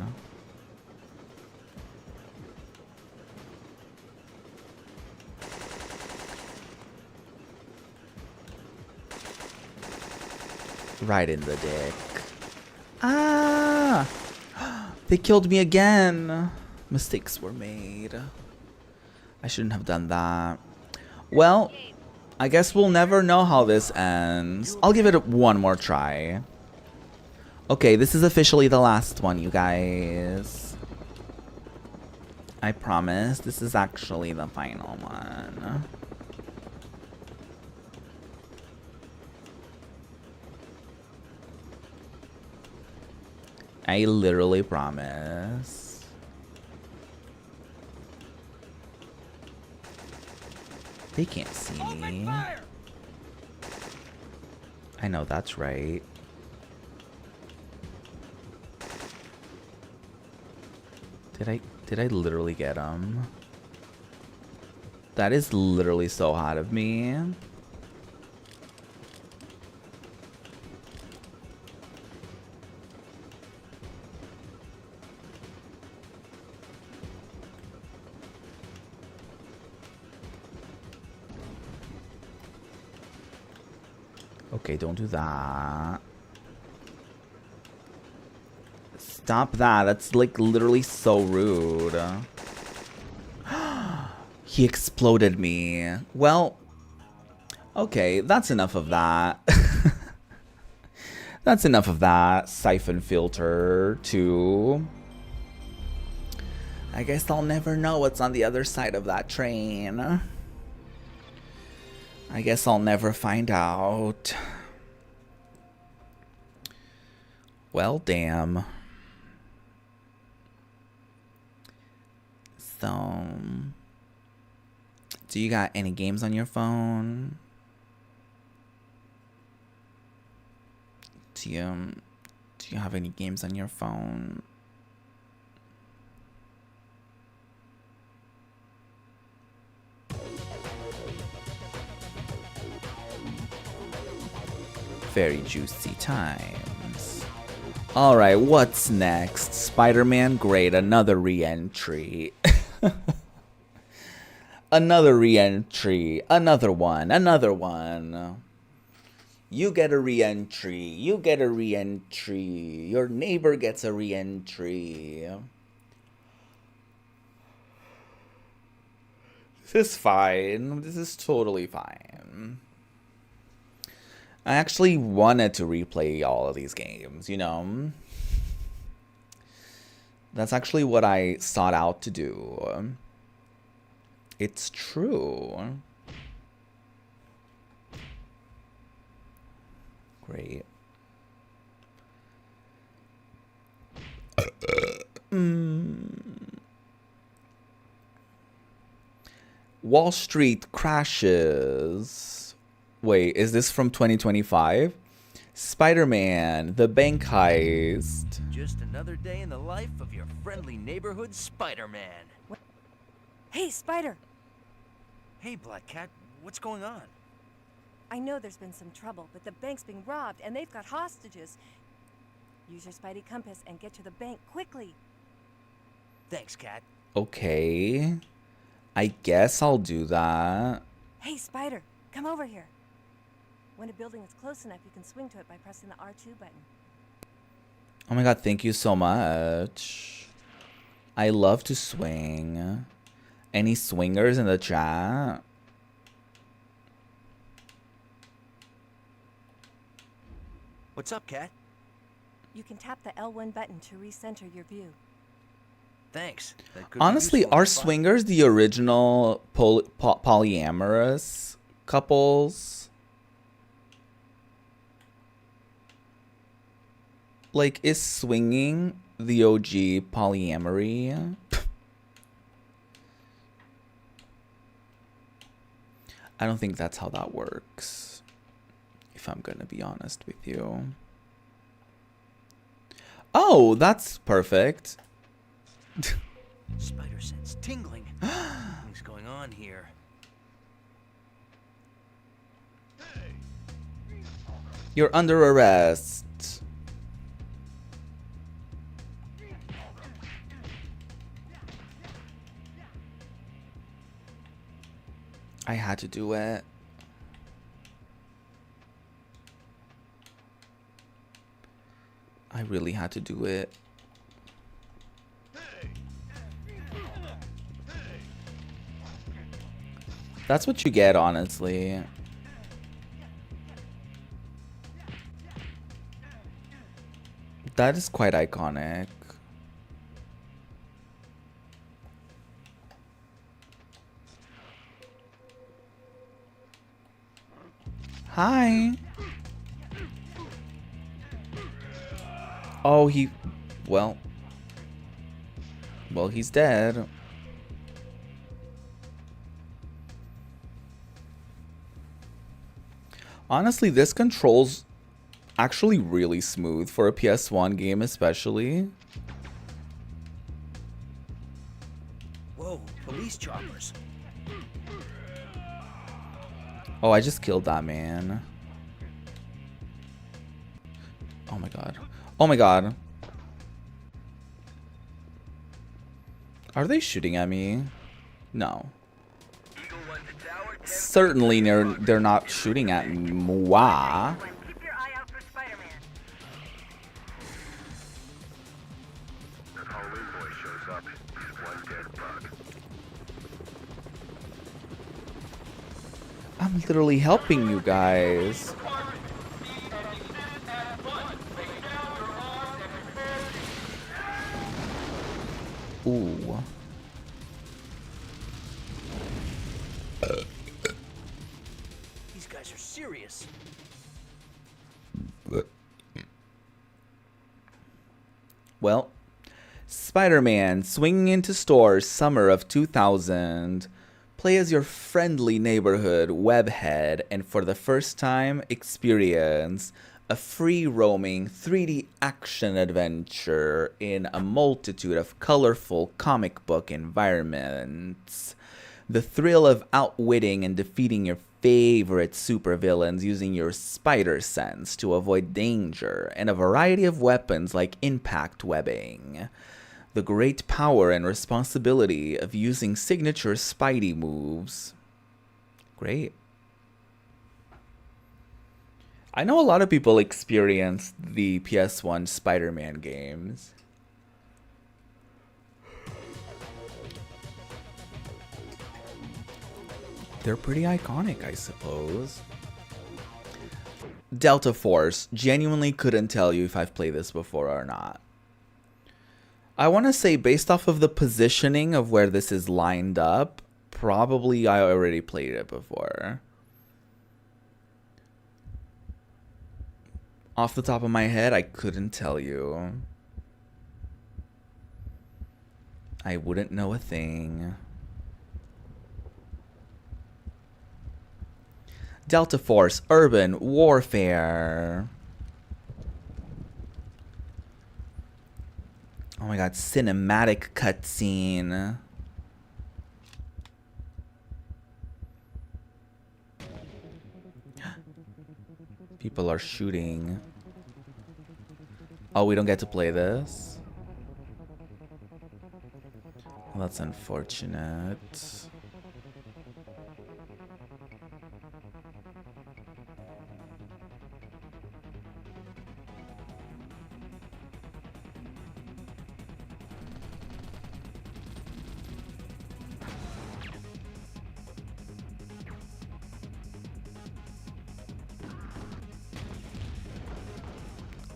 Right in the dick. Ah! They killed me again. Mistakes were made. I shouldn't have done that. Well, I guess we'll never know how this ends. I'll give it one more try. Okay, this is officially the last one, you guys. I promise this is actually the final one. I literally promise. They can't see me. I know that's right. Did I literally get him? That is literally so hot of me. Okay, don't do that. Stop that. That's like literally so rude. He exploded me. Well, okay, that's enough of that. That's enough of that. Siphon filter too. I guess I'll never know what's on the other side of that train. I guess I'll never find out. Well, damn. So, do you got any games on your phone? Do you have any games on your phone? Very juicy times. Alright, what's next? Spider-Man, great, another re-entry. Another re-entry. Another one. You get a re-entry. You get a re-entry. Your neighbor gets a re-entry. This is fine. This is totally fine. I actually wanted to replay all of these games, you know? That's actually what I sought out to do. It's true. Great. Wall Street crashes. Wait, is this from 2025? Spider-Man, the bank heist. Just another day in the life of your friendly neighborhood Spider-Man. Hey, Spider! Hey, Black Cat, what's going on? I know there's been some trouble, but the bank's being robbed and they've got hostages. Use your Spidey compass and get to the bank quickly. Thanks, Cat. Okay. I guess I'll do that. Hey, Spider, come over here. When a building is close enough, you can swing to it by pressing the R2 button. Oh my god, thank you so much. I love to swing. Any swingers in the chat? What's up, Cat? You can tap the L1 button to recenter your view. Thanks. That could be Honestly, useful are if I- swingers the original polyamorous couples? Like, is swinging the OG polyamory? I don't think that's how that works, if I'm gonna be honest with you. Oh, that's perfect. Spider sense tingling. What's going on here? You're under arrest. I had to do it. I really had to do it. That's what you get, honestly. That is quite iconic. Hi. Oh, well, he's dead. Honestly, this controls actually really smooth for a PS1 game, especially. Whoa, police choppers. Oh, I just killed that man. Oh my god. Oh my god. Are they shooting at me? No. Certainly they're not shooting at moi. Keep your eye out for Spider-Man. That Halloween boy shows up. One dead bug. I'm literally helping you guys. Ooh. These guys are serious. Well, Spider-Man swinging into stores summer of 2000. Play as your friendly neighborhood webhead and for the first time experience a free roaming 3D action adventure in a multitude of colorful comic book environments. The thrill of outwitting and defeating your favorite supervillains using your spider sense to avoid danger and a variety of weapons like impact webbing. The great power and responsibility of using signature Spidey moves. Great. I know a lot of people experienced the PS1 Spider-Man games. They're pretty iconic, I suppose. Delta Force. Genuinely couldn't tell you if I've played this before or not. I want to say based off of the positioning of where this is lined up, probably I already played it before. Off the top of my head, I couldn't tell you. I wouldn't know a thing. Delta Force Urban Warfare. Oh my god, cinematic cutscene. People are shooting. Oh, we don't get to play this? Well, that's unfortunate.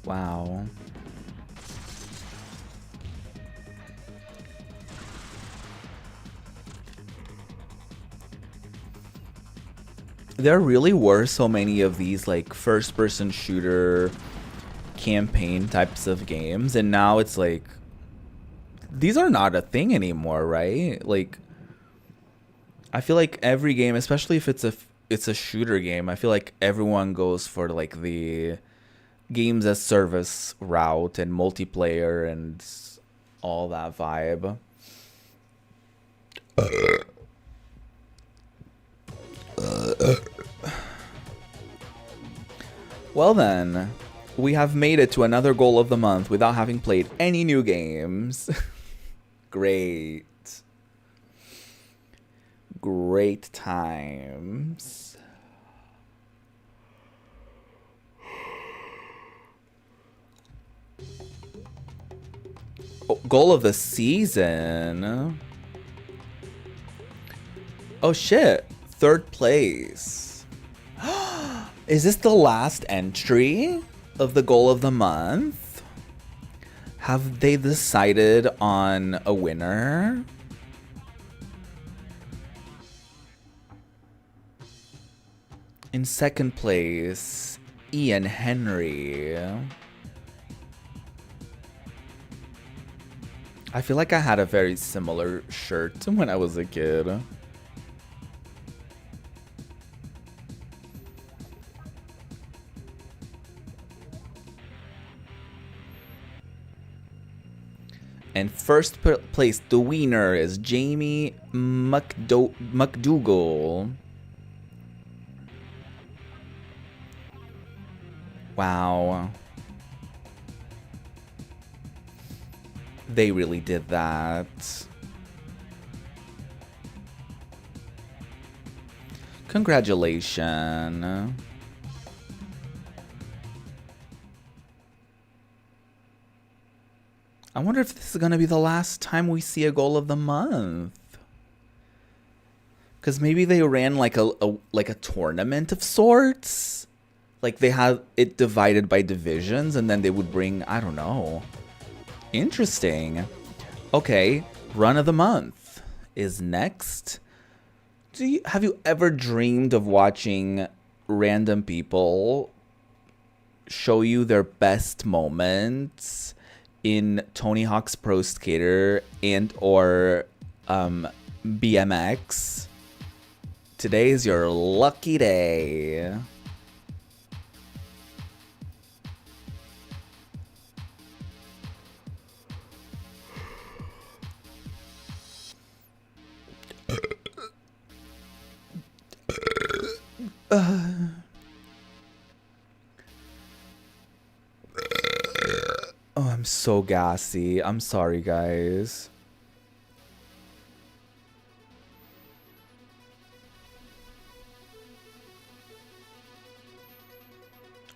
Wow. There really were so many of these like first-person shooter campaign types of games, and now it's like these are not a thing anymore, right? Like I feel like every game, especially if it's a shooter game, I feel like everyone goes for like the games as service route and multiplayer and all that vibe. Well then, we have made it to another goal of the month without having played any new games. Great. Great times. Oh, goal of the season. Oh shit. 3rd place. Is this the last entry of the goal of the month? Have they decided on a winner? In 2nd place, Ian Henry. I feel like I had a very similar shirt when I was a kid. And 1st place, the winner is Jamie McDougal. Wow. They really did that. Congratulations. I wonder if this is going to be the last time we see a goal of the month. Because maybe they ran like a tournament of sorts. Like they had it divided by divisions and then they would bring, I don't know. Interesting. Okay, run of the month is next. Have you ever dreamed of watching random people show you their best moments in Tony Hawk's Pro Skater and or BMX? Today is your lucky day. Oh, I'm so gassy. I'm sorry, guys.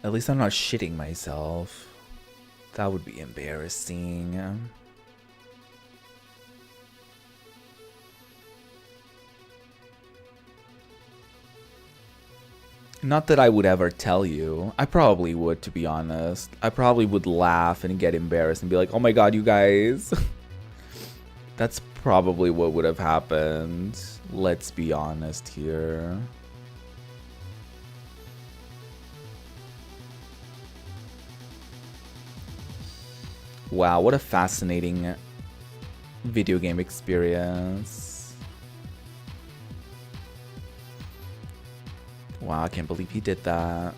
At least I'm not shitting myself. That would be embarrassing. Not that I would ever tell you. I probably would, to be honest. I probably would laugh and get embarrassed and be like, oh my god, you guys. That's probably what would have happened. Let's be honest here. Wow, what a fascinating video game experience. Wow, I can't believe he did that.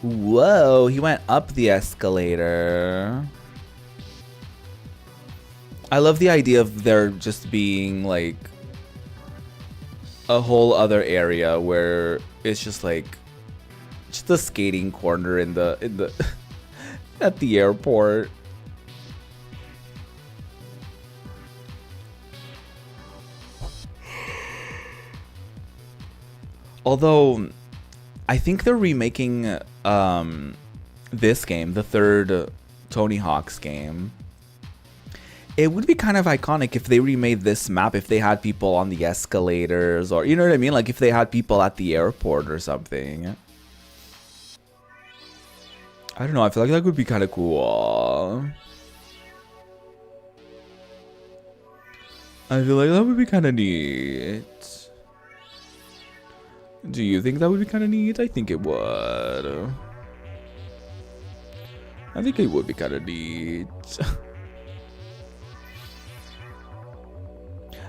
Whoa, he went up the escalator. I love the idea of there just being like a whole other area where it's just like just a skating corner in the at the airport. Although I think they're remaking this game, the 3rd Tony Hawk's game. It would be kind of iconic if they remade this map, if they had people on the escalators, or you know what I mean, like if they had people at the airport or something. I don't know, I feel like that would be kind of cool. I feel like that would be kind of neat. Do you think that would be kind of neat? I think it would. I think it would be kind of neat.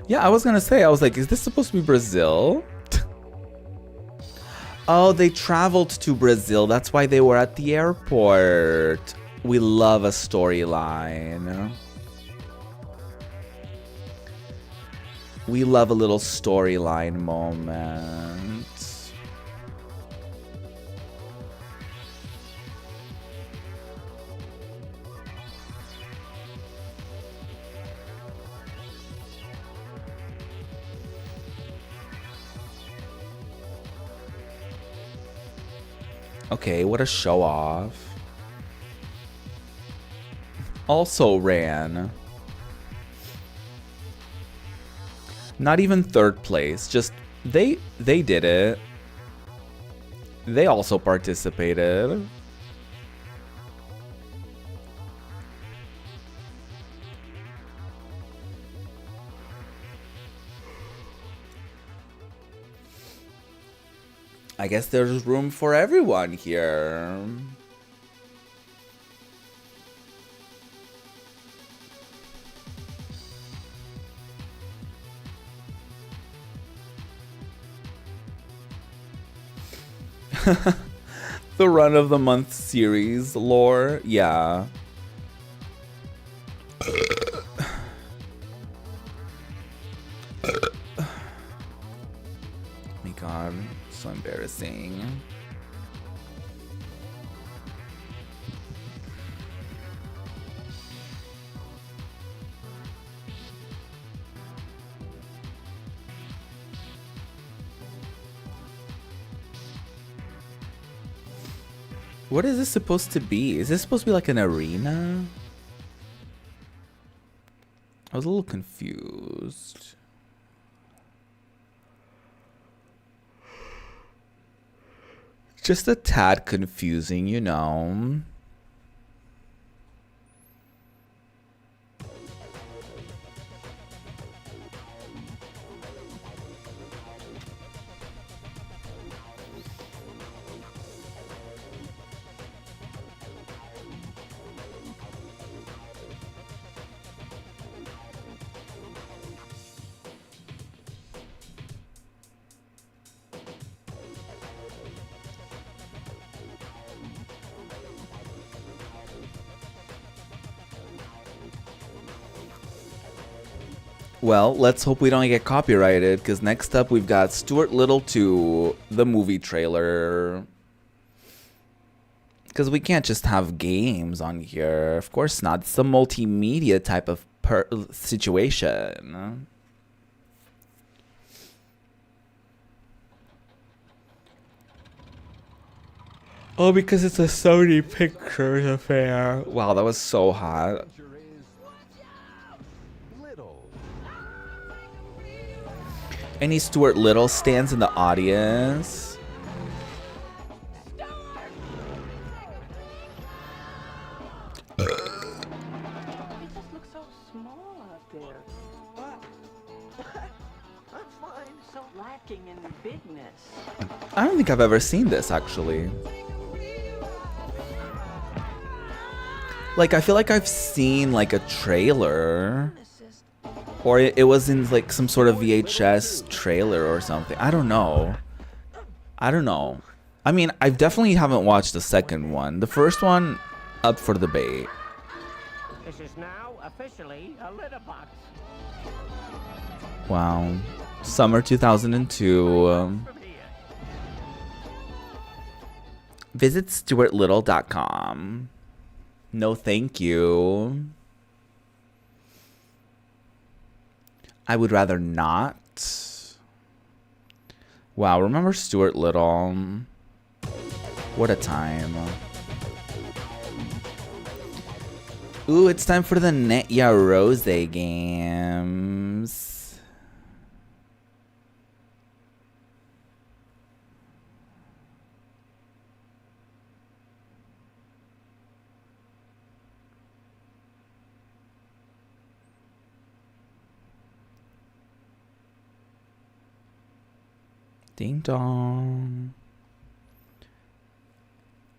Yeah, I was gonna say, I was like, is this supposed to be Brazil? Oh, they traveled to Brazil. That's why they were at the airport. We love a storyline. We love a little storyline moment. Okay, what a show off. Also ran. Not even third place, just they did it. They also participated. I guess there's room for everyone here. The run of the month series lore, yeah. My God, so embarrassing. What is this supposed to be? Is this supposed to be like an arena? I was a little confused. Just a tad confusing, you know. Well, let's hope we don't get copyrighted, because next up we've got Stuart Little 2, the movie trailer. Because we can't just have games on here. Of course not. It's a multimedia type of situation. Oh, because it's a Sony Pictures affair. Wow, that was so hot. Any Stuart Little stands in the audience. It just looks so small out there. I'm fine, so lacking in bigness. I don't think I've ever seen this, actually. Like, I feel like I've seen, like, a trailer. Or it was in, like, some sort of VHS trailer or something. I don't know. I don't know. I mean, I definitely haven't watched the second one. The first one, up for debate. This is now officially a litter box. Wow. Summer 2002. Visit stuartlittle.com. No, thank you. I would rather not. Wow, remember Stuart Little? What a time. Ooh, it's time for the Netya Rose games. Ding dong.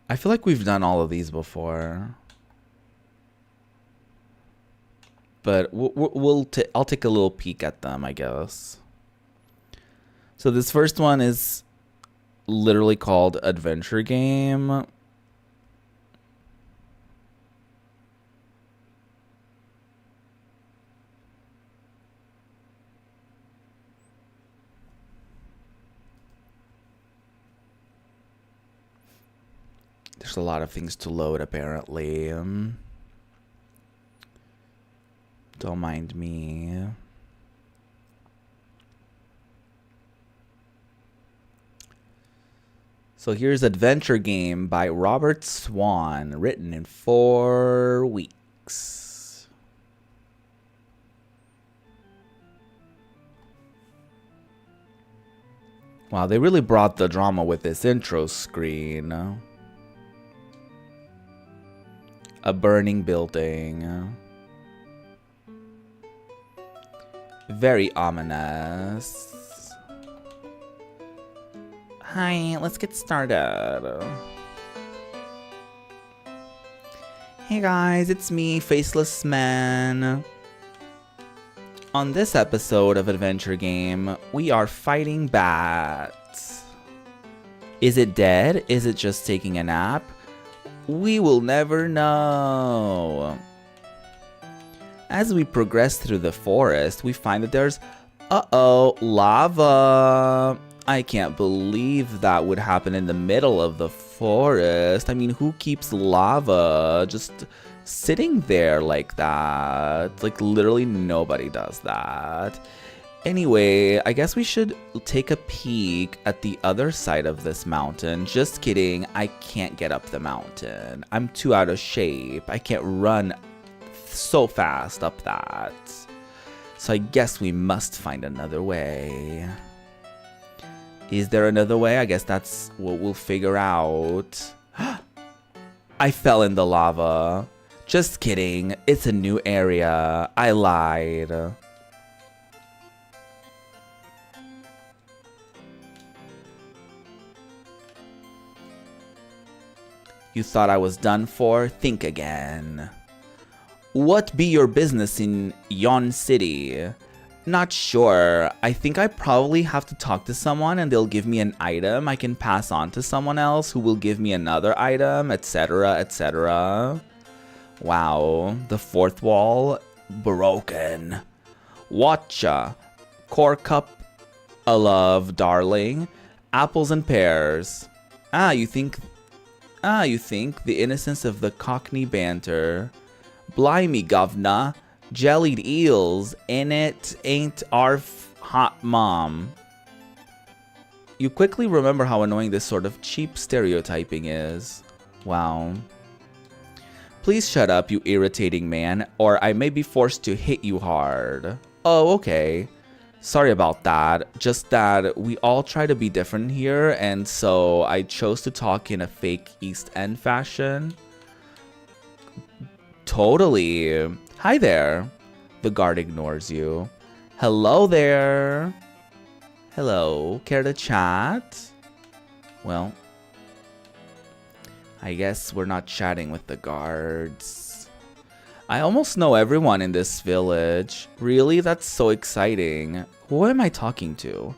I feel like we've done all of these before. But I'll take a little peek at them, I guess. So this first one is literally called Adventure Game. There's a lot of things to load, apparently. Don't mind me. So here's Adventure Game by Robert Swan, written in 4 weeks. Wow, they really brought the drama with this intro screen. A burning building. Very ominous. Hi, let's get started. Hey guys, it's me, Faceless Man. On this episode of Adventure Game, we are fighting bats. Is it dead? Is it just taking a nap? We will never know. As we progress through the forest, we find that there's, lava. I can't believe that would happen in the middle of the forest. I mean, who keeps lava just sitting there like that? Like, literally nobody does that. Anyway, I guess we should take a peek at the other side of this mountain. Just kidding, I can't get up the mountain. I'm too out of shape. I can't run so fast up that. So I guess we must find another way. Is there another way? I guess that's what we'll figure out. I fell in the lava. Just kidding. It's a new area. I lied. You thought I was done for? Think again. What be your business in yon city? Not sure. I think I probably have to talk to someone and they'll give me an item I can pass on to someone else who will give me another item, etc., etc. Wow, the fourth wall broken. Watcha, core cup, a love, darling, apples and pears. You think the innocence of the Cockney banter. Blimey, govna. Jellied eels in it ain't our hot mom. You quickly remember how annoying this sort of cheap stereotyping is. Wow. Please shut up, you irritating man, or I may be forced to hit you hard. Oh, okay. Sorry about that. Just that we all try to be different here, and so I chose to talk in a fake East End fashion. Totally. Hi there. The guard ignores you. Hello there. Hello. Care to chat? Well, I guess we're not chatting with the guards. I almost know everyone in this village. Really? That's so exciting. Who am I talking to?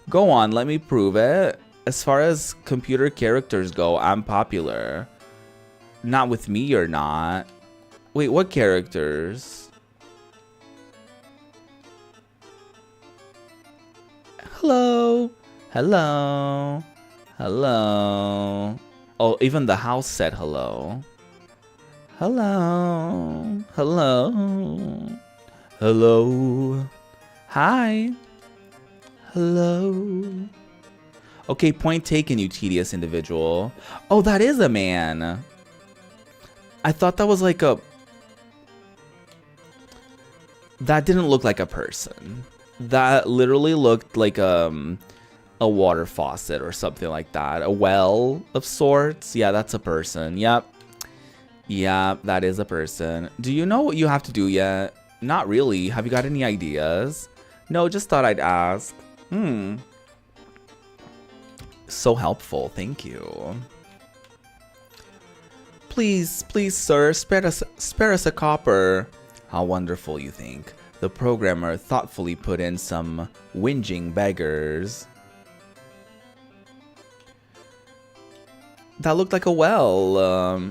Go on, let me prove it. As far as computer characters go, I'm popular. Not with me, you're not. Wait, what characters? Hello. Hello. Hello. Oh, even the house said hello. Hello. Hello. Hello. Hi. Hello. Okay, point taken, you tedious individual. Oh, that is a man. I thought that was like a... That didn't look like a person. That literally looked like a water faucet or something like that. A well of sorts. Yeah, that's a person. Yep. Yeah, that is a person. Do you know what you have to do yet? Not really. Have you got any ideas? No, just thought I'd ask. so helpful. Thank you. Please, please, sir, spare us a copper. How wonderful, you think. The programmer thoughtfully put in some whinging beggars. That looked like a well.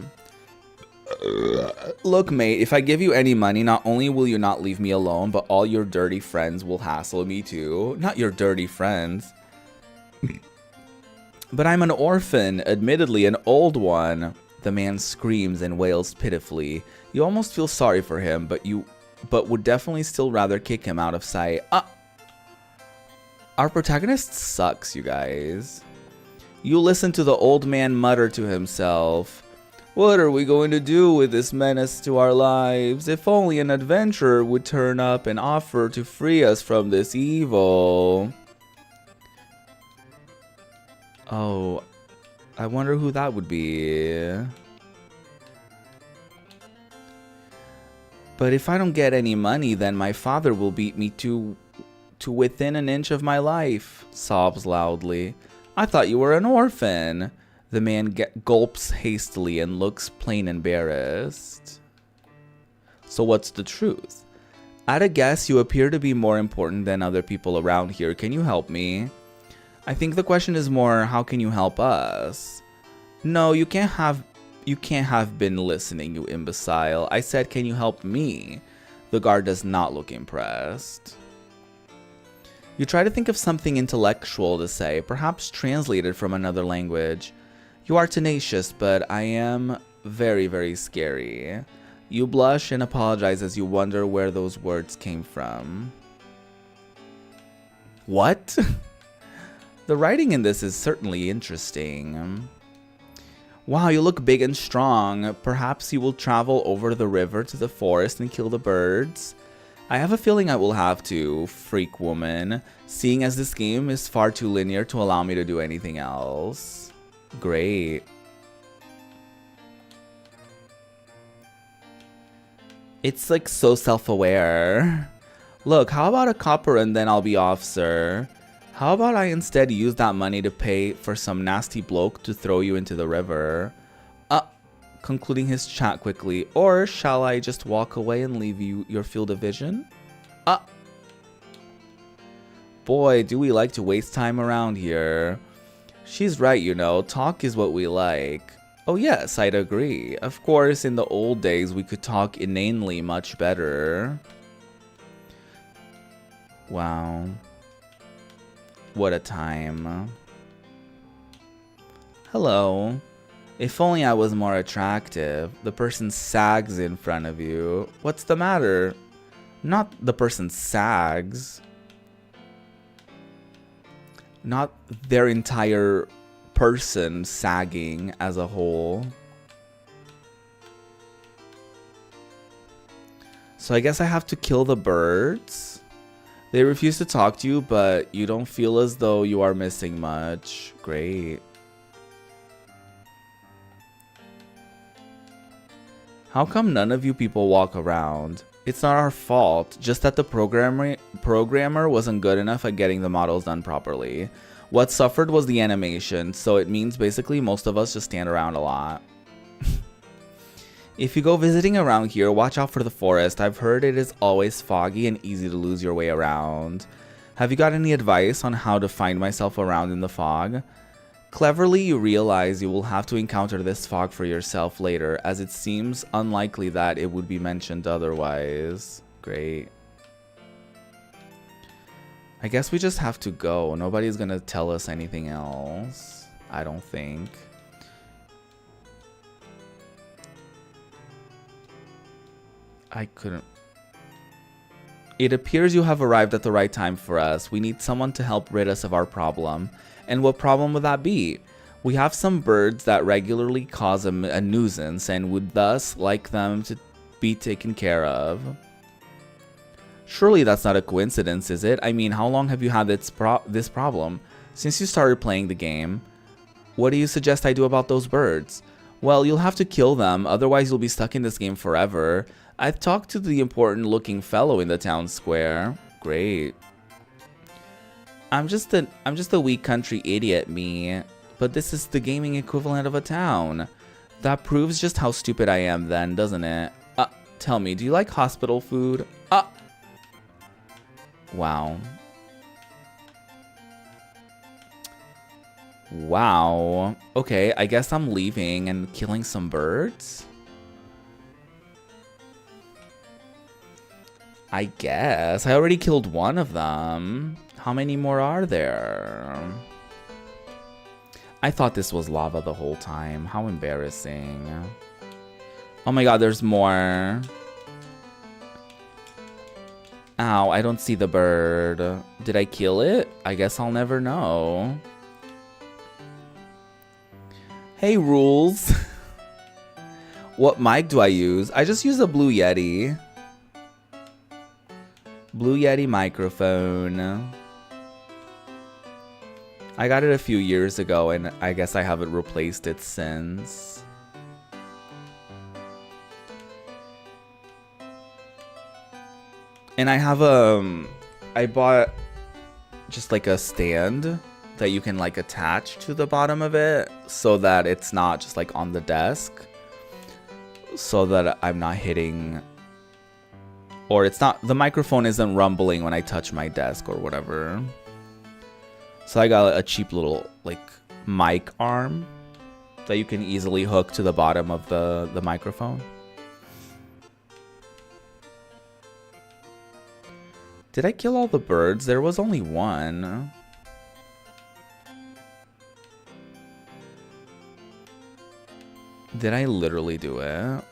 Look, mate, if I give you any money, not only will you not leave me alone, but all your dirty friends will hassle me too. Not your dirty friends. But I'm an orphan, admittedly an old one. The man screams and wails pitifully. You almost feel sorry for him, but would definitely still rather kick him out of sight. Our protagonist sucks, you guys. You listen to the old man mutter to himself. What are we going to do with this menace to our lives? If only an adventurer would turn up and offer to free us from this evil. Oh, I wonder who that would be. But if I don't get any money, then my father will beat me to within an inch of my life, sobs loudly. I thought you were an orphan. The man gulps hastily and looks plain embarrassed. So what's the truth? At a guess, you appear to be more important than other people around here. Can you help me? I think the question is more, how can you help us? No, you can't have been listening, you imbecile. I said, can you help me? The guard does not look impressed. You try to think of something intellectual to say, perhaps translated from another language. You are tenacious, but I am very, very scary. You blush and apologize as you wonder where those words came from. What? The writing in this is certainly interesting. Wow, you look big and strong. Perhaps you will travel over the river to the forest and kill the birds. I have a feeling I will have to, freak woman, seeing as this game is far too linear to allow me to do anything else. Great. It's like so self-aware. Look, how about a copper and then I'll be off, sir? How about I instead use that money to pay for some nasty bloke to throw you into the river? Concluding his chat quickly. Or shall I just walk away and leave you your field of vision? Boy, do we like to waste time around here. She's right, you know, talk is what we like. Oh yes, I'd agree. Of course, in the old days, we could talk inanely much better. Wow. What a time. Hello. If only I was more attractive. The person sags in front of you. What's the matter? Not the person sags. Not their entire person sagging as a whole. So I guess I have to kill the birds. They refuse to talk to you, but you don't feel as though you are missing much. Great. How come none of you people walk around? It's not our fault, just that the programmer wasn't good enough at getting the models done properly. What suffered was the animation, so it means basically most of us just stand around a lot. If you go visiting around here, watch out for the forest. I've heard it is always foggy and easy to lose your way around. Have you got any advice on how to find myself around in the fog? Cleverly, you realize you will have to encounter this fog for yourself later, as it seems unlikely that it would be mentioned otherwise. Great. I guess we just have to go. Nobody's gonna tell us anything else, I don't think. I couldn't. It appears you have arrived at the right time for us. We need someone to help rid us of our problem. And what problem would that be? We have some birds that regularly cause a nuisance and would thus like them to be taken care of. Surely that's not a coincidence, is it? I mean, how long have you had this problem? Since you started playing the game. What do you suggest I do about those birds? Well, you'll have to kill them, otherwise you'll be stuck in this game forever. I've talked to the important looking fellow in the town square. Great. I'm just a weak country idiot, me. But this is the gaming equivalent of a town. That proves just how stupid I am then, doesn't it? Tell me, do you like hospital food? Wow. Wow. Okay, I guess I'm leaving and killing some birds. I guess. I already killed one of them. How many more are there? I thought this was lava the whole time. How embarrassing. Oh my god, there's more. Ow, I don't see the bird. Did I kill it? I guess I'll never know. Hey, rules. What mic do I use? I just use a Blue Yeti. Blue Yeti microphone. I got it a few years ago and I guess I haven't replaced it since. And I have I bought just like a stand that you can like attach to the bottom of it so that it's not just like on the desk, so that I'm not hitting, or it's not, the microphone isn't rumbling when I touch my desk or whatever. So I got a cheap little like mic arm that you can easily hook to the bottom of the microphone. Did I kill all the birds? There was only one. Did I literally do it?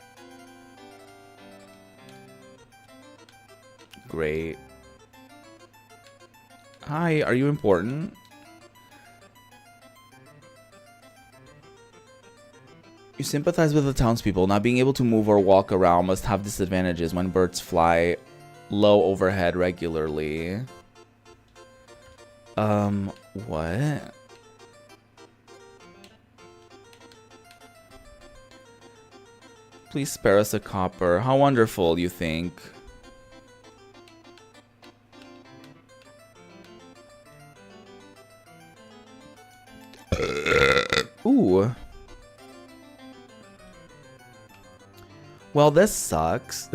Great. Hi, are you important? You sympathize with the townspeople. Not being able to move or walk around must have disadvantages when birds fly low overhead regularly. What? Please spare us a copper. How wonderful, you think? Ooh. Well, this sucks.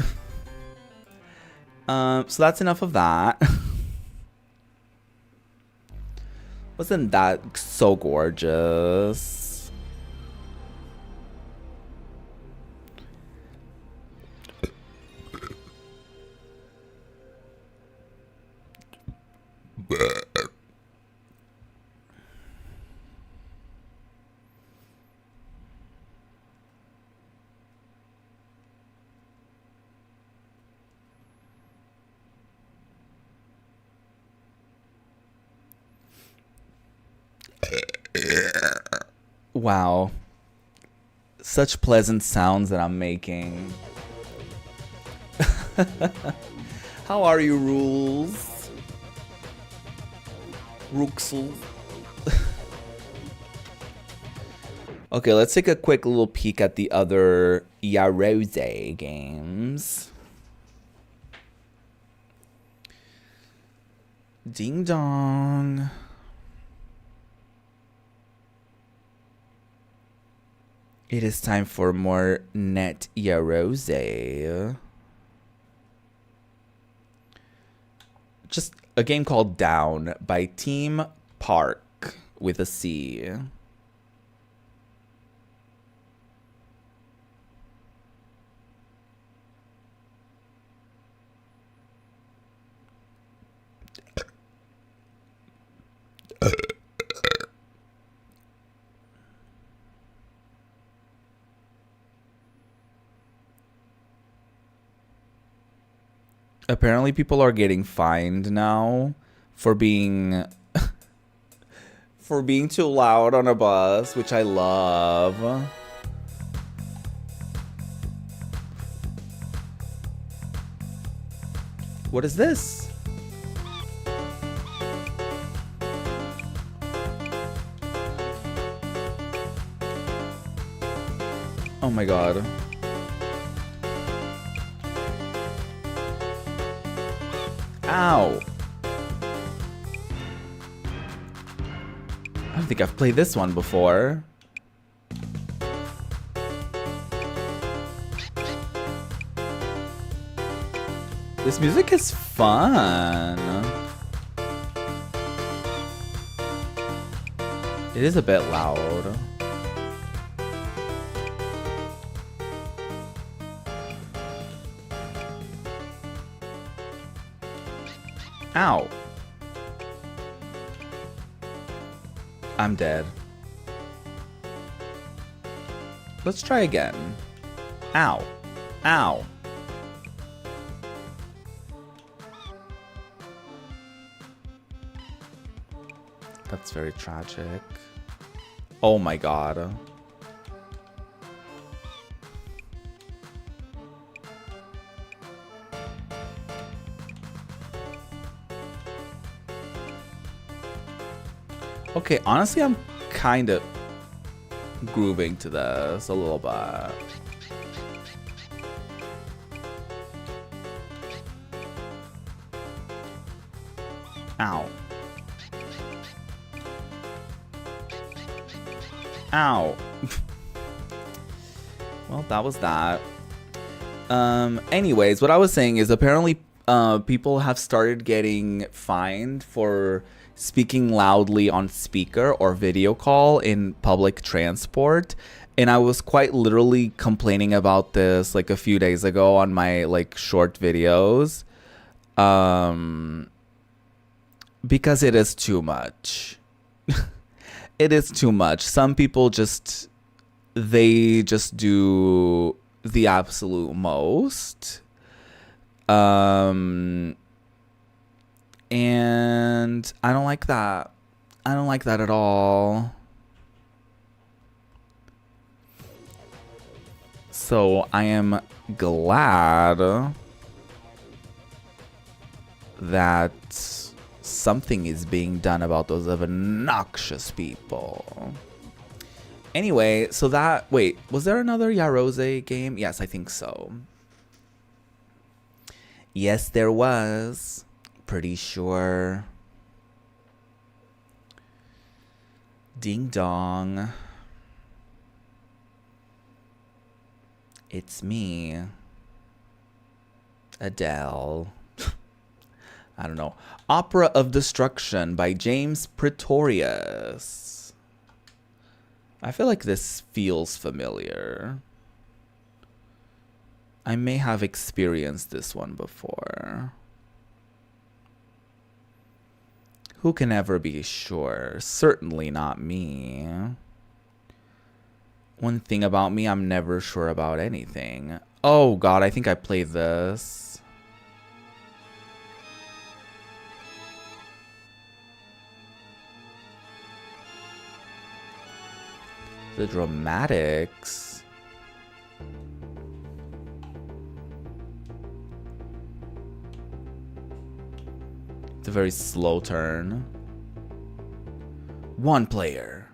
So that's enough of that. Wasn't that so gorgeous? Wow. Such pleasant sounds that I'm making. How are you, Rules? Ruxel. Okay, let's take a quick little peek at the other Yarose games. Ding dong. It is time for more Net Yarose. Just a game called Down by Team Park with a C. Apparently people are getting fined now for being for being too loud on a bus, which I love. What is this? Oh my god. Ow. don't think I've played this one before. This music is fun. It is a bit loud. Ow. I'm dead. Let's try again. Ow. Ow. That's very tragic. Oh my god. Okay, honestly, I'm kind of grooving to this a little bit. Ow. Ow. Well, that was that. Anyways, what I was saying is apparently people have started getting fined for speaking loudly on speaker or video call in public transport. And I was quite literally complaining about this like a few days ago on my like short videos. Because it is too much. It is too much. Some people they just do the absolute most. And I don't like that. I don't like that at all. So I am glad that something is being done about those obnoxious people. Anyway, so that... Wait, was there another Yarose game? Yes, I think so. Yes, there was. Pretty sure. Ding dong. It's me. Adele. I don't know. Opera of Destruction by James Pretorius. I feel like this feels familiar. I may have experienced this one before. Who can ever be sure? Certainly not me. One thing about me, I'm never sure about anything. Oh god, I think I played this. The dramatics. It's a very slow turn. One player.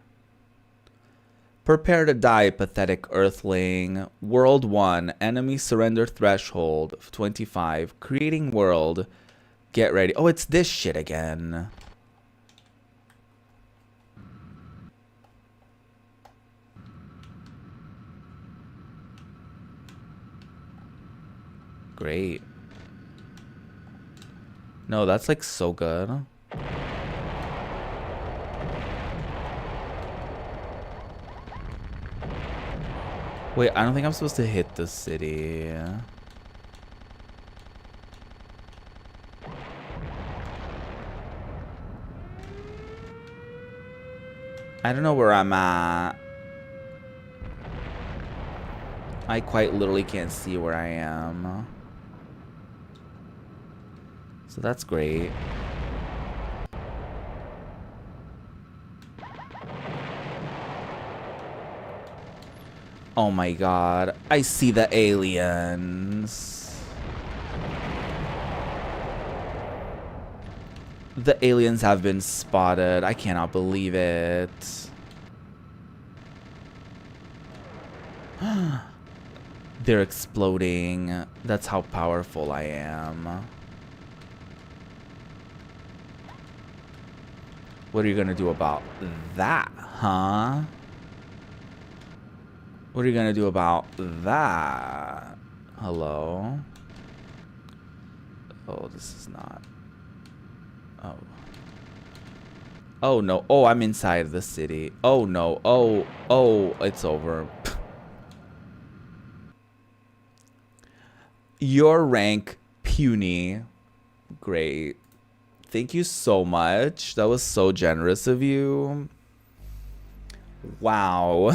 Prepare to die, pathetic earthling. World 1. Enemy surrender threshold of 25. Creating world. Get ready. Oh, it's this shit again. Great. No, that's like so good. Wait, I don't think I'm supposed to hit the city. I don't know where I'm at. I quite literally can't see where I am. So that's great. Oh my god. I see the aliens. The aliens have been spotted. I cannot believe it. They're exploding. That's how powerful I am. What are you gonna do about that, huh? What are you gonna do about that? Hello? Oh, this is not. Oh. Oh no. Oh, I'm inside the city. Oh no. Oh, it's over. Your rank, puny. Great. Thank you so much. That was so generous of you. Wow.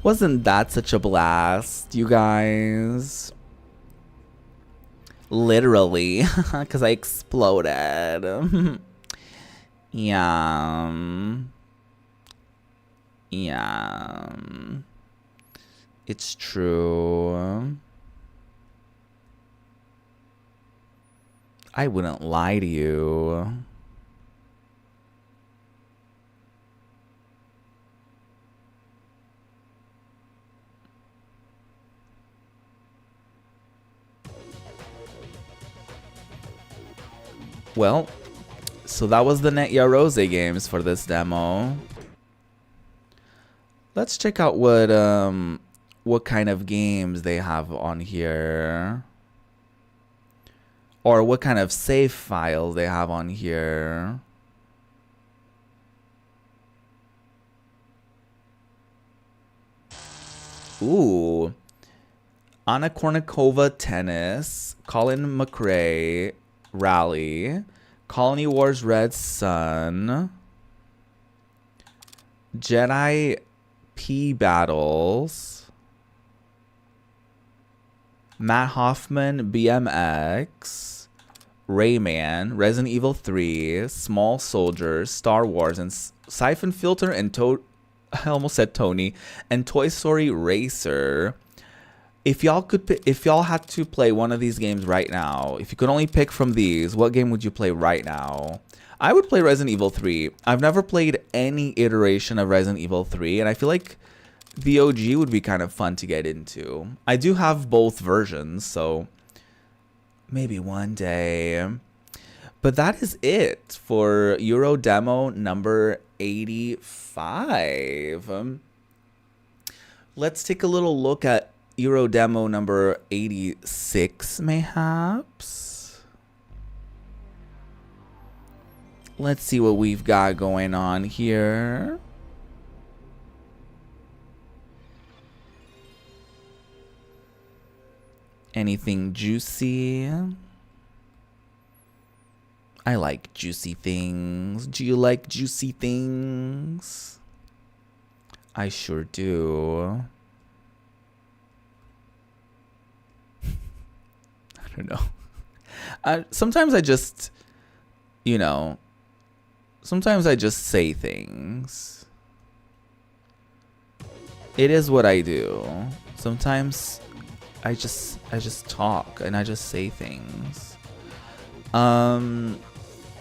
Wasn't that such a blast, you guys? Literally, because I exploded. Yeah. Yeah. It's true. I wouldn't lie to you. Well, so that was the Net Rose games for this demo. Let's check out what kind of games they have on here. Or what kind of save files they have on here. Ooh. Anna Kournikova tennis. Colin McRae rally. Colony Wars Red Sun. Jedi P battles. Matt Hoffman BMX. Rayman, Resident Evil 3, Small Soldiers, Star Wars, and Siphon Filter, and I almost said Tony, and Toy Story Racer. If y'all had to play one of these games right now, if you could only pick from these, what game would you play right now? I would play Resident Evil 3. I've never played any iteration of Resident Evil 3, and I feel like the OG would be kind of fun to get into. I do have both versions, so maybe one day. But that is it for Euro Demo number 85. Let's take a little look at Euro Demo number 86, mayhaps. Let's see what we've got going on here. Anything juicy? I like juicy things. Do you like juicy things? I sure do. I don't know. Sometimes I just, sometimes I just say things. It is what I do. Sometimes I just talk and I just say things.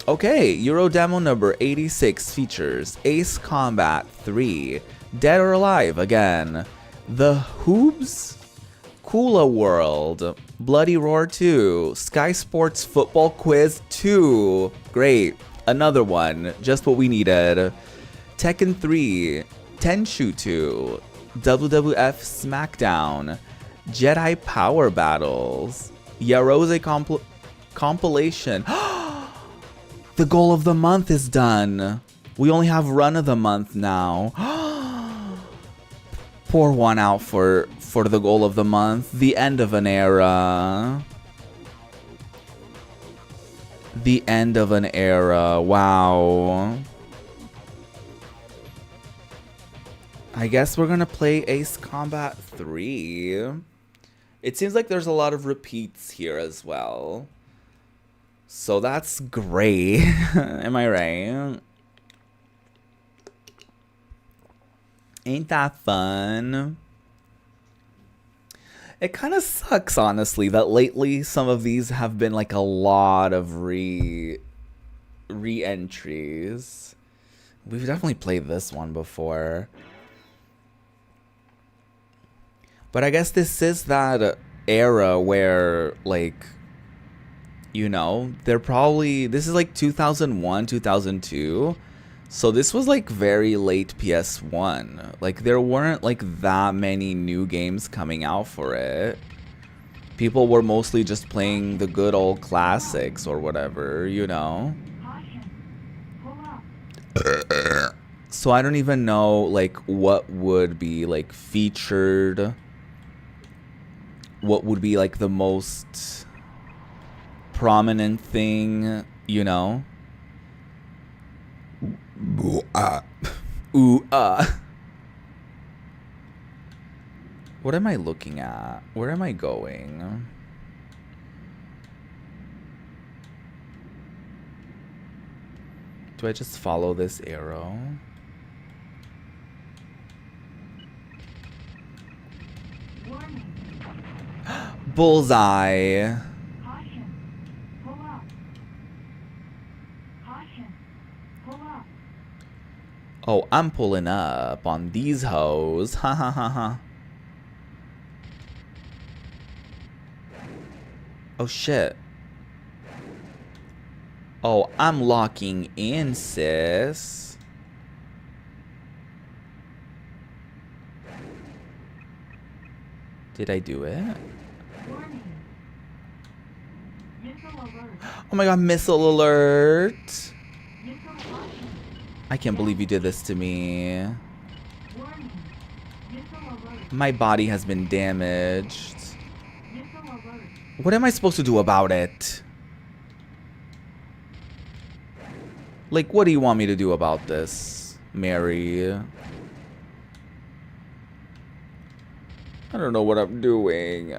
Okay, Euro Demo number 86 features Ace Combat 3, Dead or Alive again, The Hoobs, Kula World, Bloody Roar 2, Sky Sports Football Quiz 2, great, another one, just what we needed, Tekken 3, Tenchu 2, WWF SmackDown, Jedi Power Battles, Yarose compilation. The goal of the month is done. We only have run of the month now. Pour one out for the goal of the month. The end of an era. The end of an era. Wow. I guess we're gonna play Ace Combat 3. It seems like there's a lot of repeats here as well. So that's great. Am I right? Ain't that fun? It kind of sucks, honestly, that lately some of these have been like a lot of re-entries. We've definitely played this one before. But I guess this is that era where, like, You know, they're probably, this is like 2001, 2002. So this was like very late PS1. Like there weren't like that many new games coming out for it. People were mostly just playing the good old classics or whatever, you know. So I don't even know like what would be like featured. What would be like the most prominent thing, you know? Ooh, What am I looking at? Where am I going? Do I just follow this arrow? Bullseye. Oh, I'm pulling up on these hoes. Ha ha ha ha. Oh shit. Oh, I'm locking in, sis. Did I do it? Oh my god, missile alert! I can't believe you did this to me. My body has been damaged. What am I supposed to do about it? Like, what do you want me to do about this, Mary? I don't know what I'm doing.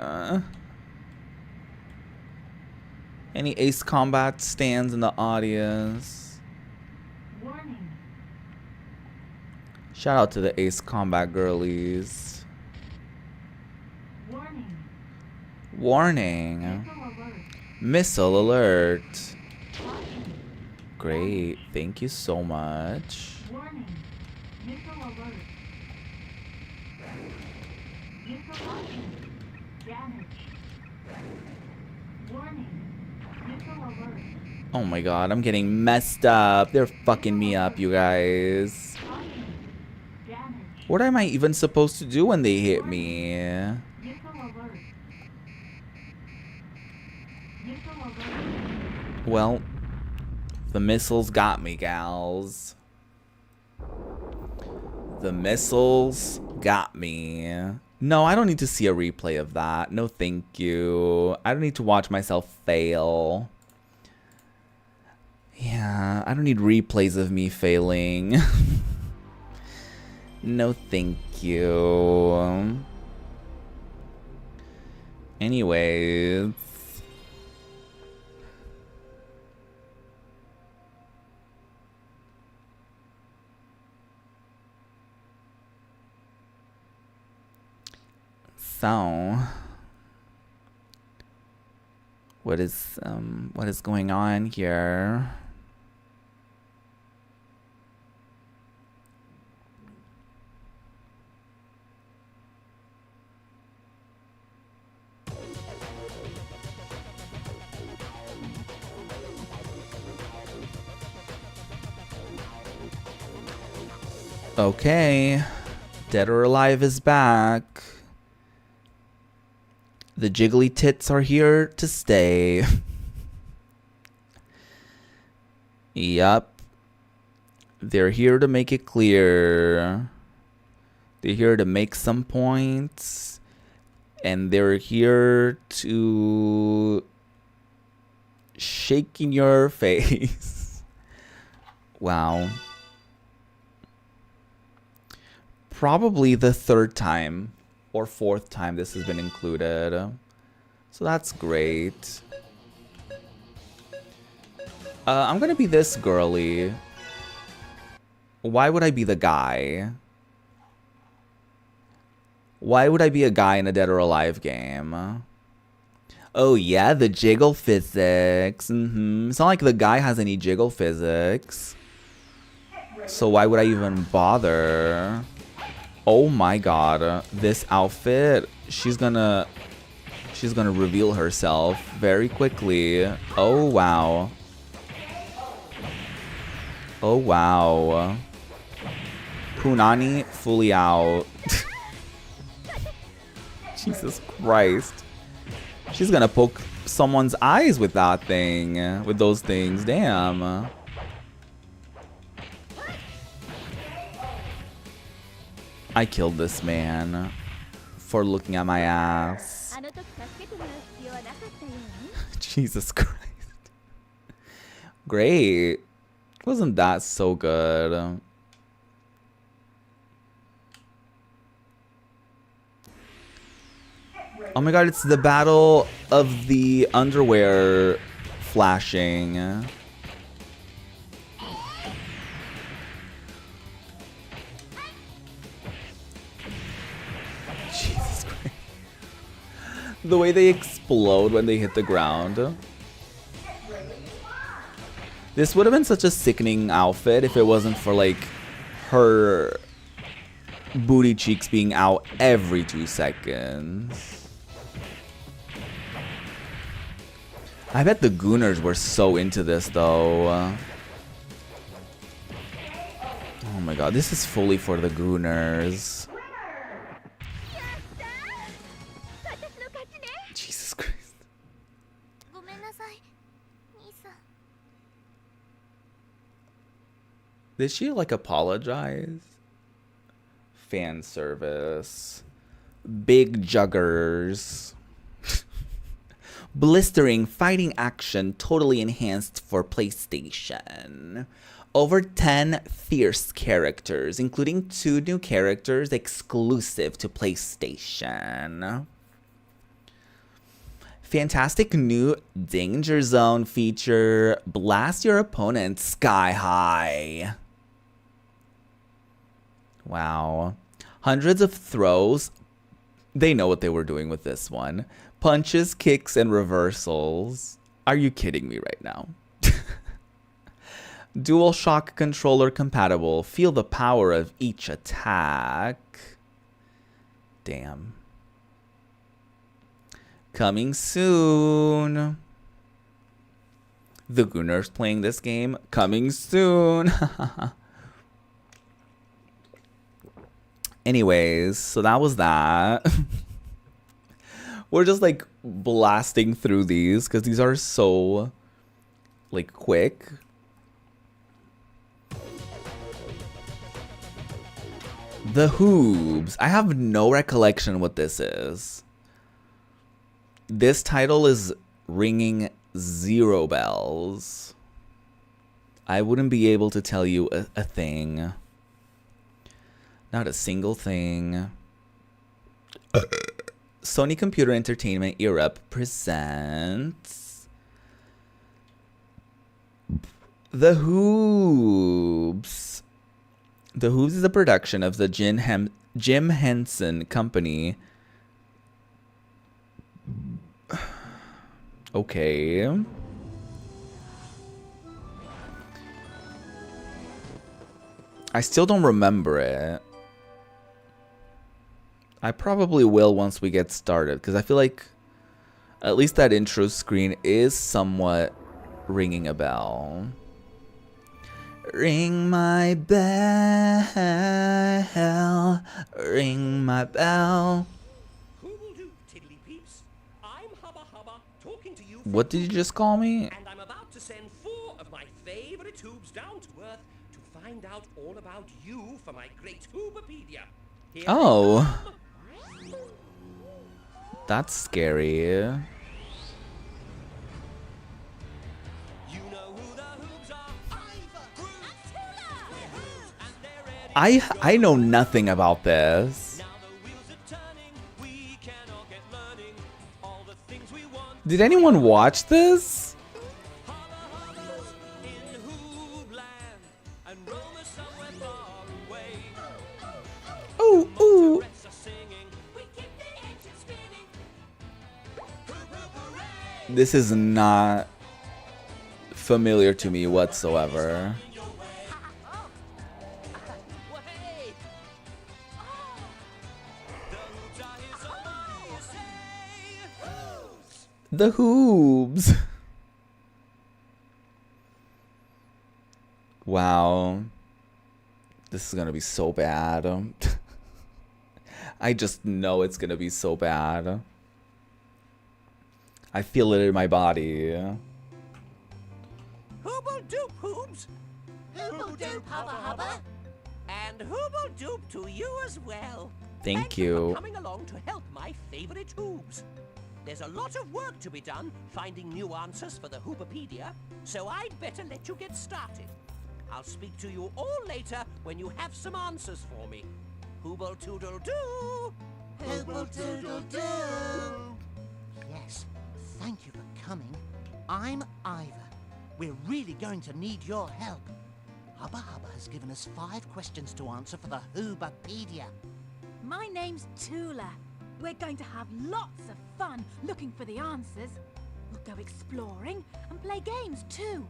Any Ace Combat stands in the audience? Shout out to the Ace Combat girlies. Warning. Missile alert. Great. Thank you so much. Oh my god, I'm getting messed up. They're fucking me up, you guys. What am I even supposed to do when they hit me? Well, the missiles got me, gals. The missiles got me. No, I don't need to see a replay of that. No, thank you. I don't need to watch myself fail. Yeah, I don't need replays of me failing. No, thank you. Anyways. So, what is going on here? Okay, Dead or Alive is back. The jiggly tits are here to stay. Yup. They're here to make it clear. They're here to make some points. And they're here to shake in your face. Wow. Probably the third time or fourth time this has been included. So that's great. I'm gonna be this girly. Why would I be the guy? Why would I be a guy in a Dead or Alive game? Oh yeah, the jiggle physics. It's not like the guy has any jiggle physics. So why would I even bother? Oh my god, this outfit, she's gonna She's gonna reveal herself very quickly. Oh, wow. Oh, wow. Punani fully out. Jesus Christ. She's gonna poke someone's eyes with that thing. With those things. Damn. I killed this man for looking at my ass. Jesus Christ. Great. Wasn't that so good? Oh my god, it's the battle of the underwear flashing. Jesus Christ. The way they explode when they hit the ground. This would have been such a sickening outfit if it wasn't for, like, her booty cheeks being out every 2 seconds. I bet the Gooners were so into this, though. Oh my god, this is fully for the Gooners. Jesus Christ. Did she, like, apologize? Fan service. Big juggers. Blistering fighting action totally enhanced for PlayStation. Over 10 fierce characters, including 2 new characters exclusive to PlayStation. Fantastic new Danger Zone feature. Blast your opponent sky high. Wow. Hundreds of throws. They know what they were doing with this one. Punches, kicks, and reversals. Are you kidding me right now? DualShock controller compatible. Feel the power of each attack. Damn. Coming soon. The Gooners playing this game. Coming soon. Anyways, so that was that. We're just like blasting through these because these are so like quick. The Hoobs. I have no recollection what this is. This title is ringing 0 bells. I wouldn't be able to tell you a thing. Not a single thing. Sony Computer Entertainment Europe presents The Hoobs. The Hoobs is a production of the Jim Henson Company. Okay. I still don't remember it. I probably will once we get started, because I feel like at least that intro screen is somewhat ringing a bell. Ring my bell, ring my bell. Who will do, tiddly peeps? I'm Hubba Hubba, talking to you. What did you just call me? And I'm about to send 4 of my favorite Hoobs down to Earth to find out all about you for my great Hoobapedia. Here Oh. That's scary. You know who the Hoobs are. I know nothing about this. Now the wheels are turning. We can all get learning all the things we want. Did anyone watch this? Hubba's in Hoobland and Roma's somewhere far away. Ooh, ooh. Rest are singing. We keep the engine spinning. This is not familiar to me whatsoever. The hoobs. Wow. This is gonna be so bad. I just know it's gonna be so bad. I feel it in my body. Hooble doop hoobs. Hooble doop hubba hubba. And hooble doop to you as well. Thank you you. for coming along to help my favorite hoobs. There's a lot of work to be done finding new answers for the Hoopopedia, so I'd better let you get started. I'll speak to you all later when you have some answers for me. Hooble toodle doo. Hooble doodle doo. Yes, thank you for coming. I'm Ivor. We're really going to need your help. Hubba Hubba has given us 5 questions to answer for the Hoopopedia. My name's Tula. We're going to have lots of fun looking for the answers. We'll go exploring and play games too.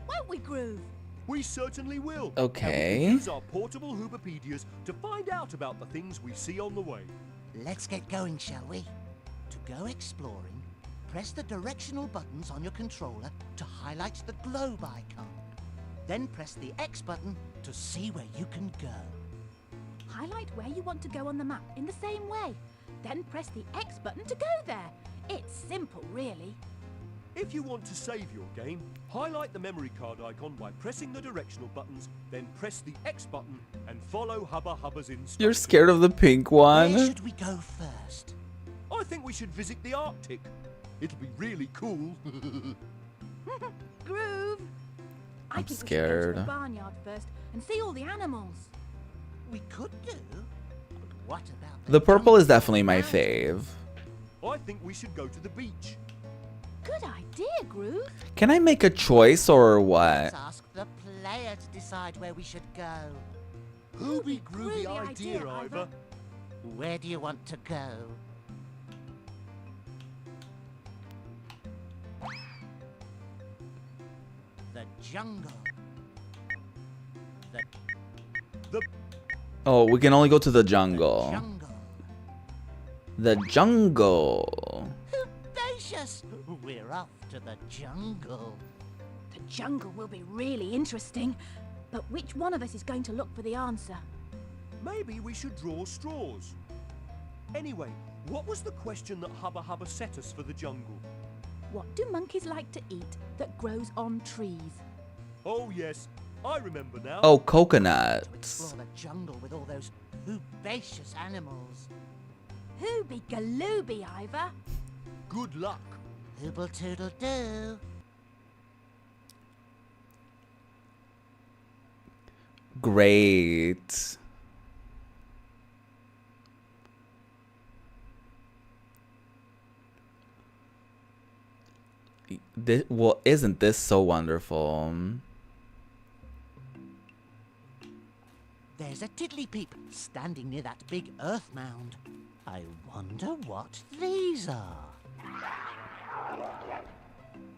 Won't we, Groove? We certainly will. Okay. And we can use our portable Hoopopedias to find out about the things we see on the way. Let's get going, shall we? To go exploring, press the directional buttons on your controller to highlight the globe icon. Then press the X button to see where you can go. Highlight where you want to go on the map in the same way. Then press the X button to go there. It's simple, really. If you want to save your game, highlight the memory card icon by pressing the directional buttons, then press the X button and follow Hubba Hubba's instructions. You're scared of the pink one? Where should we go first? I think we should visit the Arctic. It'll be really cool. Groove! I I'm think we should go to scared. the barnyard first and see all the animals. We could do. But what about The purple jungle is definitely my around? fave. I think we should go to the beach. Good idea, Groove. Can I make a choice or what? Let's ask the player to decide where we should go. Groovy groovy idea, Ivor. Where do you want to go? The jungle. The Oh, we can only go to the jungle. jungle. The jungle. Herbaceous! We're off to the jungle. The jungle will be really interesting. But which one of us is going to look for the answer? Maybe we should draw straws. Anyway, what was the question that Hubba Hubba set us for the jungle? What do monkeys like to eat that grows on trees? Oh yes, I remember now. Oh, To coconuts. explore the jungle with all those herbaceous animals. Hooby galooby, Ivor. Good luck. Hooble toodle doo. Great. Well, isn't this so wonderful? There's a tiddly-peep standing near that big earth mound. I wonder what these are.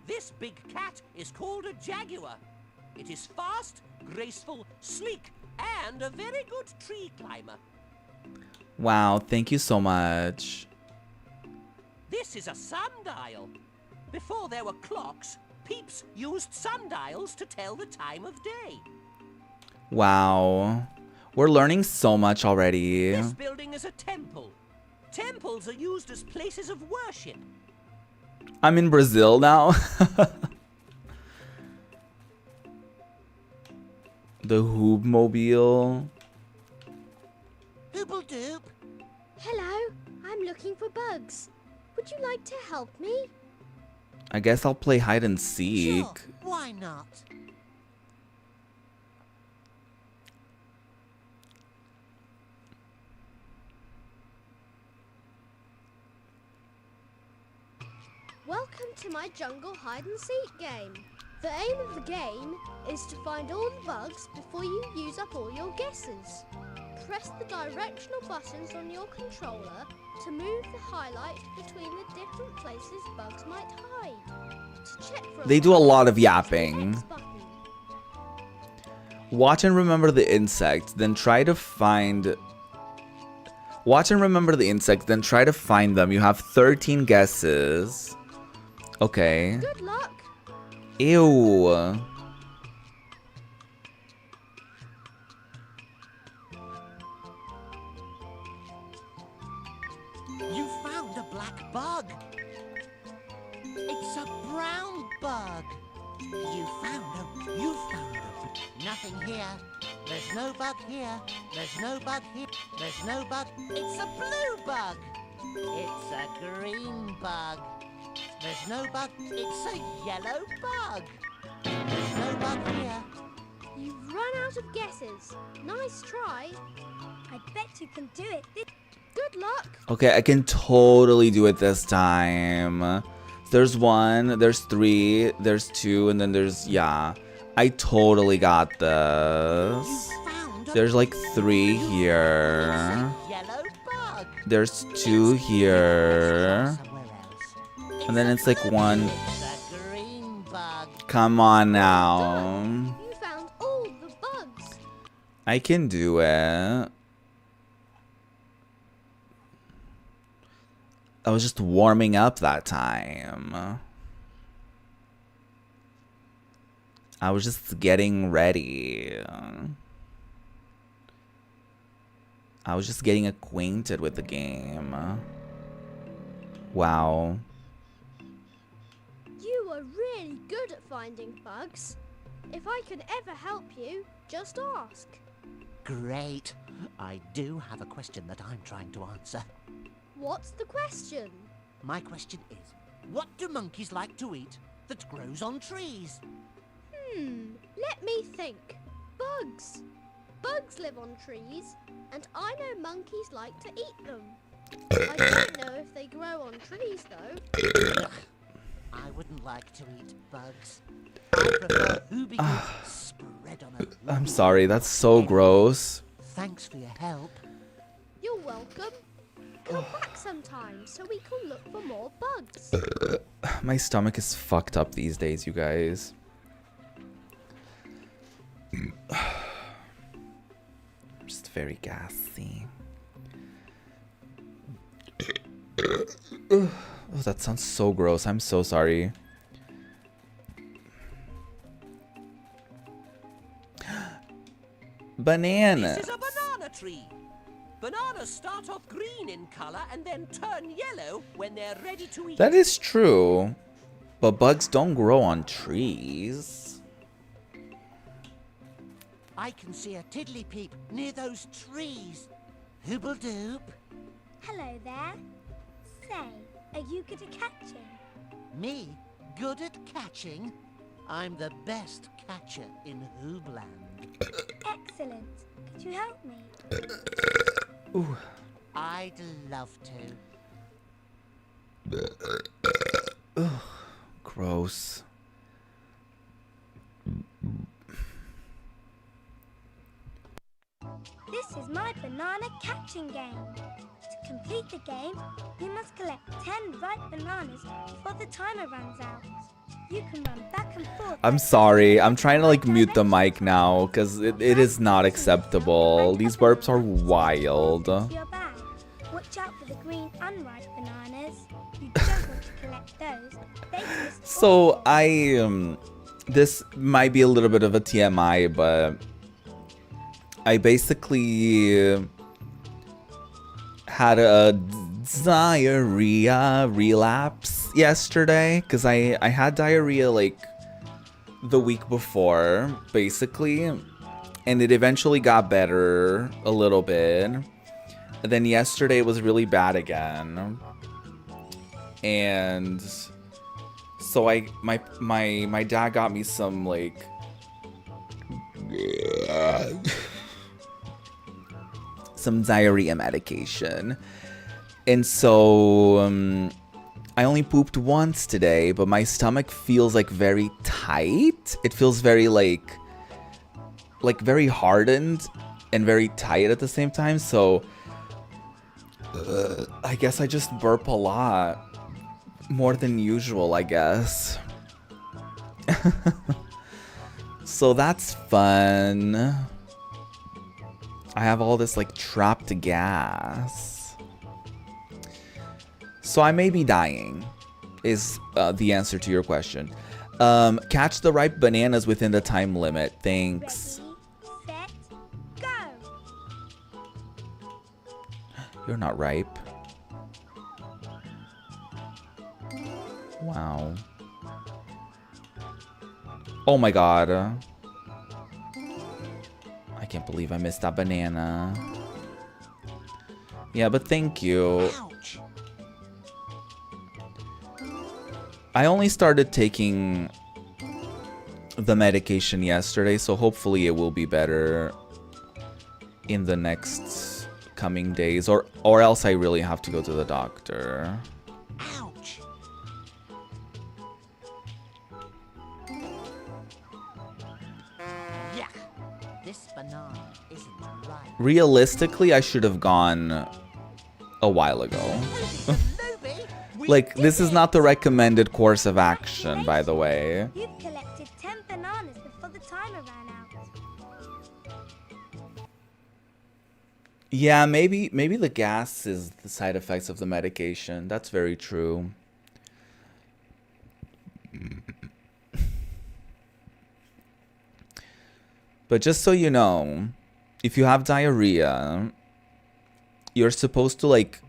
This big cat is called a jaguar. It is fast, graceful, sleek, and a very good tree climber. Wow, thank you so much. This is a sundial. Before there were clocks, peeps used sundials to tell the time of day. Wow. We're learning so much already. This building is a temple. Temples are used as places of worship. I'm in Brazil now. The Hoobmobile. Hooble doop. Hello, I'm looking for bugs. Would you like to help me? I guess I'll play hide and seek. Sure, why not? Welcome to my jungle hide and seek game. The aim of the game is to find all the bugs before you use up all your guesses. Press the directional buttons on your controller to move the highlight between the different places bugs might hide. To check for They do a lot of press the yapping. X button. Watch and remember the insect, then try to find... Watch and remember the insect, then try to find them. You have 13 guesses. Okay. Good luck. Ew. You found a black bug. It's a brown bug. You found a. Nothing here. There's no bug here. There's no bug here. There's no bug. It's a blue bug. It's a green bug. There's no bug. It's a yellow bug. There's no bug here. You've run out of guesses. Nice try. I bet you can do it. Good luck. Okay, I can totally do it this time. There's 1, there's 3, there's 2, and then there's, yeah. I totally got this. There's like 3 here. There's 2 here. And then it's like 1. Come on now. You found all the bugs. I can do it. I was just warming up that time. I was just getting ready. I was just getting acquainted with the game. Wow. You are really good at finding bugs. If I can ever help you, just ask. Great. I do have a question that I'm trying to answer. What's the question? My question is, what do monkeys like to eat that grows on trees? Let me think. Bugs. Bugs live on trees, and I know monkeys like to eat them. I don't know if they grow on trees, though. I wouldn't like to eat bugs. I prefer hoobie spread on a... I'm sorry, that's so gross. Thanks for your help. You're welcome. Come back sometime so we can look for more bugs. My stomach is fucked up these days, you guys. I'm just very gassy. Oh, that sounds so gross. I'm so sorry. Banana. This is a banana tree. Bananas start off green in color and then turn yellow when they're ready to eat. That is true. But bugs don't grow on trees. I can see a tiddly-peep near those trees. Hooble-doop. Hello there. Say, are you good at catching? Me? Good at catching? I'm the best catcher in Hoobland. Excellent. Could you help me? Ooh. I'd love to. Ugh, gross. This is my banana catching game. To complete the game, you must collect 10 ripe bananas before the timer runs out. You can run back and forth. I'm sorry. I'm trying to like mute the mic now because it is not acceptable. These burps are wild. Your bag. Watch out for the green unripe bananas. You don't want to collect those. They twist So this might be a little bit of a TMI, but I basically had a diarrhea relapse yesterday because I had diarrhea like the week before, basically, and it eventually got better a little bit. And then yesterday was really bad again, and so my dad got me some like some diarrhea medication. And so I only pooped once today, but my stomach feels like very tight. It feels very like very hardened and very tight at the same time. So I guess I just burp a lot. More than usual, I guess. So that's fun. I have all this like trapped gas. So I may be dying. is the answer to your question. Catch the ripe bananas within the time limit. Thanks. Ready, set, go. You're not ripe. Wow. Oh my god. I can't believe I missed that banana. Yeah, but thank you. Ouch. I only started taking the medication yesterday, so hopefully it will be better in the next coming days, or else I really have to go to the doctor. Ouch. Yuck. This banana isn't right. Realistically, I should have gone a while ago. Like, this is not the recommended course of action, by the way. You've collected 10 bananas before the timer ran out. Yeah, maybe the gas is the side effects of the medication. That's very true. But just so you know, if you have diarrhea, you're supposed to like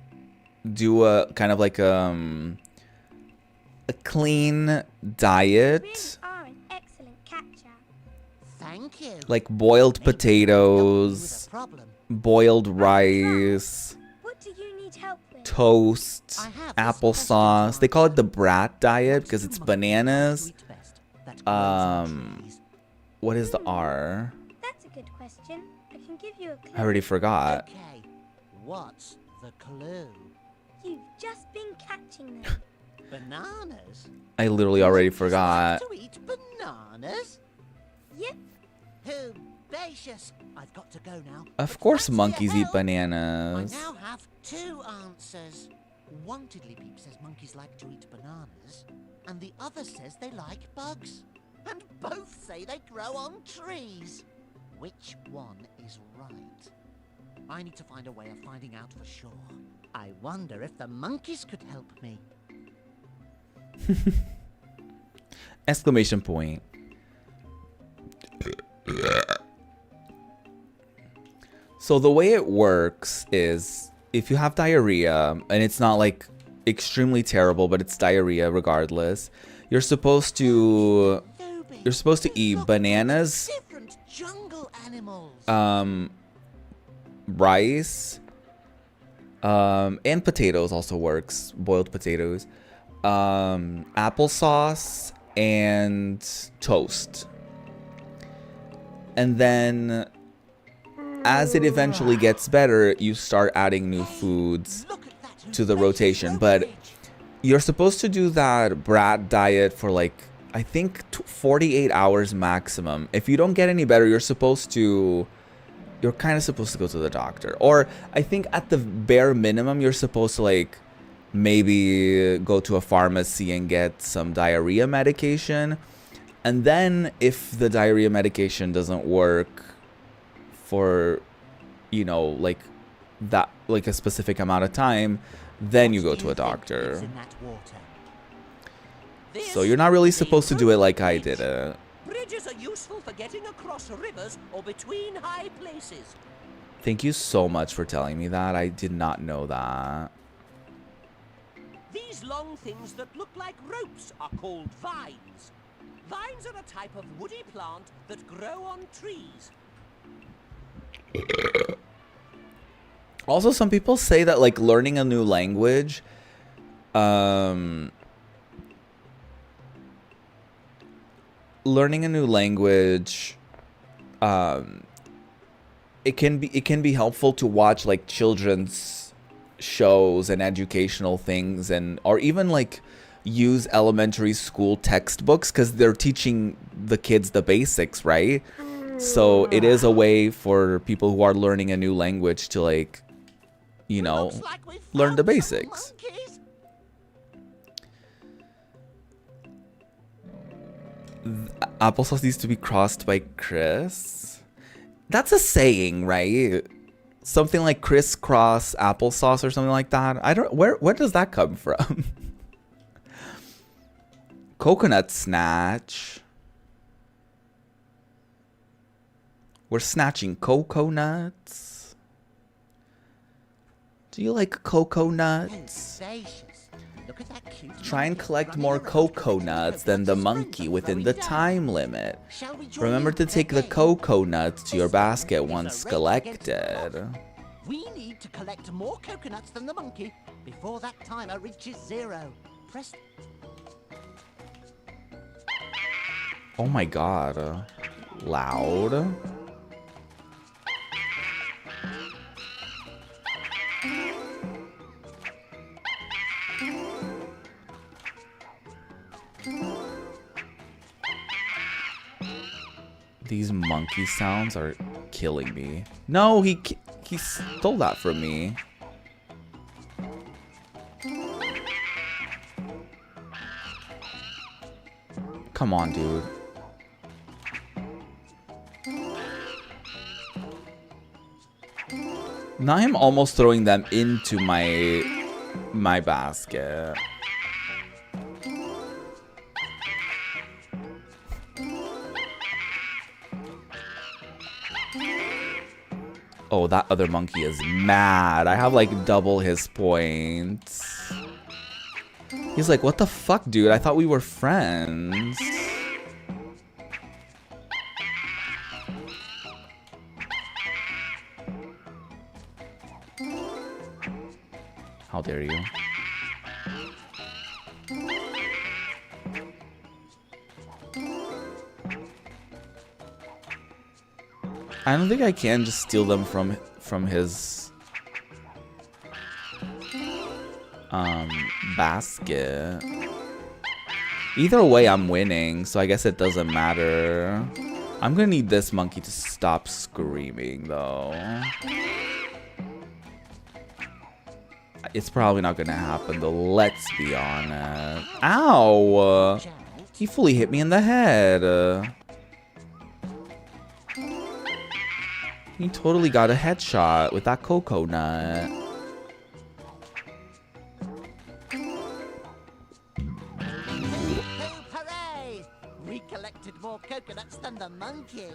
do a kind of like a clean diet, Shrimp are an excellent catcher. Thank you. like boiled Maybe potatoes, with a problem. boiled rice, What do you need help with? toast, I have this applesauce. question They call it the answer. brat diet because What's it's the monkey bananas. sweet best that grows on trees? What is the R? That's a good question. I can give you a clue. I already forgot. Okay, what's the clue? You've just been catching them. Bananas? I literally already Monkeys forgot. like to eat bananas? Yep. Herbaceous. I've got to go now. Of But course thanks for your monkeys eat help. bananas. I now have 2 answers. Wantedly Peep says monkeys like to eat bananas, and the other says they like bugs. And both say they grow on trees. Which one is right? I need to find a way of finding out for sure. I wonder if the monkeys could help me. Exclamation point. So the way it works is if you have diarrhea and it's not like extremely terrible, but it's diarrhea regardless, you're supposed to eat bananas, Different jungle animals. rice, and potatoes also works, boiled potatoes, applesauce, and toast. And then as it eventually gets better, you start adding new foods to the rotation. But you're supposed to do that brat diet for like, I think 48 hours maximum. If you don't get any better, you're kind of supposed to go to the doctor. Or I think at the bare minimum, you're supposed to like maybe go to a pharmacy and get some diarrhea medication. And then if the diarrhea medication doesn't work for, you know, like that, like a specific amount of time, then you go to a doctor. So you're not really supposed to do it like I did it. Bridges are useful for getting across rivers or between high places. Thank you so much for telling me that. I did not know that. These long things that look like ropes are called vines. Vines are a type of woody plant that grow on trees. Also, some people say that like learning a new language, it can be helpful to watch like children's shows and educational things, and or even like use elementary school textbooks because they're teaching the kids the basics, right? So it is a way for people who are learning a new language to like, you know, learn the basics. Applesauce needs to be crossed by Chris. That's a saying, right? Something like crisscross applesauce or something like that. I don't. Where does that come from? Coconut snatch. We're snatching coconuts. Do you like coconuts? Look at that cute Try and monkey collect running more around coconuts than the as monkey friends within are the throwing time limit. Shall we join Remember in to the take the game? coconuts to your This one basket is a once race against the collected. clock. We need to collect more coconuts than the monkey before that timer reaches 0. Press. Oh my god. Loud. These monkey sounds are killing me. No, he stole that from me. Come on, dude. Now I'm almost throwing them into my basket. Oh, that other monkey is mad. I have like double his points. He's like, what the fuck, dude? I thought we were friends. How dare you? I don't think I can just steal them from his basket. Either way, I'm winning, so I guess it doesn't matter. I'm gonna need this monkey to stop screaming, though. It's probably not gonna happen, though. Let's be honest. Ow! He fully hit me in the head. He totally got a headshot with that coconut. Hooray! We collected more coconuts than the monkey.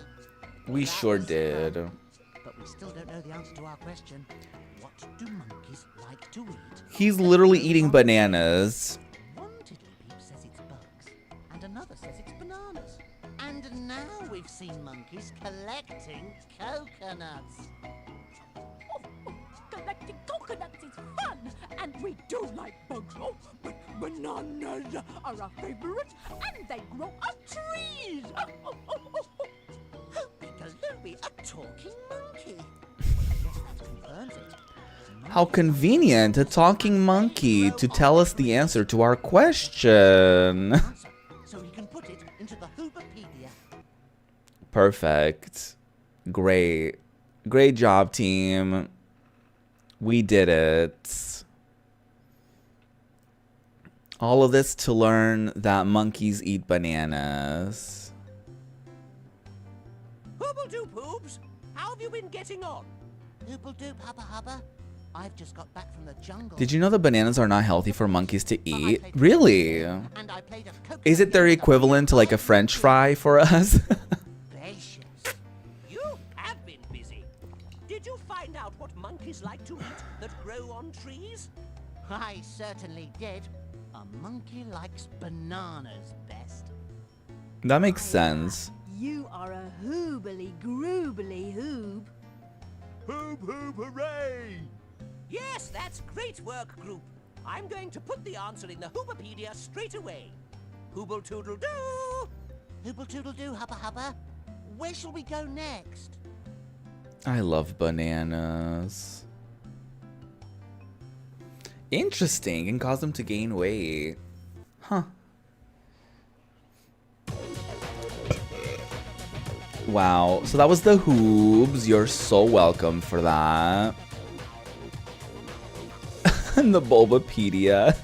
We That sure was did. fun. But we still don't know the answer to our question. What do monkeys like to eat? He's literally eating bananas. One tiddlypeep says it's bugs, and another says it's bananas. And now we've seen monkeys collecting coconuts. Collecting coconuts is fun, and we do like bugs. Oh, but bananas are our favorite, and they grow on trees. Hoopy-galooby, a talking monkey. Well, I guess that confirms it. How convenient, a talking monkey to tell us the answer to our question. So we can put it into the Hoopopedia. Perfect. Great. Great job, team. We did it. All of this to learn that monkeys eat bananas. Hooble-doop, Hoobs! How have you been getting on? Hoople-doop, hubba hubba. I've just got back from the jungle. Did you know the bananas are not healthy for monkeys to eat? Really? And I played a coconut Is it their game with a equivalent to like a French fry for us? Gracious. You have been busy. Did you find out what monkeys like to eat that grow on trees? I certainly did. A monkey likes bananas best. That makes sense. You are a hoobly groobly hoob. Hoob hoob hooray! Yes, that's great work, group. I'm going to put the answer in the Hoopopedia straight away. Hooble-toodle-doo! Hoople-toodle-doo, hubba hubba. Where shall we go next? I love bananas. Interesting. Can cause them to gain weight. Huh. Wow. So that was the Hoobs. You're so welcome for that. And the Bulbapedia.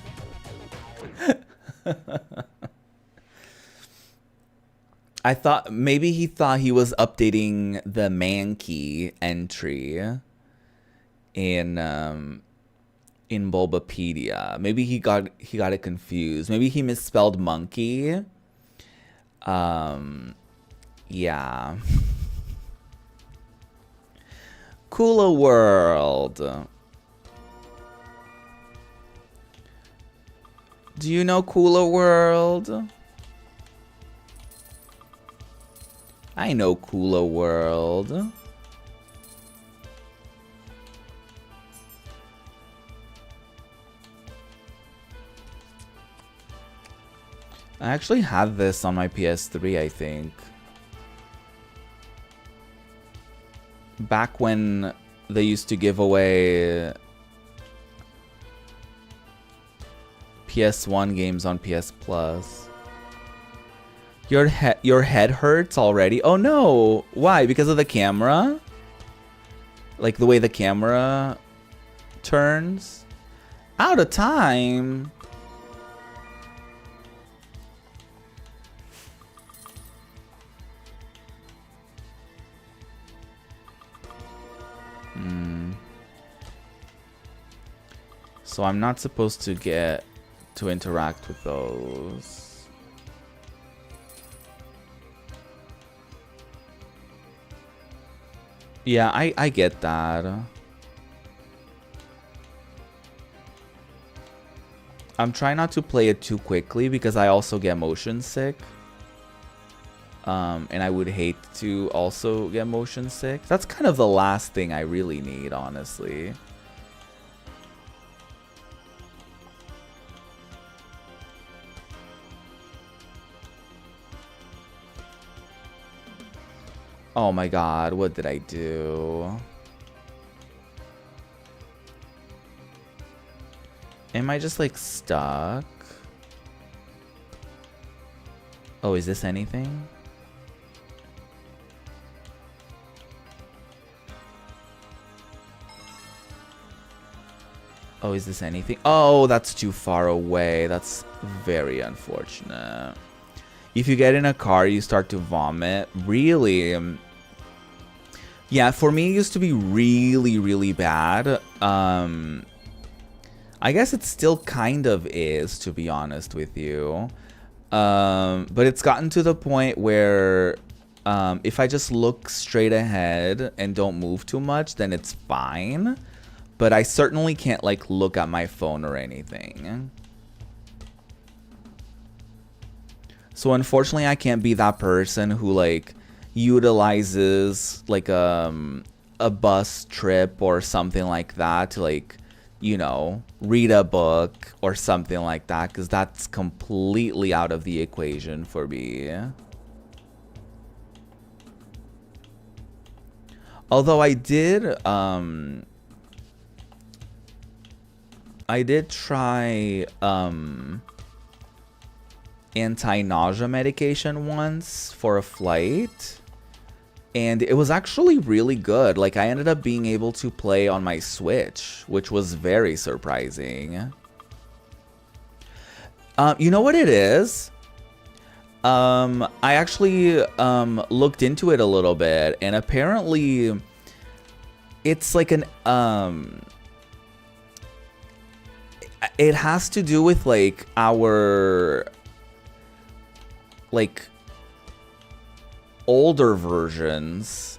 I thought maybe he thought he was updating the Mankey entry in in Bulbapedia. Maybe he got it confused. Maybe he misspelled monkey. Yeah. Cooler World. Do you know Cooler World? I know Cooler World. I actually had this on my PS3, I think. Back when they used to give away PS1 games on PS Plus. Your head hurts already? Oh no! Why? Because of the camera? Like the way the camera turns? Out of time? So I'm not supposed to get to interact with those. Yeah, I get that. I'm trying not to play it too quickly because I also get motion sick. And I would hate to also get motion sick. That's kind of the last thing I really need, honestly. Oh my god, what did I do? Am I just like stuck? Oh, is this anything? Oh, is this anything? Oh, that's too far away. That's very unfortunate. If you get in a car, you start to vomit. Really? Yeah, for me, it used to be really, really bad. I guess it still kind of is, to be honest with you. But it's gotten to the point where if I just look straight ahead and don't move too much, then it's fine. But I certainly can't, like, look at my phone or anything. So unfortunately, I can't be that person who, like, utilizes, like, a bus trip or something like that to, like, you know, read a book or something like that, because that's completely out of the equation for me. Although I did try anti-nausea medication once for a flight, and it was actually really good. Like, I ended up being able to play on my Switch, which was very surprising. You know what it is? I actually looked into it a little bit, and apparently it's like an it has to do with, like, our, like, older versions,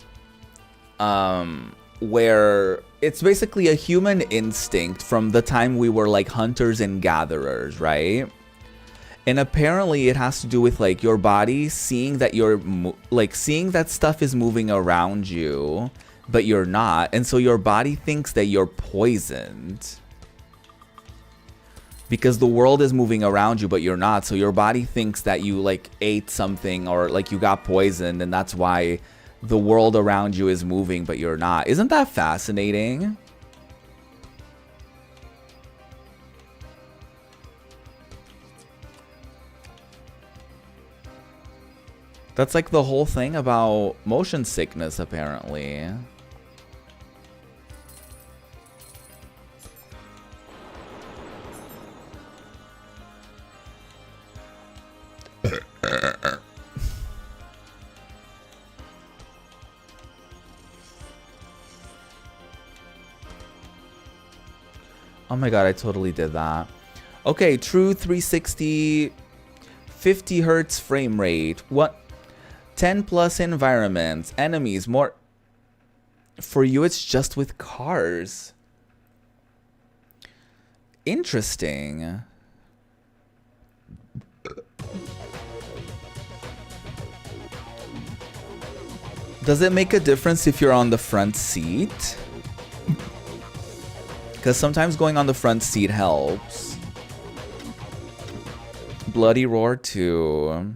where it's basically a human instinct from the time we were, like, hunters and gatherers, right? And apparently it has to do with, like, your body seeing that you're seeing that stuff is moving around you, but you're not, and so your body thinks that you're poisoned. Because the world is moving around you, but you're not. So your body thinks that you, like, ate something or, like, you got poisoned, and that's why the world around you is moving, but you're not. Isn't that fascinating? That's, like, the whole thing about motion sickness, apparently. Oh my god, I totally did that. Okay, true 360, 50 hertz frame rate. What? 10 plus environments, enemies, more. For you, it's just with cars. Interesting. Does it make a difference if you're on the front seat? Because sometimes going on the front seat helps. Bloody Roar 2.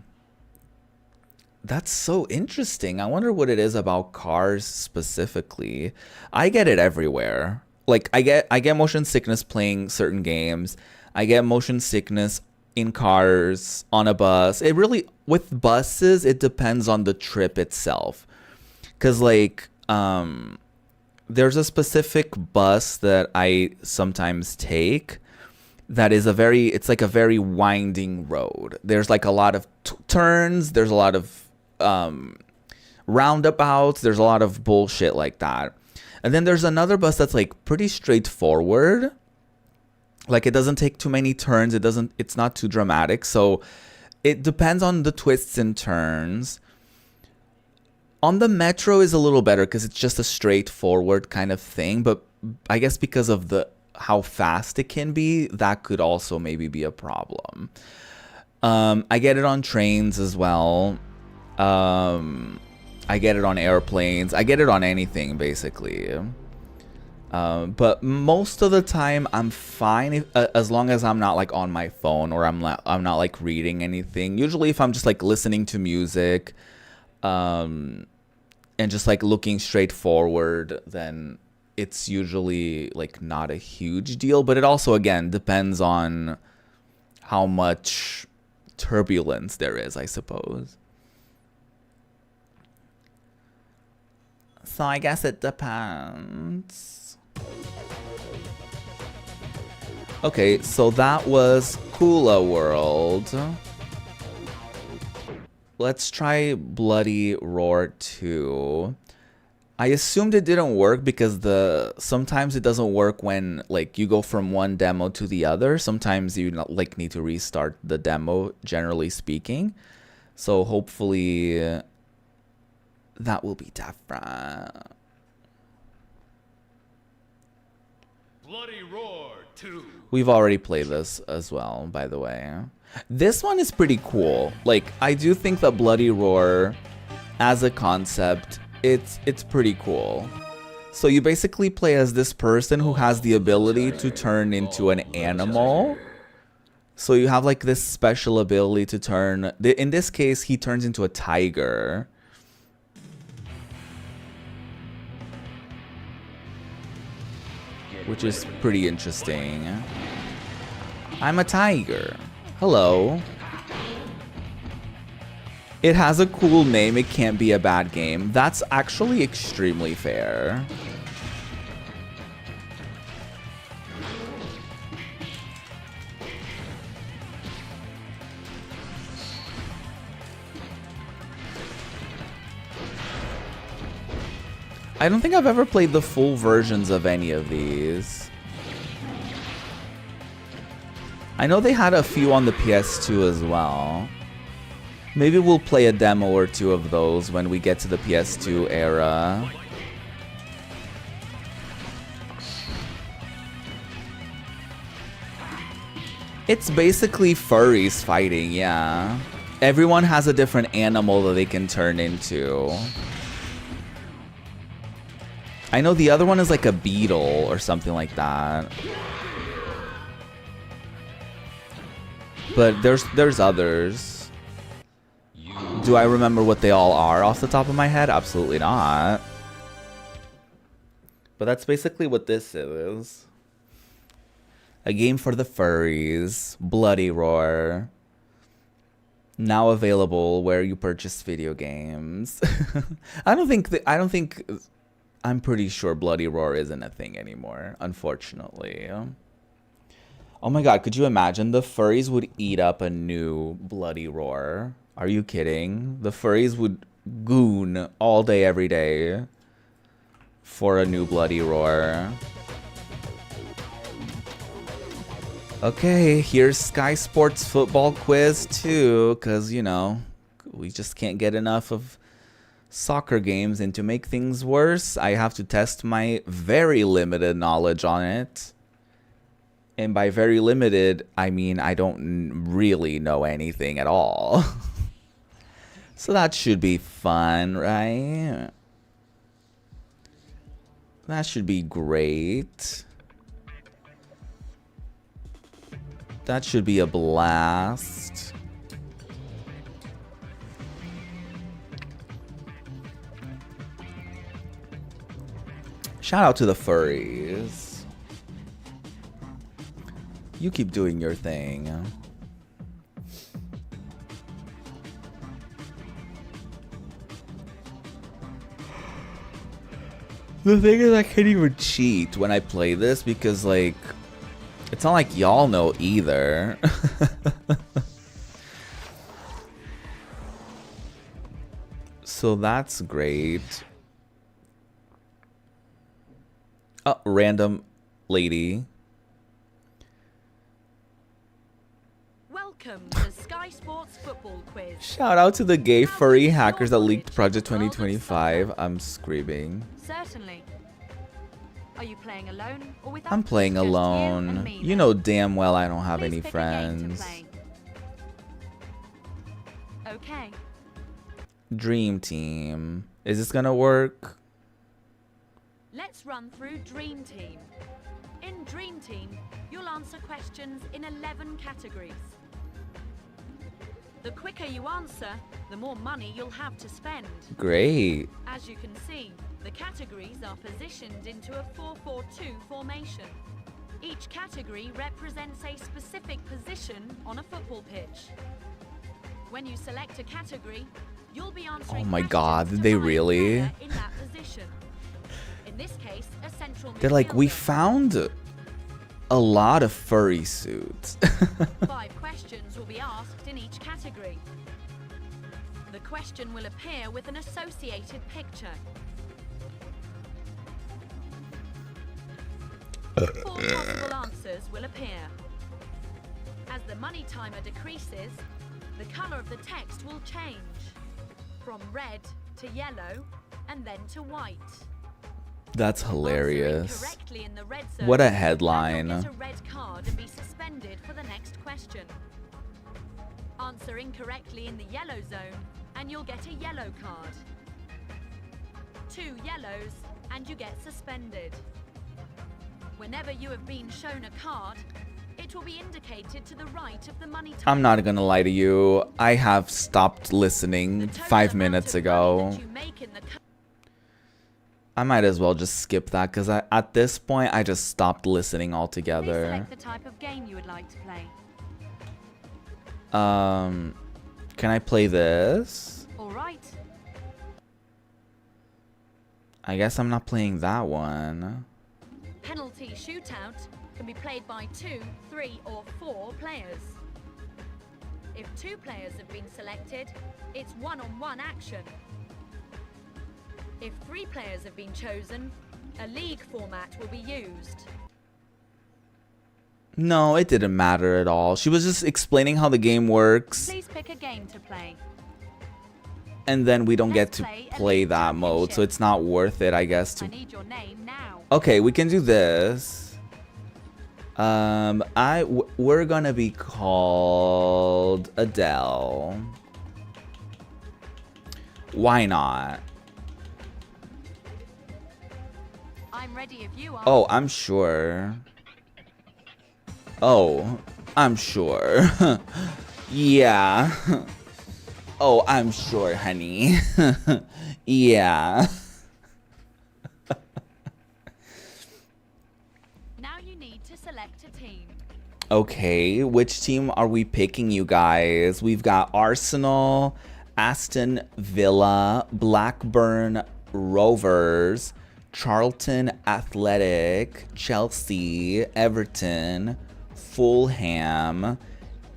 That's so interesting. I wonder what it is about cars specifically. I get it everywhere. Like I get motion sickness playing certain games. I get motion sickness in cars, on a bus. It really, with buses, it depends on the trip itself. Cause like there's a specific bus that I sometimes take that is it's like a very winding road. There's like a lot of turns, there's a lot of roundabouts, there's a lot of bullshit like that. And then there's another bus that's like pretty straightforward. Like it doesn't take too many turns, it's not too dramatic. So it depends on the twists and turns. On the metro is a little better because it's just a straightforward kind of thing, but I guess because of how fast it can be, that could also maybe be a problem. I get it on trains as well. I get it on airplanes. I get it on anything basically. But most of the time I'm fine as long as I'm not like on my phone or I'm not like reading anything. Usually if I'm just like listening to music, and just like looking straight forward, then it's usually like not a huge deal. But it also, again, depends on how much turbulence there is, I suppose. So I guess it depends. Okay, so that was Kula World. Let's try Bloody Roar 2. I assumed it didn't work because sometimes it doesn't work when like you go from one demo to the other. Sometimes you like need to restart the demo, generally speaking. So hopefully that will be different. Bloody Roar 2. We've already played this as well, by the way. This one is pretty cool. Like, I do think that Bloody Roar, as a concept, it's pretty cool. So you basically play as this person who has the ability to turn into an animal. So you have like this special ability to turn... In this case, he turns into a tiger. Which is pretty interesting. I'm a tiger. Hello. It has a cool name. It can't be a bad game. That's actually extremely fair. I don't think I've ever played the full versions of any of these. I know they had a few on the PS2 as well. Maybe we'll play a demo or two of those when we get to the PS2 era. It's basically furries fighting, yeah. Everyone has a different animal that they can turn into. I know the other one is like a beetle or something like that. But there's others. Do I remember what they all are off the top of my head? Absolutely not. But that's basically what this is. A game for the furries. Bloody Roar. Now available where you purchase video games. I'm pretty sure Bloody Roar isn't a thing anymore, unfortunately. Oh my god, could you imagine? The furries would eat up a new Bloody Roar. Are you kidding? The furries would goon all day, every day for a new Bloody Roar. Okay, here's Sky Sports football quiz 2, because, you know, we just can't get enough of soccer games, and to make things worse, I have to test my very limited knowledge on it. And by very limited, I mean I don't really know anything at all. So that should be fun, right? That should be great. That should be a blast. Shout out to the furries. You keep doing your thing. The thing is, I can't even cheat when I play this because, like, it's not like y'all know either. So that's great. Oh, random lady. Welcome to Sky Sports Football Quiz. Shout out to the gay furry hackers that leaked Project 2025. I'm screaming. Certainly. Are you playing alone or with I'm us? playing Just alone. you You know damn well I don't have Please any pick a game to friends. play. Okay. Dream Team. Is this gonna work? Let's run through Dream Team. In Dream Team, you'll answer questions in 11 categories. The quicker you answer, the more money you'll have to spend. Great. As you can see, the categories are positioned into a 4-4-2 formation. Each category represents a specific position on a football pitch. When you select a category, you'll be answering Oh my questions god, to did they find a really? player in that position. In this case, a central They're like, we midfielder. found a lot of furry suits. 5 questions will be asked in each category. The question will appear with an associated picture. 4 possible answers will appear. As the money timer decreases, the color of the text will change from red to yellow and then to white. That's hilarious. Correctly in the red zone, What a and you'll headline. get a red card and be suspended for the next question. Answer incorrectly in the yellow zone and you'll get a yellow card. 2 yellows and you get suspended. Whenever you have been shown a card, it will be indicated to the right of the money timer. I'm not gonna lie to you. I have stopped listening 5 minutes ago. I might as well just skip that because at this point I just stopped listening Please altogether. select the type of game you would like to play. Can I play this? All right. I guess I'm not playing that one. Penalty shootout can be played by 2, 3, or 4 players. If 2 players have been selected, it's one-on-one action. If 3 players have been chosen, a league format will be used. No, it didn't matter at all. She was just explaining how the game works, Please pick a game to play. and then we don't get to play a play league that mode, so it's not worth it, I guess. I To need your name now. okay, we can do this. We're gonna be called Adele. Why not? I'm ready if you are. Oh, I'm sure. Oh, I'm sure. Yeah. Oh, I'm sure, honey. Yeah. Now you need to select a team. Okay, which team are we picking, you guys? We've got Arsenal, Aston Villa, Blackburn Rovers, Charlton Athletic, Chelsea, Everton, Fulham,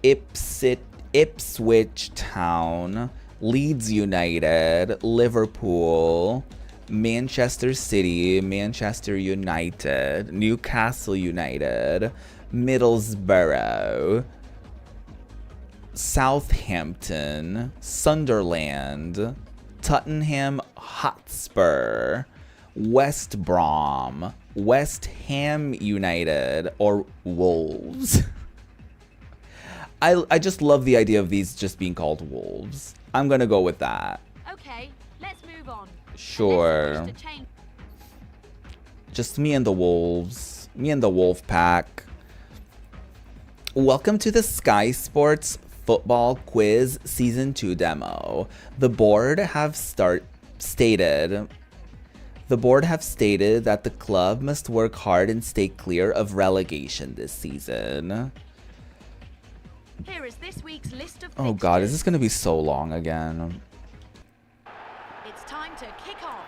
Ipswich Town, Leeds United, Liverpool, Manchester City, Manchester United, Newcastle United, Middlesbrough, Southampton, Sunderland, Tottenham Hotspur, West Brom, West Ham United, or Wolves. I just love the idea of these just being called Wolves. I'm gonna go with that. Okay, let's move on. Sure. Just me and the Wolves. Me and the Wolf Pack. Welcome to the Sky Sports Football Quiz Season 2 demo. The board have stated that the club must work hard and stay clear of relegation this season. Here is this week's list of Oh god, is this gonna be so long again? It's time to kick off.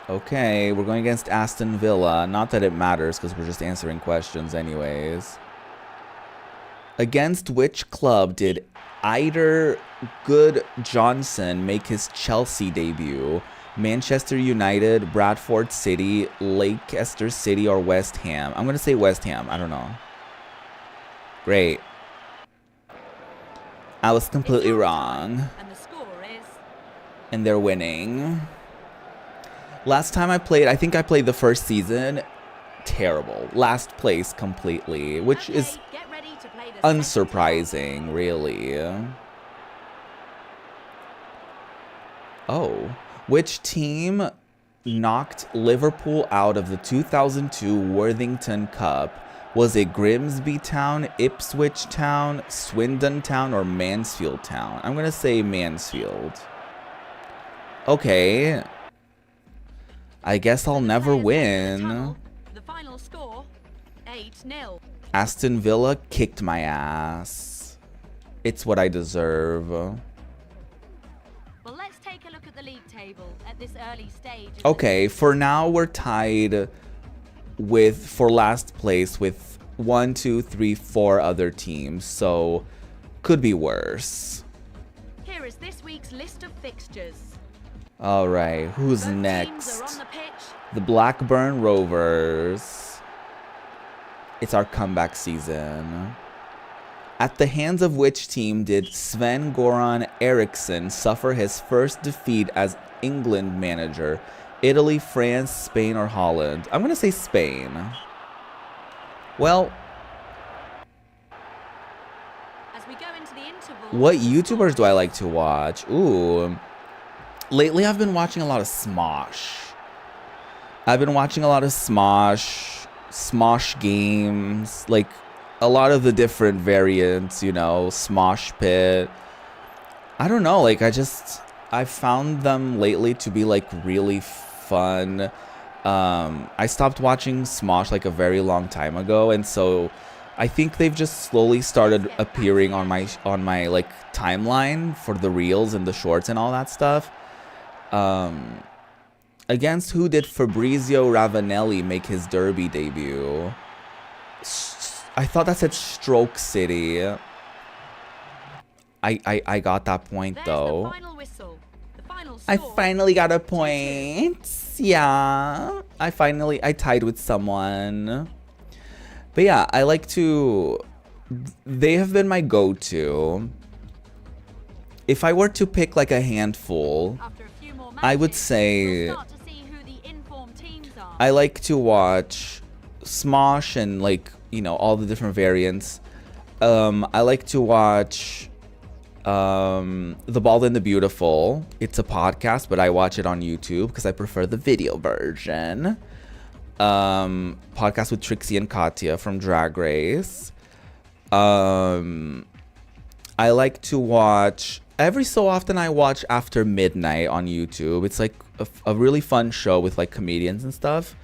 Okay, we're going against Aston Villa. Not that it matters because we're just answering questions anyways. Against which club did Eider Good Johnson make his Chelsea debut? Manchester United, Bradford City, Leicester City, or West Ham? I'm going to say West Ham. I don't know. Great. I was completely wrong. And the score is... And they're winning. Last time I played, I think I played the first season. Terrible. Last place completely, which is unsurprising, really. Oh. Which team knocked Liverpool out of the 2002 Worthington Cup? Was it Grimsby Town, Ipswich Town, Swindon Town, or Mansfield Town? I'm going to say Mansfield. Okay. I guess I'll never win. The final score, 8-0. Aston Villa kicked my ass. It's what I deserve. Well, let's take a look at the league table at this early stage. Okay, for now we're tied for last place with 1, 2, 3, 4 other teams, so could be worse. Here is this week's list of fixtures. All right, who's Both next? teams are on the pitch. The Blackburn Rovers. It's our comeback season. At the hands of which team did Sven-Goran Eriksson suffer his first defeat as England manager? Italy, France, Spain, or Holland? I'm going to say Spain. Well, as we go into the interval, what YouTubers do I like to watch? Ooh. Lately, I've been watching a lot of Smosh. Smosh games, like a lot of the different variants, you know, Smosh Pit. I don't know, like I found them lately to be like really fun. I stopped watching Smosh like a very long time ago, and so I think they've just slowly started appearing on my like timeline for the reels and the shorts and all that stuff. Against who did Fabrizio Ravanelli make his derby debut? I thought that said Stroke City. I got that point though. The final whistle. The final I score, finally got a point. Yeah. I tied with someone. But yeah, they have been my go-to. If I were to pick like a handful, I would say I like to watch Smosh and like, you know, all the different variants. I like to watch The Bald and the Beautiful. It's a podcast, but I watch it on YouTube because I prefer the video version. Podcast with Trixie and Katya from Drag Race. I like to watch, every so often I watch After Midnight on YouTube. It's like a really fun show with like comedians and stuff.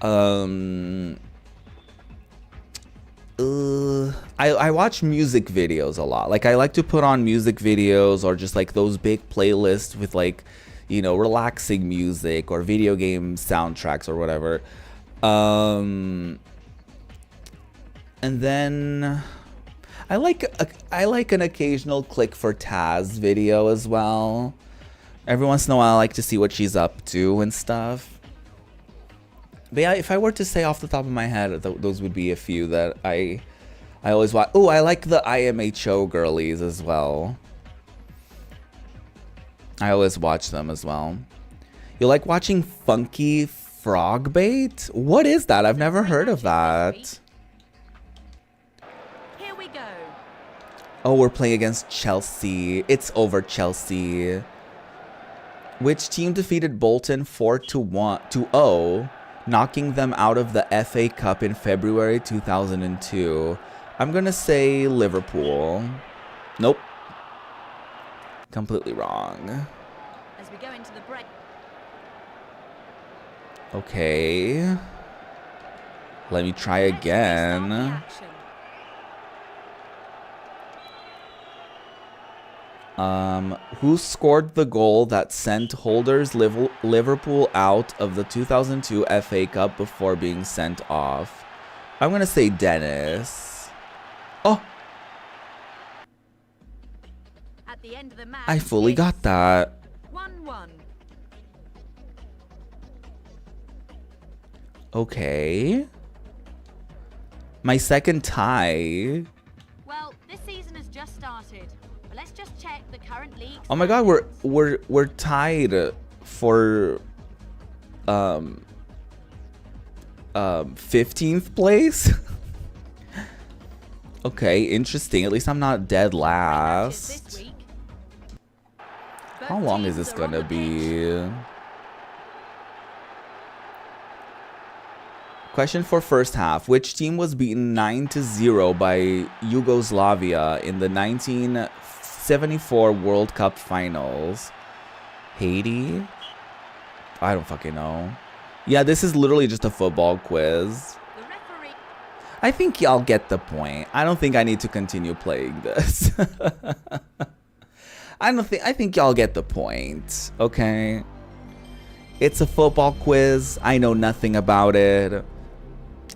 I watch music videos a lot. Like I like to put on music videos or just like those big playlists with like, you know, relaxing music or video game soundtracks or whatever. And then I like an occasional Click for Taz video as well. Every once in a while I like to see what she's up to and stuff. But yeah, if I were to say off the top of my head, those would be a few that I always watch. Oh, I like the IMHO girlies as well. I always watch them as well. You like watching Funky Frog Bait? What is that? I've never heard of that. Here we go. Oh, we're playing against Chelsea. It's over, Chelsea. Which team defeated Bolton 4-0, knocking them out of the FA Cup in February 2002? I'm gonna say Liverpool. Nope. Completely wrong. As we go into the break. Okay. Let me try again. Who scored the goal that sent holders Liverpool out of the 2002 FA Cup before being sent off? I'm gonna say Dennis. Oh! At the end of the match, I fully got that. 1-1. Okay. My second tie. Well, this season has just started. But let's just check the current league. Oh my god, we're tied for 15th place. Okay, interesting. At least I'm not dead last. How long is this gonna be? Question for first half. Which team was beaten 9-0 by Yugoslavia in the 1974 World Cup finals? Haiti? I don't fucking know. Yeah, this is literally just a football quiz. I think y'all get the point. I don't think I need to continue playing this. I think y'all get the point, okay? It's a football quiz. I know nothing about it.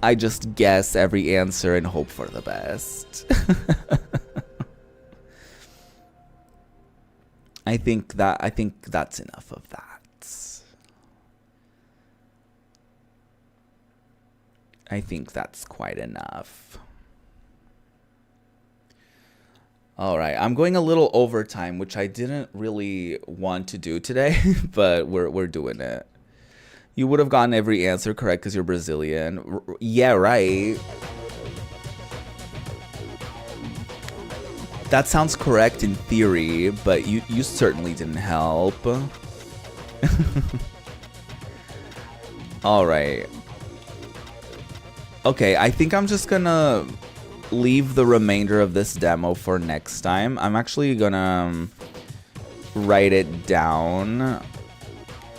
I just guess every answer and hope for the best. I think that's enough of that. I think that's quite enough. All right, I'm going a little overtime, which I didn't really want to do today, but we're doing it. You would have gotten every answer correct because you're Brazilian. Yeah, right. That sounds correct in theory, but you certainly didn't help. All right. Okay, I think I'm just gonna leave the remainder of this demo for next time. I'm actually gonna write it down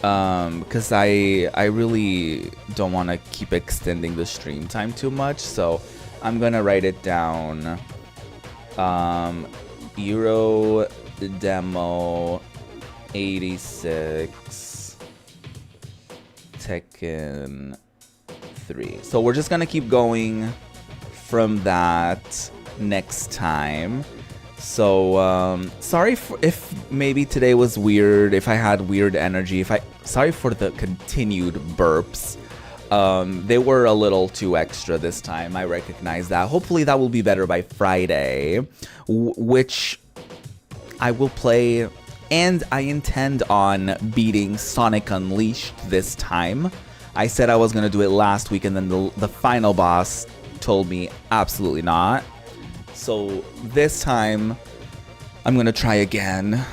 because I really don't want to keep extending the stream time too much, so I'm gonna write it down. Euro demo 86 Tekken 3. So we're just gonna keep going from that next time. So sorry if maybe today was weird, if I had weird energy, sorry for the continued burps. They were a little too extra this time. I recognize that. Hopefully that will be better by Friday, which I will play, and I intend on beating Sonic Unleashed this time. I said I was going to do it last week, and then the final boss told me absolutely not. So this time, I'm going to try again.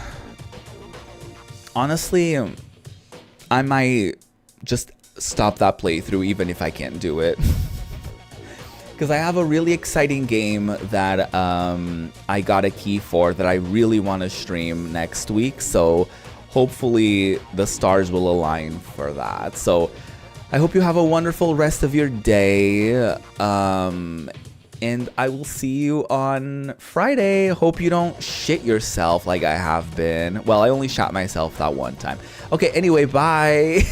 Honestly, I might just stop that playthrough even if I can't do it. Because I have a really exciting game that I got a key for that I really want to stream next week. So hopefully the stars will align for that. So I hope you have a wonderful rest of your day. And I will see you on Friday. Hope you don't shit yourself like I have been. Well, I only shot myself that one time. Okay, anyway, bye.